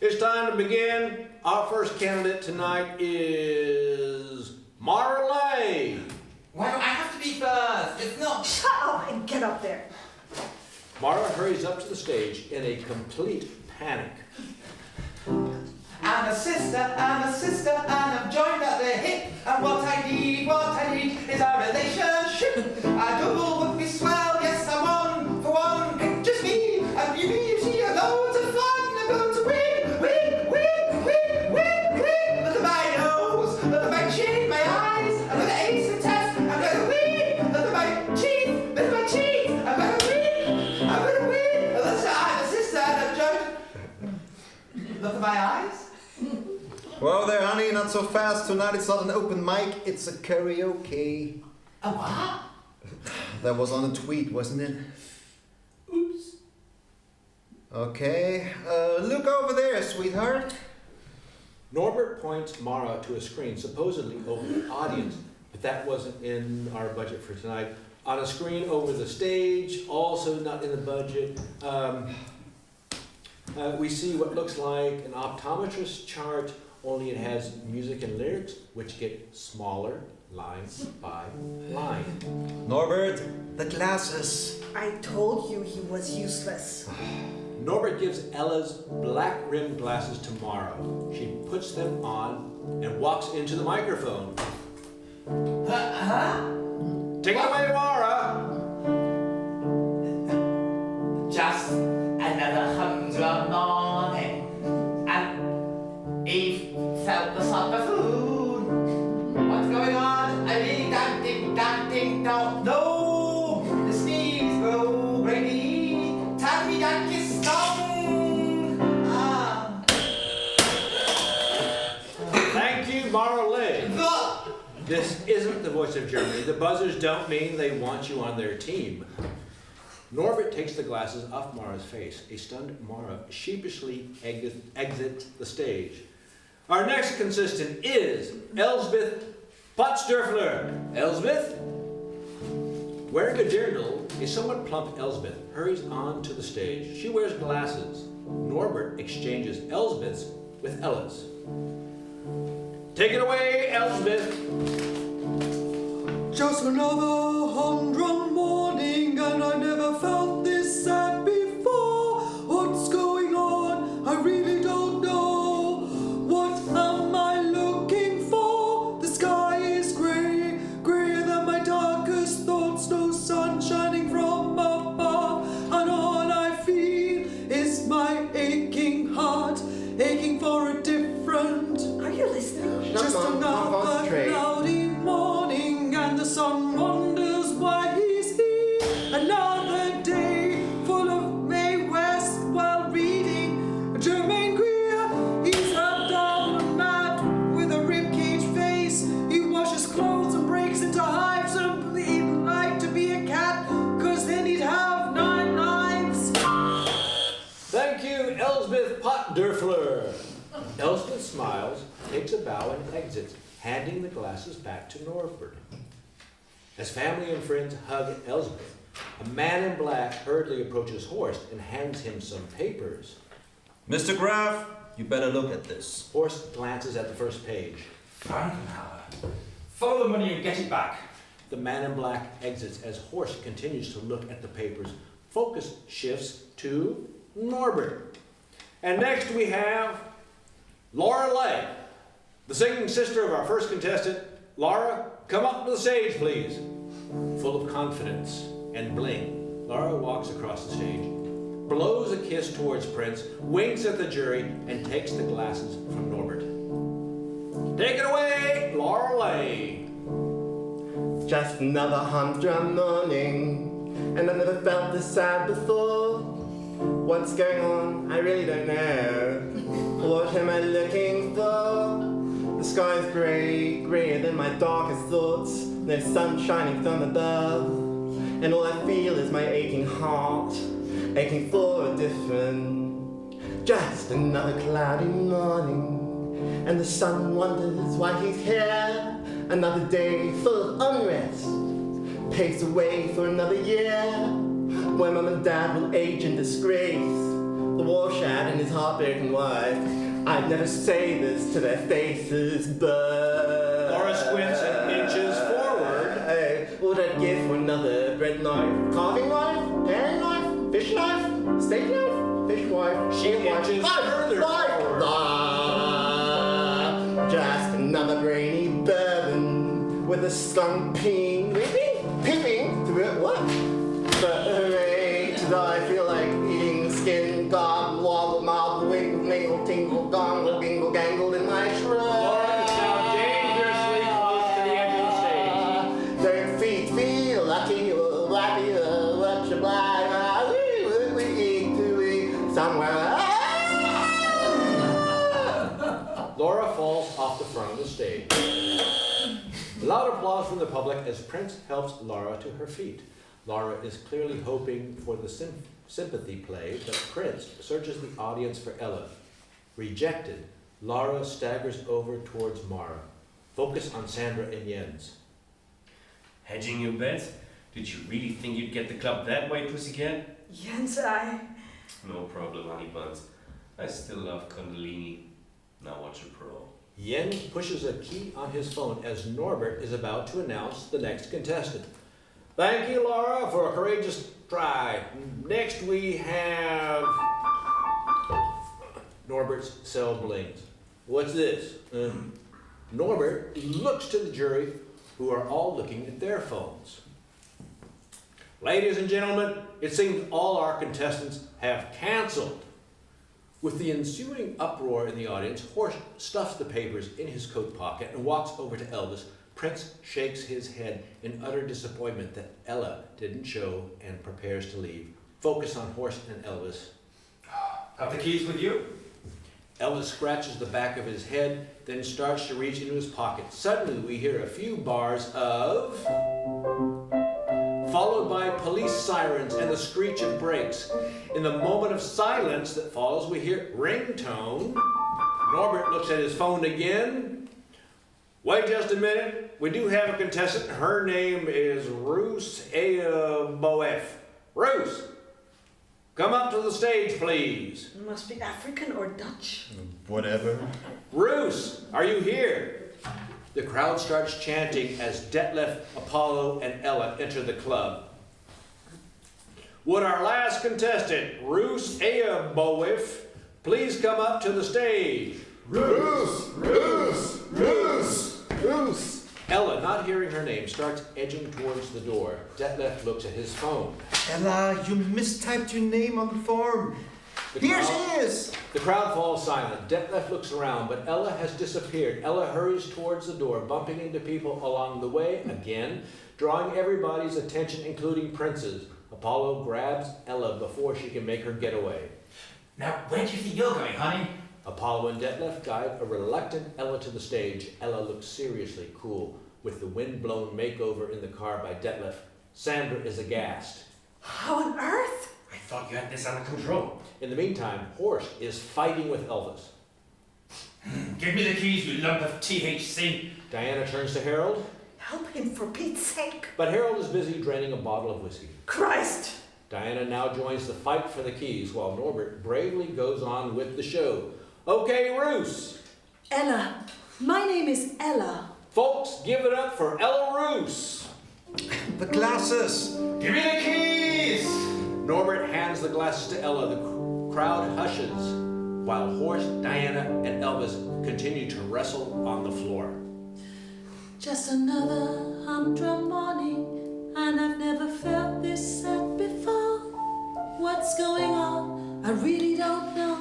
It's time to begin. Our first candidate tonight is Marley. Why do I have to be first? It's not. Shut up and get up there. Mara hurries up to the stage in a complete panic. I'm a sister, and I've joined at the hip. And what I need is our relationship. A double would be swell, yes, I'm on for one. Just me and you see loads of fun. I'm going to win. Look at my nose, look at my chin, my eyes. I'm going to ace the test, I'm going to win. Look at my cheek, I'm going to win. Listen, I'm a sister, and I've joined. Look at my eyes. Whoa there, honey, not so fast. Tonight it's not an open mic, it's a karaoke. A what? That was on a tweet, wasn't it? Oops. Okay, look over there, sweetheart. Norbert points Mara to a screen, supposedly over the audience, but that wasn't in our budget for tonight. On a screen over the stage, also not in the budget, we see what looks like an optometrist chart, only it has music and lyrics, which get smaller line by line. Norbert, the glasses. I told you he was useless. Norbert gives Ella's black-rimmed glasses to Mara. She puts them on and walks into the microphone. Take it away, Mara! Just another humdrum morning, and Eve felt the sun buffoon. What's going on? I really don't know. The sneeze grow ready. Tell me that kiss song. Thank you, Marley. This isn't the voice of Germany. The buzzers don't mean they want you on their team. Norbert takes the glasses off Mara's face. A stunned Mara sheepishly exits the stage. Our next contestant is Elsbeth Potsdorfler. Elsbeth? Wearing a dirndl, a somewhat plump Elsbeth hurries on to the stage. She wears glasses. Norbert exchanges Elsbeth's with Ella's. Take it away, Elsbeth. Just another humdrum morning, and I never felt this sad before. What's going on? I really don't know. What am I looking for? The sky is grey, greyer than my darkest thoughts. No sun shining from above, and all I feel is my aching heart, aching for a different. Are you listening? Just another cloudy morning, and the sun wonders why he's Elspeth smiles, takes a bow, and exits, handing the glasses back to Norbert. As family and friends hug Elspeth, a man in black hurriedly approaches Horst and hands him some papers. Mr. Graf, you better look at this. Horst glances at the first page. Frankenhauer. Follow the money and get it back. The man in black exits as Horst continues to look at the papers. Focus shifts to Norbert. And next we have Laura Lay, the singing sister of our first contestant. Laura, come up to the stage, please. Full of confidence and bling, Laura walks across the stage, blows a kiss towards Prince, winks at the jury, and takes the glasses from Norbert. Take it away, Laura Lay. Just another humdrum morning, and I never felt this sad before. What's going on? I really don't know. What am I looking for? The sky is grey, greyer than my darkest thoughts. There's sun shining from above, and all I feel is my aching heart, aching for a different. Just another cloudy morning, and the sun wonders why he's here. Another day full of unrest, paves the way for another year, when Mum and Dad will age in disgrace, the war-shad and his heartbroken wife. I'd never say this to their faces, but Laura squints and inches forward. What would I give for another bread knife, carving knife, paring knife, fish knife, steak knife, fish wife, She wife, inches further forward. Just another brainy bourbon with a skunk peeping through it. What? But hooray, I feel like eating skin, gob, wobble, marble, wiggle, mingle, tingle, gongle, gingle, gangle in my shrub. Laura is now dangerously close to the edge of the stage. Their feet feel lucky, wappy, what's your blind, somewhere. Laura falls off the front of the stage. Loud applause from the public as Prince helps Laura to her feet. Laura is clearly hoping for the sympathy play, but Prince searches the audience for Ella. Rejected, Laura staggers over towards Mara. Focus on Sandra and Jens. Hedging your bets? Did you really think you'd get the club that way, pussycat? Jens, No problem, honey buns. I still love Kundalini. Now watch a pro. Jens pushes a key on his phone as Norbert is about to announce the next contestant. Thank you, Laura, for a courageous try. Next we have... Norbert's cell blinks. What's this? Norbert looks to the jury, who are all looking at their phones. Ladies and gentlemen, it seems all our contestants have canceled. With the ensuing uproar in the audience, Horst stuffs the papers in his coat pocket and walks over to Elvis. Prince shakes his head in utter disappointment that Ella didn't show and prepares to leave. Focus on Horst and Elvis. Have the keys with you? Elvis scratches the back of his head, then starts to reach into his pocket. Suddenly we hear a few bars of... followed by police sirens and the screech of brakes. In the moment of silence that follows, we hear ringtone. Norbert looks at his phone again. Wait just a minute. We do have a contestant. Her name is Roos Boef. Roos, come up to the stage, please. Must be African or Dutch. Whatever. Roos, are you here? The crowd starts chanting as Detlef, Apollo, and Ella enter the club. Would our last contestant, Roos Boef, please come up to the stage? Roos! Roos! Roos! Roos! Ella, not hearing her name, starts edging towards the door. Detlef looks at his phone. Ella, you mistyped your name on the form. Here she is! The crowd falls silent. Detlef looks around, but Ella has disappeared. Ella hurries towards the door, bumping into people along the way again, drawing everybody's attention, including Prince's. Apollo grabs Ella before she can make her get away. Now, where do you think you're going, honey? Apollo and Detlef guide a reluctant Ella to the stage. Ella looks seriously cool, with the wind-blown makeover in the car by Detlef. Sandra is aghast. How on earth? I thought you had this under control. In the meantime, Horst is fighting with Elvis. Give me the keys, you lump of THC. Diana turns to Harold, Help him for Pete's sake. but Harold is busy draining a bottle of whiskey. Christ! Diana now joins the fight for the keys, while Norbert bravely goes on with the show. Okay, Roos. Ella. My name is Ella. Folks, give it up for Ella Roos. The glasses! Give me the keys! Norbert hands the glasses to Ella. The crowd hushes, while Horst, Diana, and Elvis continue to wrestle on the floor. Just another humdrum morning, and I've never felt this sad before. What's going on? I really don't know.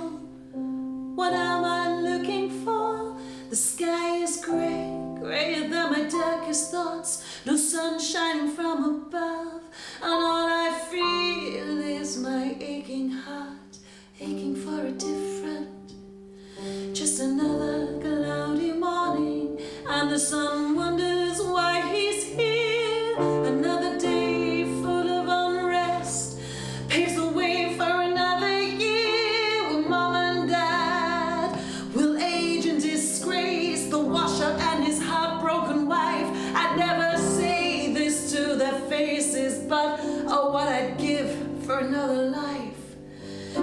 What am I looking for? The sky is grey, greyer than my darkest thoughts. No sun shining from above, and all I feel is my aching heart, aching for a different. Just another cloudy morning, and the sun wonders why he's here. Another day full of unrest paves the way for another year, where Mom and Dad will age in disgrace. The washer and his heartbroken wife, I'd never say this to their faces, but oh, what I'd give for another life.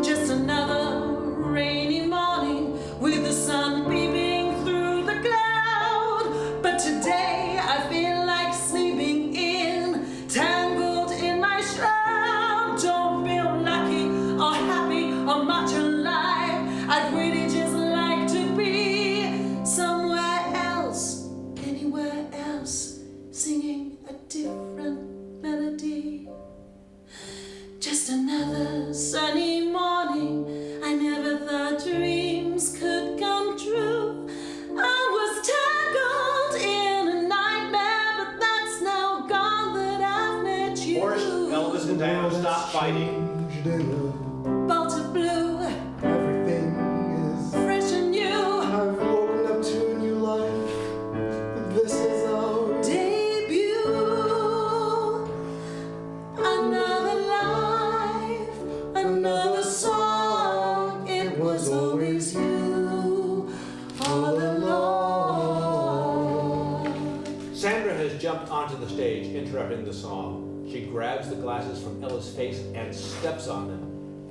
Just another rainy morning with the sun peeping through the cloud. But today I feel like sleeping in, tangled in my shroud. Don't feel lucky or happy or much alive. I'd really just like to be somewhere else, anywhere else, singing a different melody. Just another sunny morning. I never thought dreams could come true. I was tangled in a nightmare, but that's now gone that I've met you. Horst, Elvis, and Diana stop fighting. Changed in a Bolt of blue, everything is. fresh and new. I've woken up to a new life. This is our Debut. Another life, another song. It was always you all along. Sandra has jumped onto the stage, interrupting the song. She grabs the glasses from Ella's face and steps on them.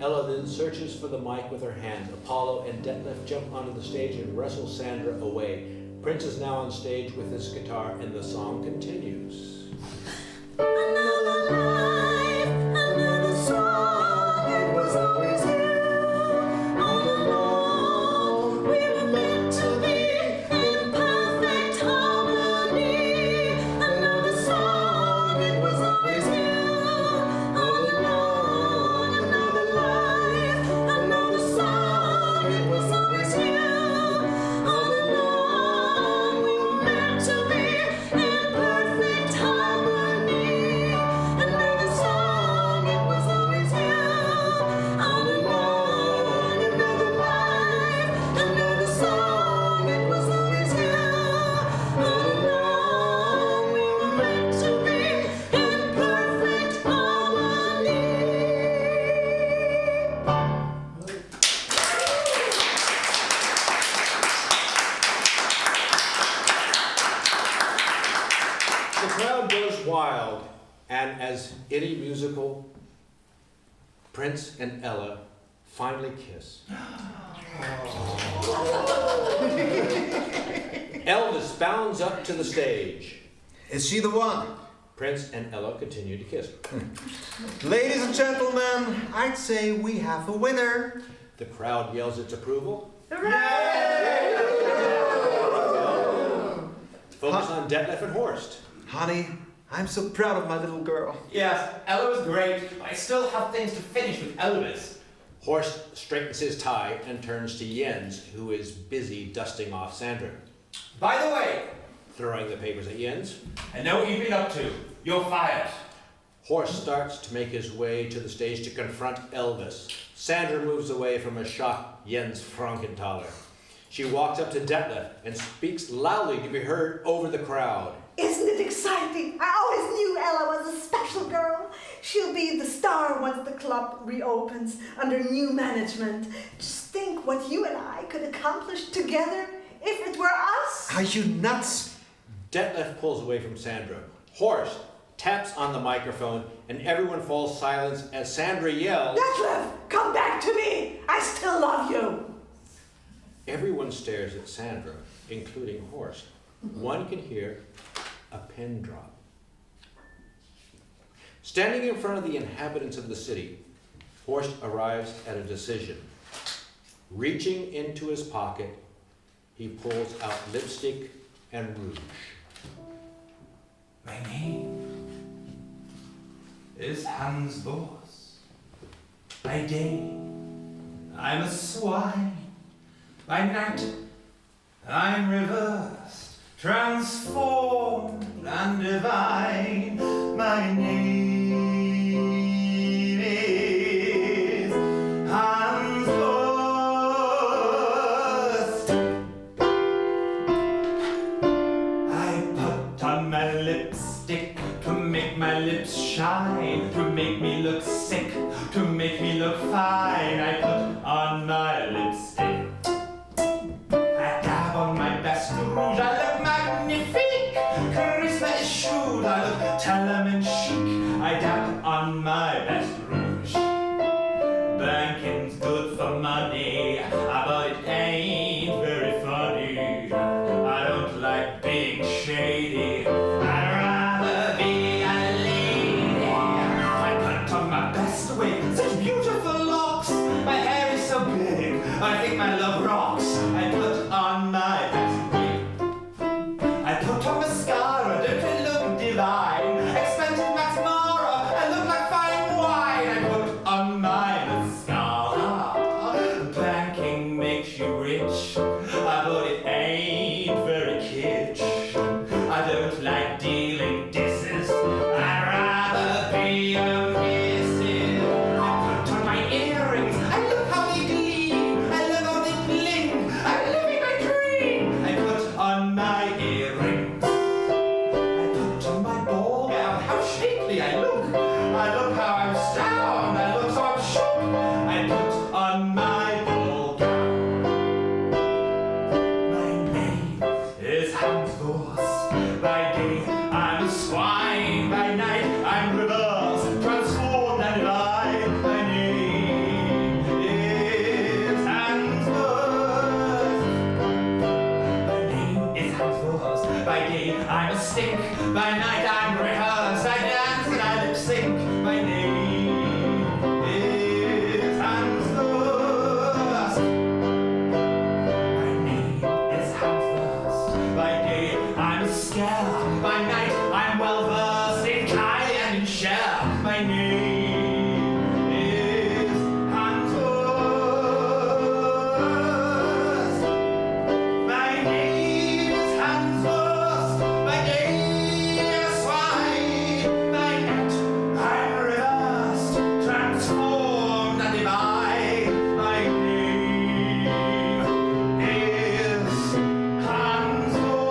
Ella then searches for the mic with her hands. Apollo and Detlef jump onto the stage and wrestle Sandra away. Prince is now on stage with his guitar, and the song continues. Another life, another song. It was always you all along. We were meant to be in perfect harmony. Another song. It was always you all along. Another life, another song. It was always you all along. We were meant to be in perfect harmony. Another song. It was always you all along. Another life, another song. It was always you all along. We were meant to be in perfect harmony. The crowd goes wild, and as any musical, Prince and Ella finally kiss. Elvis bounds up to the stage. Is she the one? Prince and Ella continue to kiss. Ladies and gentlemen, I'd say we have a winner. The crowd yells its approval. Focus on Detlef and Horst. Honey, I'm so proud of my little girl. Yes, Ella was great, but I still have things to finish with Elvis. Horst straightens his tie and turns to Jens, who is busy dusting off Sandra. By the way, Throwing the papers at Jens, I know what you've been up to. You're fired. Horst starts to make his way to the stage to confront Elvis. Sandra moves away from a shocked Jens Frankenthaler. She walks up to Detlef and speaks loudly to be heard over the crowd. Isn't it exciting? I always knew Ella was a special girl. She'll be the star once the club reopens under new management. Just think what you and I could accomplish together If it were us? Are you nuts? Detlef pulls away from Sandra. Horst taps on the microphone, and everyone falls silent as Sandra yells, Detlef, come back to me! I still love you! Everyone stares at Sandra, including Horst. One can hear a pin drop. Standing in front of the inhabitants of the city, Horst arrives at a decision. Reaching into his pocket, he pulls out lipstick and rouge. My name is Hans Voss. By day, I'm a swine. By night, I'm reversed, transformed and divine. My name is Hans Voss. I put on my lipstick to make my lips shine, to make me look sick, to make me look fine. I put on my lipstick. I dab on my best rouge. I look magnifique. Charisma is shrewd. I look Talaman chic. I dab on my best rouge. Banking's good for money, but it ain't very funny. I don't like being shady. I'd rather be a lady. I put on my best wig, such beautiful locks. My hair is so big, I think my love rocks. I put on my best wig. I put on mascara, don't I look divine? Expensive mascara, I look like fine wine. I put on my mascara. Banking makes you rich, but it ain't very kitsch. I don't like dealing disses, I'd rather be a missus. I put on my earrings, I love how they gleam, I love how they bling, I'm living my dream. I put on my earrings, I put on my ball gown, how shapely I look how I'm stoned, I look so I'm shook. I put on my ball gown. My name is Hans Voss. By day, I'm a swine. By night, I'm reversed, transformed and divine. My name is Hans Voss. My name is Hans Voss. By day, I'm a stink. By night, I'm rehearsed. I dance and I lip sync. My name is Hans Voss. My name is Hans Voss. By day, I'm a scare. By night, I'm well versed in Kylie and in Cher. My name is Hans Voss. My name is Hans Voss. By day, I'm a swine. By night, I'm reversed, transformed and divine. My name is Hans Voss.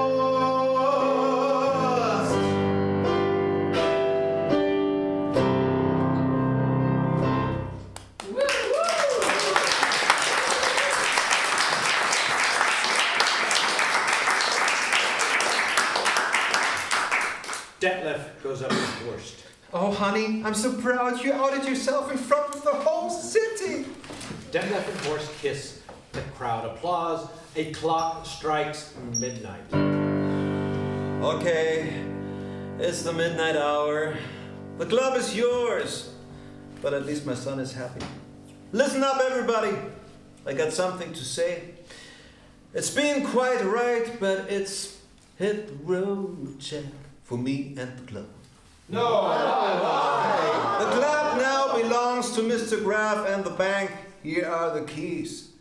Detlef goes up to Horst. Oh, honey, I'm so proud you outed yourself in front of the whole city. Detlef and Horst kiss. The crowd applauds. A clock strikes midnight. Okay, it's the midnight hour. The club is yours. But at least my son is happy. Listen up, everybody. I got something to say. It's been quite right, but it's hit the road, Jack, for me and the club. No. The club now belongs to Mr. Graf and the bank. Here are the keys.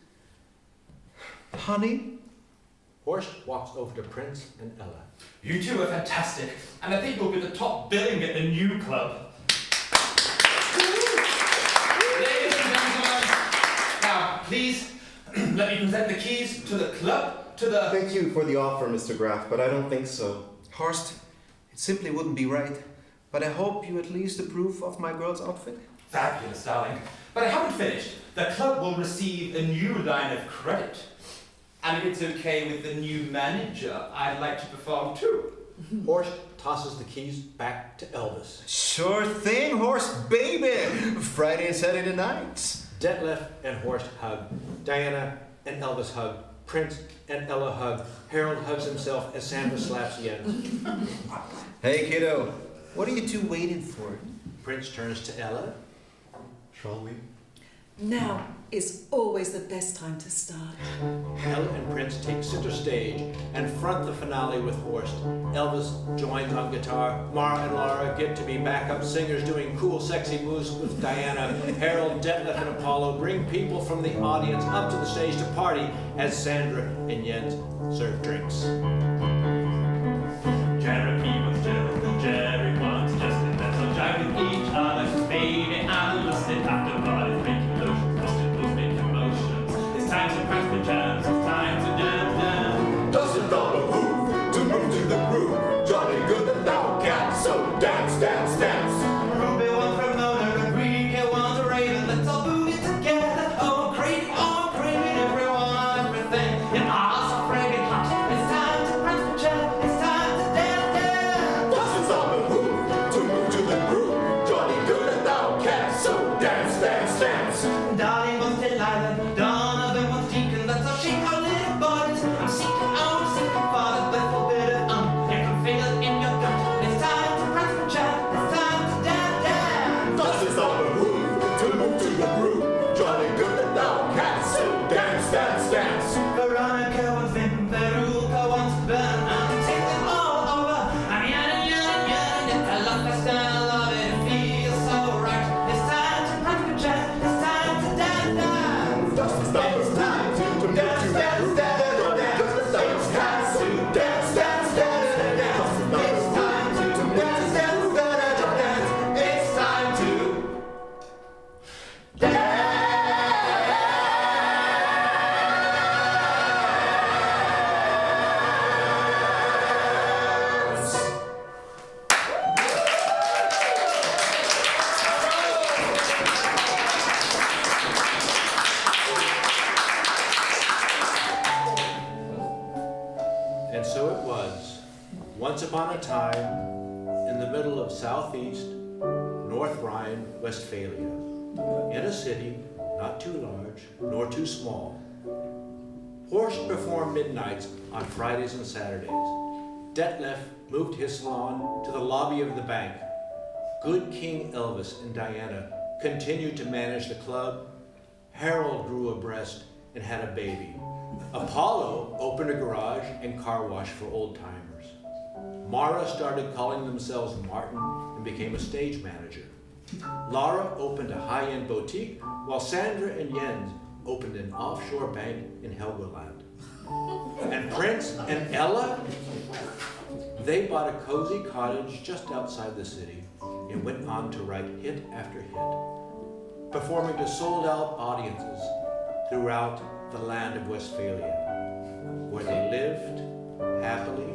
Honey? Horst walks over to Prince and Ella. You two are fantastic, and I think you'll be the top billing at the new club. Ladies and gentlemen, now please let me present the keys to the club, to the... Thank you for the offer, Mr. Graf, but I don't think so. Horst, it simply wouldn't be right. But I hope you at least approve of my girl's outfit. Fabulous, darling. But I haven't finished. The club will receive a new line of credit. And if it's okay with the new manager, I'd like to perform too. Horst tosses the keys back to Elvis. Sure thing, Horst, baby! Friday and Saturday nights. Detlef and Horst hug. Diana and Elvis hug. Prince and Ella hug. Harold hugs himself as Sandra slaps Jens. Hey, kiddo, what are you two waiting for? Prince turns to Ella. Shall we? Now is always the best time to start. Ella and Prince take center stage and front the finale with Horst. Elvis joins on guitar. Mara and Laura get to be backup singers doing cool, sexy moves with Diana. Harold, Detlef, and Apollo bring people from the audience up to the stage to party as Sandra and Jens serve drinks. Jeremy wants Jill, and Jerry wants Justin. Let's all jive with each other. Baby, I'm lusted after bodies making lotions, busted moves making emotions. It's time to press the jams, it's time to dance. Doesn't all the move to move to the groove. Johnny good and thou cat, so dance, dance, dance. Ruby wants Ramona, Rodriguez wants a Raven. Let's all move it together. Oh, crazy, everyone, everything. And all so fragrant hot. It's time to press the jam, it's time to dance, dance. Doesn't all the move to move to the groove. Johnny good and thou cat, so dance, dance, dance. Darling wants Delilah, Donovan wants Deacon. Let's all shake our little bodies. I'm seeking for the blissful bit of you can feel it in your gut. It's time to press the jam, it's time to dance, dance. Doesn't all the move to move to the groove. Johnny good and thou cat, so dance, dance, dance. Veronica wants Vim, Veruca wants Ben. I'm taking all over. I'm yearning, yearning, yearning. It's a love fest and I love it. It feels so right. It's time to press the jam, it's time to dance, dance. Doesn't all the move to move to the groove. Johnny good and thou cat, so dance, dance, dance, dance. It's time to dance, dance, dance, dance. It's time to And so it was, once upon a time, in the middle of southeast North Rhine-Westphalia, in a city not too large nor too small. Horst performed midnights on Fridays and Saturdays. Detlef moved his salon to the lobby of the bank. Good King Elvis and Diana continued to manage the club. Harold grew a breast and had a baby. Apollo opened a garage and car wash for old-timers. Mara started calling themselves Martin and became a stage manager. Laura opened a high-end boutique, while Sandra and Jens opened an offshore bank in Helgoland. And Prince and Ella, they bought a cozy cottage just outside the city and went on to write hit after hit, performing to sold-out audiences throughout the land of Westphalia, where they lived happily